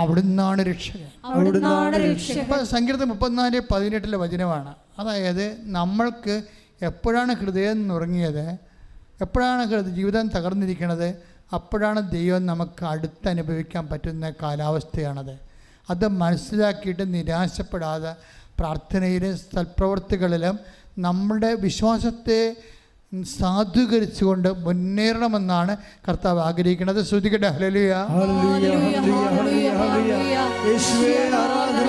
അവിടുന്നാണ് രക്ഷകൻ. സങ്കീർത്തനം 34:18 വചനമാണ്. അതായത് നമ്മൾക്ക് എപ്പോഴാണ് ഹൃദയം നുറുങ്ങിയത്, എപ്പോഴാണ് ജീവിതം തകർന്നിരിക്കുന്നത്, അപ്പോഴാണ് ദൈവം നമുക്ക് അടുത്ത് അനുഭവിക്കാൻ പറ്റുന്ന കാലാവസ്ഥയാണത്. അത് മനസ്സിലാക്കിയിട്ട് നിരാശപ്പെടാതെ പ്രാർത്ഥനയിലും സൽപ്രവർത്തികളിലും നമ്മുടെ വിശ്വാസത്തെ സാധൂകരിച്ചുകൊണ്ട് മുന്നേറണമെന്നാണ് കർത്താവ് ആഗ്രഹിക്കുന്നത്. ശ്രദ്ധിക്കട്ടെ. ഹല്ലേലൂയ ഹല്ലേലൂയ ഹല്ലേലൂയ ഹല്ലേലൂയ യേശുവേ ആരാധന.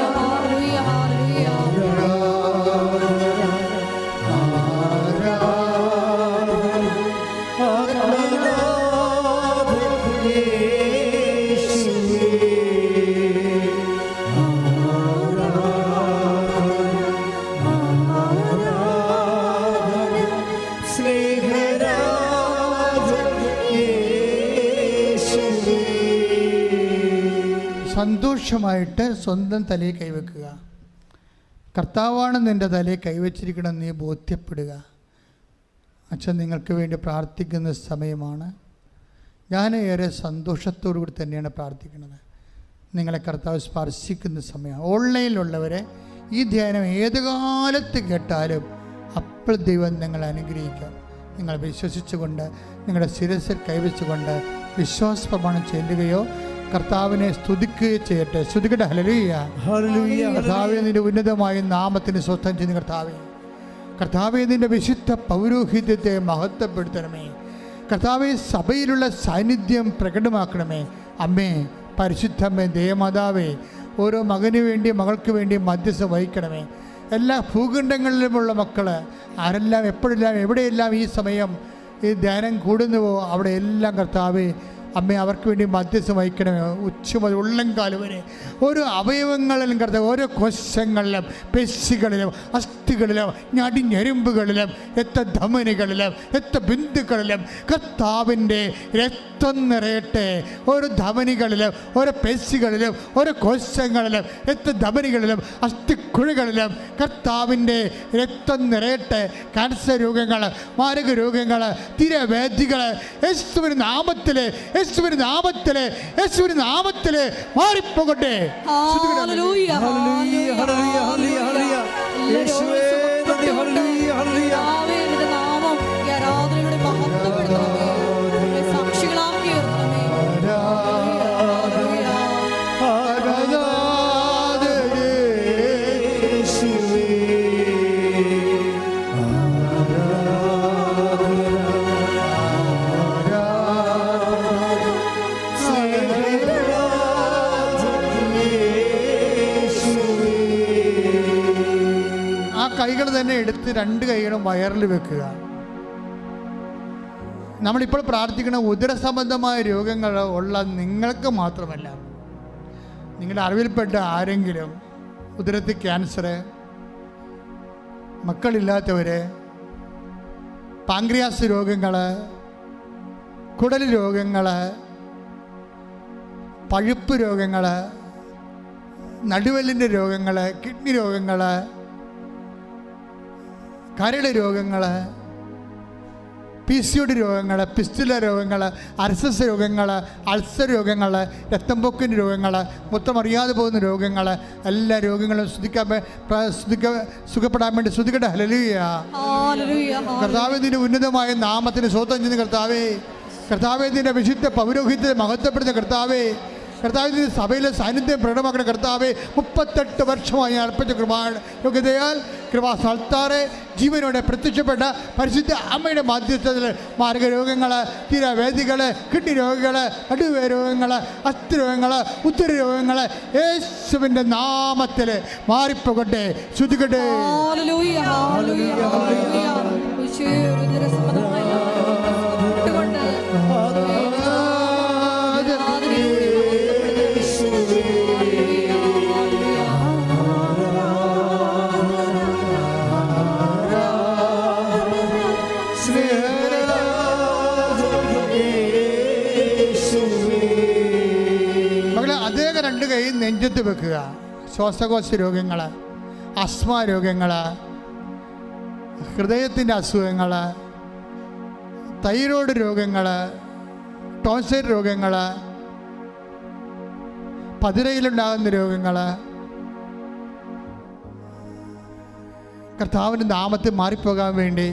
സന്തോഷമായിട്ട് സ്വന്തം തലയിൽ കൈവെക്കുക. കർത്താവാണ് നിൻ്റെ തലയിൽ കൈവച്ചിരിക്കണം നീ ബോധ്യപ്പെടുക. അച്ഛൻ നിങ്ങൾക്ക് വേണ്ടി പ്രാർത്ഥിക്കുന്ന സമയമാണ്. ഞാൻ ഏറെ സന്തോഷത്തോടു കൂടി തന്നെയാണ് പ്രാർത്ഥിക്കുന്നത്. നിങ്ങളെ കർത്താവ് സ്പർശിക്കുന്ന സമയമാണ്. ഓൺലൈനിലുള്ളവരെ ഈ ധ്യാനം ഏത് കാലത്ത് കേട്ടാലും അപ്പോൾ ദൈവം നിങ്ങളെ അനുഗ്രഹിക്കാം. നിങ്ങൾ വിശ്വസിച്ചുകൊണ്ട് നിങ്ങളുടെ ശിരസിൽ കൈവച്ചുകൊണ്ട് വിശ്വാസപ്രമാണം ചെല്ലുകയോ കർത്താവിനെ സ്തുതിക്കുകയോ ചെയ്യട്ടെ. സ്തുതിക്കട്ടെ. ഹല്ലേലൂയ ഹല്ലേലൂയ. കർത്താവേ, നിന്റെ ഉന്നതമായ നാമത്തിന് സ്വസ്ഥം ചെയ്യുന്ന കർത്താവേ, കർത്താവേ, നിന്റെ വിശുദ്ധ പൗരോഹിത്യത്തെ മഹത്വപ്പെടുത്തണമേ. കർത്താവേ, സഭയിലുള്ള സാന്നിധ്യം പ്രകടമാക്കണമേ. അമ്മേ, പരിശുദ്ധമ്മേ, ദേവമാതാവേ, ഓരോ മകന് വേണ്ടി മകൾക്ക് വേണ്ടി മധ്യസ്ഥ വഹിക്കണമേ. എല്ലാ ഭൂഖണ്ഡങ്ങളിലുമുള്ള മക്കൾ ആരെല്ലാം എപ്പോഴെല്ലാം എവിടെയെല്ലാം ഈ സമയം ഈ ധ്യാനം കൂടുന്നുവോ അവിടെ എല്ലാം കർത്താവേ അമ്മേ അവർക്ക് വേണ്ടി മധ്യസ്ഥം വഹിക്കണമേ. ഉച്ച മുതൽ ഉള്ളംകാല് വരെ ഓരോ അവയവങ്ങളിലും കർത്താവ്, ഓരോ കോശങ്ങളിലും പേശികളിലും അസ്ഥികളിലും ഞടിഞ്ഞെരുമ്പുകളിലും ധമനികളിലും ബിന്ദുക്കളിലും കർത്താവിൻ്റെ രക്തം നിറയട്ടെ. ഓരോ ധമനികളിലും ഓരോ പേശികളിലും ഓരോ കോശങ്ങളിലും ധമനികളിലും അസ്ഥിക്കുഴികളിലും കർത്താവിൻ്റെ രക്തം നിറയട്ടെ. ക്യാൻസർ രോഗങ്ങൾ, മാരക രോഗങ്ങൾ, തിരവേദികൾ യേശുവിൻ നാമത്തിലെ യേശുവിൻ നാമത്തിലെ യേശുവിൻ നാമത്തിലെ മാറിപ്പോകട്ടെ. ഹല്ലേലൂയ ഹല്ലേലൂയ ഹല്ലേലൂയ ഹല്ലേലൂയ യേശുവേ നന്ദി. Hallelujah hallelujah. നിന്റെ നാമം ആരാധനയുടെ മഹത്വപ്പെടുത്തണമേ, സാക്ഷികളാക്കി ഉയർത്തണമേ. കൈകൾ തന്നെ എടുത്ത് 2 കൈകളും വയറിൽ വെക്കുക. നമ്മളിപ്പോൾ പ്രാർത്ഥിക്കുന്ന ഉദരസംബന്ധമായ രോഗങ്ങൾ ഉള്ള നിങ്ങൾക്ക് മാത്രമല്ല, നിങ്ങളുടെ അറിവിൽപ്പെട്ട ആരെങ്കിലും ഉദരത്തിൽ ക്യാൻസർ, മക്കളില്ലാത്തവർ, പാങ്ക്രിയാസ് രോഗങ്ങൾ, കുടൽ രോഗങ്ങൾ, പഴുപ്പ് രോഗങ്ങൾ, നടുവെല്ലിൻ്റെ രോഗങ്ങൾ, കിഡ്നി രോഗങ്ങൾ, കരൾ രോഗങ്ങൾ, PCOD രോഗങ്ങൾ, പിസ്റ്റുല രോഗങ്ങൾ, അർസസ് രോഗങ്ങൾ, അൾസർ രോഗങ്ങൾ, രക്തംപൊക്കിൻ്റെ രോഗങ്ങൾ, മൊത്തം അറിയാതെ പോകുന്ന രോഗങ്ങൾ, എല്ലാ രോഗങ്ങളും സുഖപ്പെടാൻ വേണ്ടി ശ്രുതിക്കട്ടെ. ഹല്ലേലൂയ. കർത്താവേ, നിന്റെ ഉന്നതമായ നാമത്തിന് സ്വന്തം ചെയ്യുന്ന കർത്താവേ, കർത്താവേ, നിന്റെ വിശുദ്ധ പൗരോഹിത്യത്തെ മഹത്വപ്പെടുന്ന കർത്താവേ, കർത്താവിൻ്റെ സഭയിലെ സാന്നിധ്യം പ്രകടമാക്കുന്ന കർത്താവെ, 38 വർഷമായി അർപ്പിച്ച കൃപാ യോഗ്യതയാൽ കൃപാസ്ഥാനത്താറെ ജീവനോടെ പ്രത്യക്ഷപ്പെട്ട പരിശുദ്ധ അമ്മയുടെ മാധ്യസ്ഥത്തിൽ മാർഗരോഗങ്ങൾ, തീരാവേദികൾ, കിഡ്നി രോഗികൾ, നടുവേ രോഗങ്ങൾ, അസ്ഥി രോഗങ്ങൾ, ഉത്തര രോഗങ്ങൾ യേശുവിൻ്റെ നാമത്തിൽ മാറിപ്പോകട്ടെ. ശ്രുതികട്ടെ. രണ്ട് കൈ നെഞ്ചത്ത് വെക്കുക. ശ്വാസകോശ രോഗങ്ങൾ, അസ്മ രോഗങ്ങൾ, ഹൃദയത്തിൻ്റെ അസുഖങ്ങൾ, തൈറോയ്ഡ് രോഗങ്ങൾ, ടോൺസിൽ രോഗങ്ങൾ, പതിരയിലുണ്ടാകുന്ന രോഗങ്ങൾ കർത്താവിൻ്റെ നാമത്തിൽ മാറിപ്പോകാൻ വേണ്ടി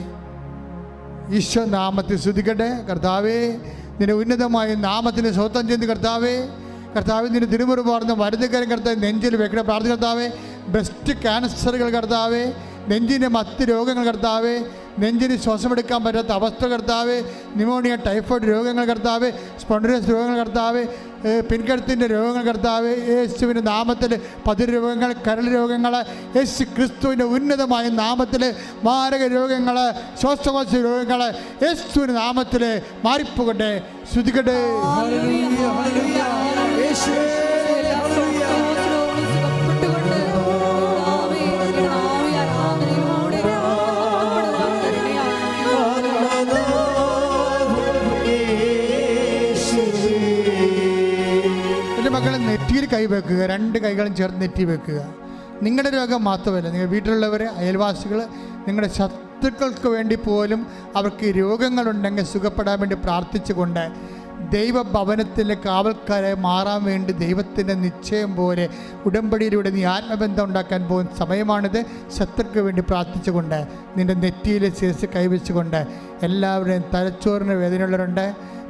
ഈശോ നാമത്തിൽ സ്തുതിക്കട്ടെ. കർത്താവേ, നിന്റെ ഉന്നതമായ നാമത്തിന് സ്വന്തം ചെയ്ത് കർത്താവേ, കർത്താവ് നിന്റെ തിരുമുറി പാർന്ന് വലുതുകാരം കർത്താവ് നെഞ്ചിൽ വെക്കണ പ്രാർത്ഥന കർത്താവേ. ബ്രസ്റ്റ് ക്യാൻസറുകൾ കർത്താവേ, നെഞ്ചിൻ്റെ മറ്റ് രോഗങ്ങൾ കർത്താവേ, നെഞ്ചിന് ശ്വാസമെടുക്കാൻ പറ്റാത്ത അവസ്ഥ കർത്താവേ, ന്യൂമോണിയ, ടൈഫോയിഡ് രോഗങ്ങൾ കർത്താവേ, സ്പോണ്ടിലോസിസ് രോഗങ്ങൾ കർത്താവേ, പിൻകഴുത്തിൻ്റെ രോഗങ്ങൾ കർത്താവേ, യേശുവിൻ്റെ നാമത്തിൽ പതിര് രോഗങ്ങൾ, കരൾ രോഗങ്ങൾ, യേശു ക്രിസ്തുവിൻ്റെ ഉന്നതമായ നാമത്തിൽ മാരക രോഗങ്ങൾ, ശ്വാസകോശ രോഗങ്ങൾ യേശുവിൻ്റെ നാമത്തിൽ മാറിപ്പോകട്ടെ. ശ്രുതിക്കട്ടെ. മക്കളെ നെറ്റിയിൽ കൈവെക്കുക. രണ്ട് കൈകളും ചേർന്ന് നെറ്റി വെക്കുക. നിങ്ങളുടെ രോഗം മാത്രമല്ല, നിങ്ങൾ വീട്ടിലുള്ളവർ, അയൽവാസികൾ, നിങ്ങളുടെ ശത്രുക്കൾക്ക് വേണ്ടി പോലും അവർക്ക് രോഗങ്ങളുണ്ടെങ്കിൽ സുഖപ്പെടാൻ വേണ്ടി പ്രാർത്ഥിച്ചുകൊണ്ട് ദൈവഭവനത്തിലെ കാവൽക്കാരെ മാറാൻ വേണ്ടി ദൈവത്തിൻ്റെ നിശ്ചയം പോലെ ഉടമ്പടിയിലൂടെ നീ ആത്മബന്ധം ഉണ്ടാക്കാൻ പോകുന്ന സമയമാണിത്. ശത്രുക്ക് വേണ്ടി പ്രാർത്ഥിച്ചുകൊണ്ട് നിൻ്റെ നെറ്റിയിൽ ശിരസ് കൈവച്ചുകൊണ്ട് എല്ലാവരുടെയും തലച്ചോറിന് വേദനയുള്ളവരുണ്ട്,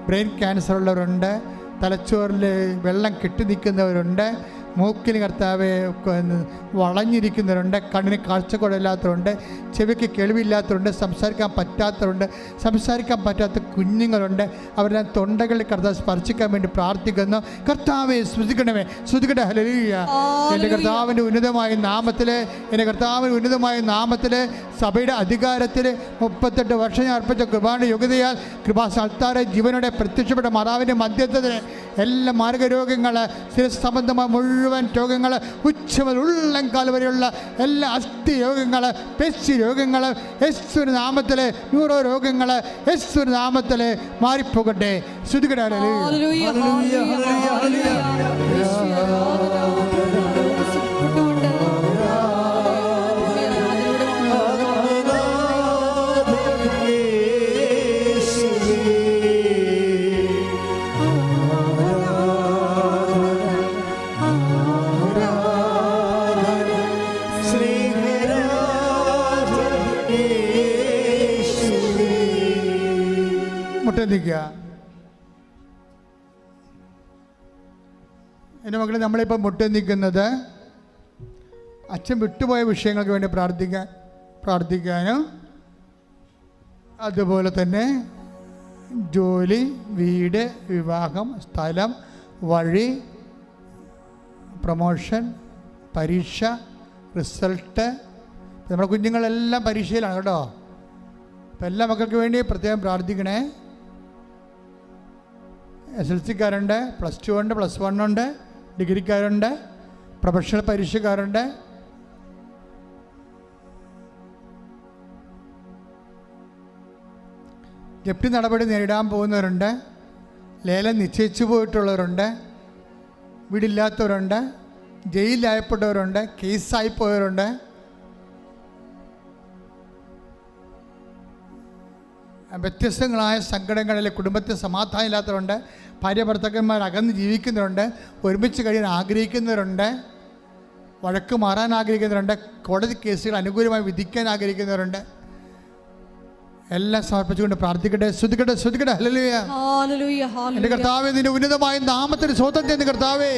ബ്രെയിൻ ക്യാൻസർ ഉള്ളവരുണ്ട്, തലച്ചോറിൽ വെള്ളം കെട്ടി നിൽക്കുന്നവരുണ്ട്, മൂക്കിന് കർത്താവെ വളഞ്ഞിരിക്കുന്നവരുണ്ട്, കണ്ണിന് കാഴ്ചക്കുറവില്ലാത്തവരുണ്ട്, ചെവിക്ക് കേൾവിയില്ലാത്തവരുണ്ട്, സംസാരിക്കാൻ പറ്റാത്തവരുണ്ട്, സംസാരിക്കാൻ പറ്റാത്ത കുഞ്ഞുങ്ങളുണ്ട്. അവരെല്ലാം തൊണ്ടകളിൽ കർത്താവ് സ്പർശിക്കാൻ വേണ്ടി പ്രാർത്ഥിക്കുന്നു. കർത്താവെ ശ്രുതിക്കണമേ, ശ്രുതിക്കട്ടെ. ഹല്ലേലൂയ. എൻ്റെ കർത്താവിൻ്റെ ഉന്നതമായ നാമത്തിൽ, എൻ്റെ കർത്താവിൻ്റെ ഉന്നതമായ നാമത്തിൽ സഭയുടെ അധികാരത്തിൽ 38 വർഷം ഞാൻ അർപ്പിച്ച കൃപാന്റെ യോഗ്യതയാൽ കൃപാസ്ഥാനത്താറെ ജീവനോടെ പ്രത്യക്ഷപ്പെട്ട മാതാവിൻ്റെ മധ്യത്തിൽ എല്ലാ മാർഗരോഗങ്ങൾ, ശിരസ് സംബന്ധമായ മുഴുവൻ രോഗങ്ങൾ, ഉച്ചമുതൽ ഉള്ളംകാൽ വരെയുള്ള എല്ലാ അസ്ഥി രോഗങ്ങൾ, പേശി രോഗങ്ങൾ യേശുവിന്റെ നാമത്തിൽ, ന്യൂറോ രോഗങ്ങൾ യേശുവിന്റെ നാമത്തിൽ മാറിപ്പോകട്ടെ. ശ്രുതികട. എൻ്റെ മക്കളെ, നമ്മളിപ്പോൾ മുട്ടെന്നിക്കുന്നത് അച്ഛൻ വിട്ടുപോയ വിഷയങ്ങൾക്ക് വേണ്ടി പ്രാർത്ഥിക്കാനും അതുപോലെ തന്നെ ജോലി, വീട്, വിവാഹം, സ്ഥലം, വഴി, പ്രൊമോഷൻ, പരീക്ഷ, റിസൾട്ട്. നമ്മുടെ കുഞ്ഞുങ്ങളെല്ലാം പരീക്ഷയിലാണ് കേട്ടോ. അപ്പം എല്ലാ മക്കൾക്ക് വേണ്ടി പ്രത്യേകം പ്രാർത്ഥിക്കണേ. SLC-ക്കാരുണ്ട്, +2 ഉണ്ട്, +1 ഉണ്ട്, ഡിഗ്രിക്കാരുണ്ട്, പ്രൊഫഷണൽ പരീക്ഷക്കാരുണ്ട്. ജപ്തി നടപടി നേരിടാൻ പോകുന്നവരുണ്ട്, ലേലം നിശ്ചയിച്ചു പോയിട്ടുള്ളവരുണ്ട്, വീടില്ലാത്തവരുണ്ട്, ജയിലിലായപ്പെട്ടവരുണ്ട്, കേസായിപ്പോയവരുണ്ട്. വ്യത്യസ്തങ്ങളായ സങ്കടങ്ങളിൽ കുടുംബത്തിൽ സമാധാനം ഇല്ലാത്തവരുണ്ട്, ഭാര്യ ഭർത്താക്കന്മാർ അകന്ന് ജീവിക്കുന്നവരുണ്ട്, ഒരുമിച്ച് കഴിയാൻ ആഗ്രഹിക്കുന്നവരുണ്ട്, വഴക്ക് മാറാൻ ആഗ്രഹിക്കുന്നവരുണ്ട്, കോടതി കേസുകൾ അനുകൂലമായി വിധിക്കാൻ ആഗ്രഹിക്കുന്നവരുണ്ട്. എല്ലാം സമർപ്പിച്ചുകൊണ്ട് പ്രാർത്ഥിക്കട്ടെ. ശ്രുതിക്കട്ടെ, ശ്രുതിക്കട്ടെ. ഹല്ലേലൂയ. എൻ്റെ കർത്താവേ, നിന്റെ ഉന്നതമായ നാമത്തിന് സ്വന്തം ചെയ്യുന്ന കർത്താവേ,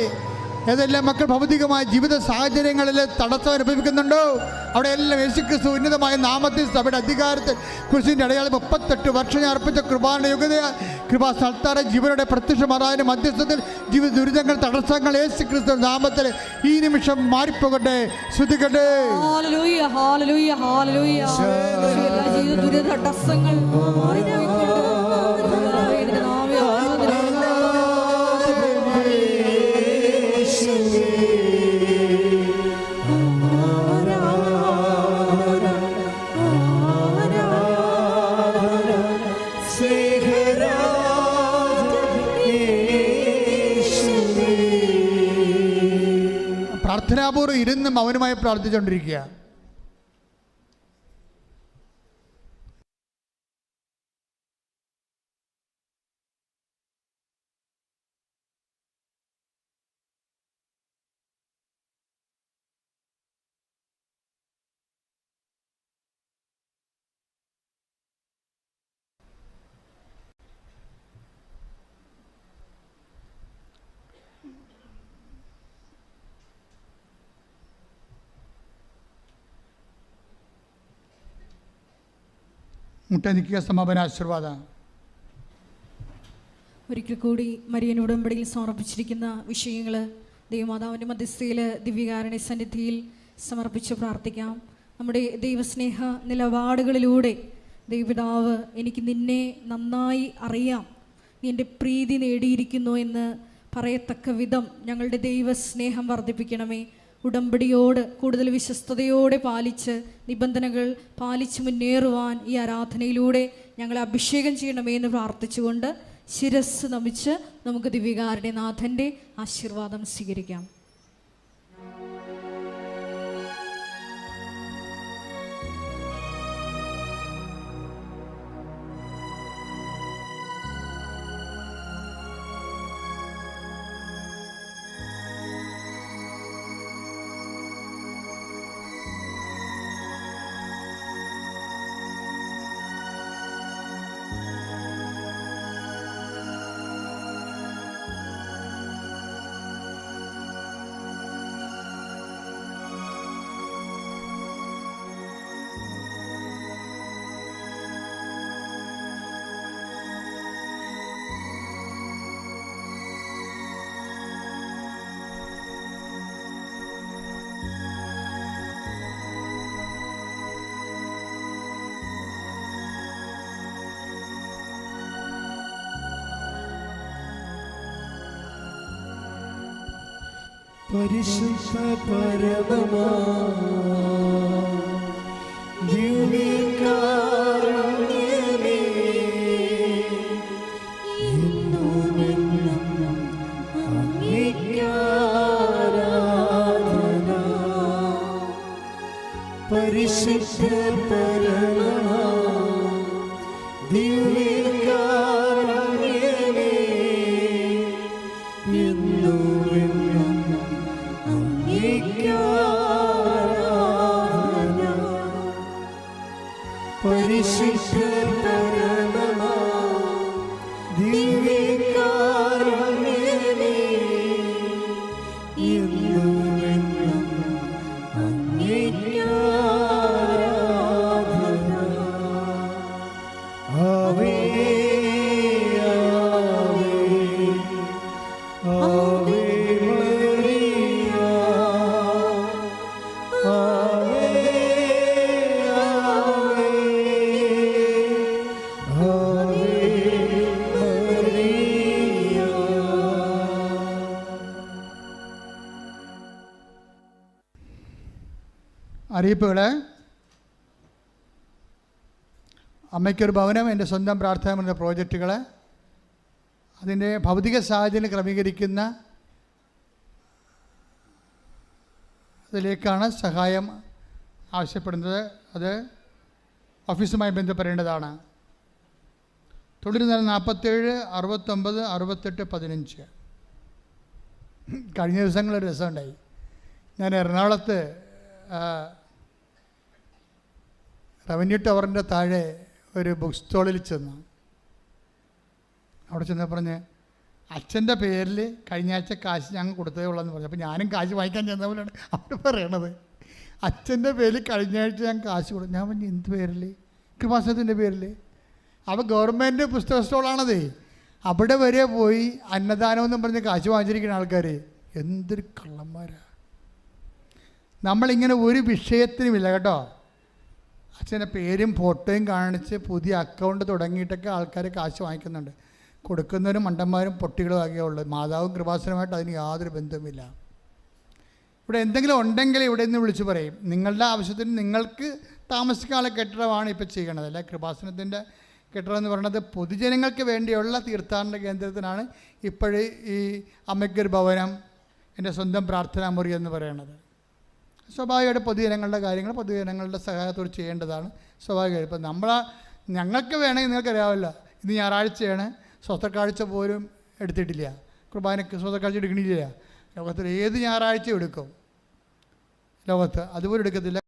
ഏതെല്ലാം മക്കൾ ഭൗതികമായ ജീവിത സാഹചര്യങ്ങളിൽ തടസ്സം അനുഭവിക്കുന്നുണ്ടോ അവിടെ എല്ലാം യേശുക്രിസ്തു ഉന്നതമായ നാമത്തിൽ സഭയുടെ അധികാരത്തിൽ കുരിശിൻ്റെ അടയാളം 38 വർഷം ഞാൻ അർപ്പിച്ച കൃപാന്റെ യോഗ്യതയാൽ കൃപാസ്ഥലത്താറെ ജീവനുടെ പ്രത്യക്ഷമാറാനും മധ്യസ്ഥത്തിൽ ജീവിത ദുരിതങ്ങൾ തടസ്സങ്ങൾ യേശുക്രിസ്തു നാമത്തിൽ ഈ നിമിഷം മാറിപ്പോകട്ടെ. ശ്രദ്ധിക്കട്ടെ. ഹല്ലേലൂയ, ഹല്ലേലൂയ, ഹല്ലേലൂയ. എല്ലാ ജീവിത ദുരിത തടസ്സങ്ങൾ മാറിപ്പോയിക്കൊണ്ട് ഇതിന്റെ നാമം പ്രാർത്ഥനാപൂർവ്വം ഇരുന്ന് മൗനമായി പ്രാർത്ഥിച്ചുകൊണ്ടിരിക്കുക. മുട്ടനിക്കുക. സമാപന ആശീർവാദം. ഒരിക്കൽ കൂടി മരിയൻ ഉടമ്പടിയിൽ സമർപ്പിച്ചിരിക്കുന്ന വിഷയങ്ങൾ ദൈവമാതാവിൻ്റെ മധ്യസ്ഥയിൽ ദിവ്യകാരുണ്യ സന്നിധിയിൽ സമർപ്പിച്ച് പ്രാർത്ഥിക്കാം. നമ്മുടെ ദൈവസ്നേഹ നിലപാടുകളിലൂടെ ദൈവപിതാവ് എനിക്ക് നിന്നെ നന്നായി അറിയാം, നീ എൻ്റെ പ്രീതി നേടിയിരിക്കുന്നു എന്ന് പറയത്തക്ക വിധം ഞങ്ങളുടെ ദൈവസ്നേഹം വർദ്ധിപ്പിക്കണമേ. ഉടമ്പടിയോട് കൂടുതൽ വിശ്വസ്തയോടെ പാലിച്ച് നിബന്ധനകൾ പാലിച്ച് മുന്നേറുവാൻ ഈ ആരാധനയിലൂടെ ഞങ്ങളെ അഭിഷേകം ചെയ്യണമേ എന്ന് പ്രാർത്ഥിച്ചുകൊണ്ട് ശിരസ് നമിച്ച് നമുക്ക് ദിവ്യകാരുണ്യനാഥൻ്റെ ആശീർവാദം സ്വീകരിക്കാം. പരിശുദ്ധ പരമമാ ദിവ്യകാരുണ്യമേ, എന്നുമെന്നും അങ്ങേക്ക് ആരാധന. പരിശുദ്ധ പരമമാ ദിവ്യകാരുണ്യമേ, എന്നുമെന്നും പരിശുദ്ധ പരമമാ ദിവ്യകാരുണ്യമേ, എന്നുമെന്നും അങ്ങേക്ക് ആരാധന. ആവേ ആവേ ആവേ മരിയ, ആവേ ആവേ ആവേ മരിയ. അറിയിപ്പുകൾ. അമ്മയ്ക്കൊരു ഭവനം, എൻ്റെ സ്വന്തം പ്രാർത്ഥന പ്രോജക്റ്റുകൾ, അതിൻ്റെ ഭൗതിക സാഹചര്യം ക്രമീകരിക്കുന്ന അതിലേക്കാണ് സഹായം ആവശ്യപ്പെടുന്നത്. അത് ഓഫീസുമായി ബന്ധപ്പെടേണ്ടതാണ്. 94 47 69 68 15. കഴിഞ്ഞ ദിവസങ്ങളൊരു രസമുണ്ടായി. ഞാൻ എറണാകുളത്ത് റവന്യൂ ടവറിൻ്റെ താഴെ ഒരു ബുക്ക് സ്റ്റോളിൽ ചെന്നു. അവിടെ ചെന്ന് പറഞ്ഞ് അച്ഛൻ്റെ പേരിൽ കഴിഞ്ഞ ആഴ്ച കാശ് ഞങ്ങൾ കൊടുത്തതേ ഉള്ളതെന്ന് പറഞ്ഞു. അപ്പോൾ ഞാനും കാശ് വാങ്ങിക്കാൻ ചെന്ന പോലെയാണ് അവർ പറയണത്. അച്ഛൻ്റെ പേരിൽ കഴിഞ്ഞ ആഴ്ച ഞാൻ കാശ് കൊടുത്തു. ഞാൻ പറഞ്ഞു എന്ത് പേരിൽ? കൃപാസനത്തിൻ്റെ പേരിൽ. അപ്പോൾ ഗവൺമെൻറ് പുസ്തക സ്റ്റോളാണതേ. അവിടെ വരെ പോയി അന്നദാനമെന്നും പറഞ്ഞ് കാശ് വാങ്ങിച്ചിരിക്കുന്ന ആൾക്കാർ എന്തൊരു കള്ളന്മാരാ. നമ്മളിങ്ങനെ ഒരു വിഷയത്തിനുമില്ല കേട്ടോ. അച്ഛൻ്റെ പേരും ഫോട്ടോയും കാണിച്ച് പുതിയ അക്കൗണ്ട് തുടങ്ങിയിട്ടൊക്കെ ആൾക്കാർ കാശ് വാങ്ങിക്കുന്നുണ്ട്. കൊടുക്കുന്നവരും മണ്ടന്മാരും പൊട്ടികളും ആകെയേ ഉള്ളൂ. മാതാവും കൃപാസനമായിട്ട് അതിന് യാതൊരു ബന്ധവുമില്ല. ഇവിടെ എന്തെങ്കിലും ഉണ്ടെങ്കിൽ ഇവിടെ നിന്ന് വിളിച്ചു പറയും. നിങ്ങളുടെ ആവശ്യത്തിന് നിങ്ങൾക്ക് താമസിക്കാനുള്ള കെട്ടിടമാണ് ഇപ്പോൾ ചെയ്യണത്. അല്ല, കൃപാസനത്തിൻ്റെ കെട്ടിടം എന്ന് പറയുന്നത് പൊതുജനങ്ങൾക്ക് വേണ്ടിയുള്ള തീർത്ഥാടന കേന്ദ്രത്തിനാണ് ഇപ്പോഴേ ഈ അമ്മയ്ക്കൊരു ഭവനം, എൻ്റെ സ്വന്തം പ്രാർത്ഥനാ മുറി എന്ന് പറയുന്നത്. സ്വാഭാവികമായിട്ട് പൊതുജനങ്ങളുടെ കാര്യങ്ങൾ പൊതുജനങ്ങളുടെ സഹായത്തോട് ചെയ്യേണ്ടതാണ് സ്വാഭാവികമായിട്ട്. ഇപ്പം ഞങ്ങൾക്ക് വേണമെങ്കിൽ നിങ്ങൾക്കറിയാവില്ല, ഇത് ഞായറാഴ്ചയാണ്, സ്വതക്കാഴ്ച പോലും എടുത്തിട്ടില്ല. കുർബാനയ്ക്ക് സ്വതക്കാഴ്ച എടുക്കണില്ല. ലോകത്തിൽ ഏത് ഞായറാഴ്ച എടുക്കും ലോകത്ത്, അതുപോലും എടുക്കത്തില്ല.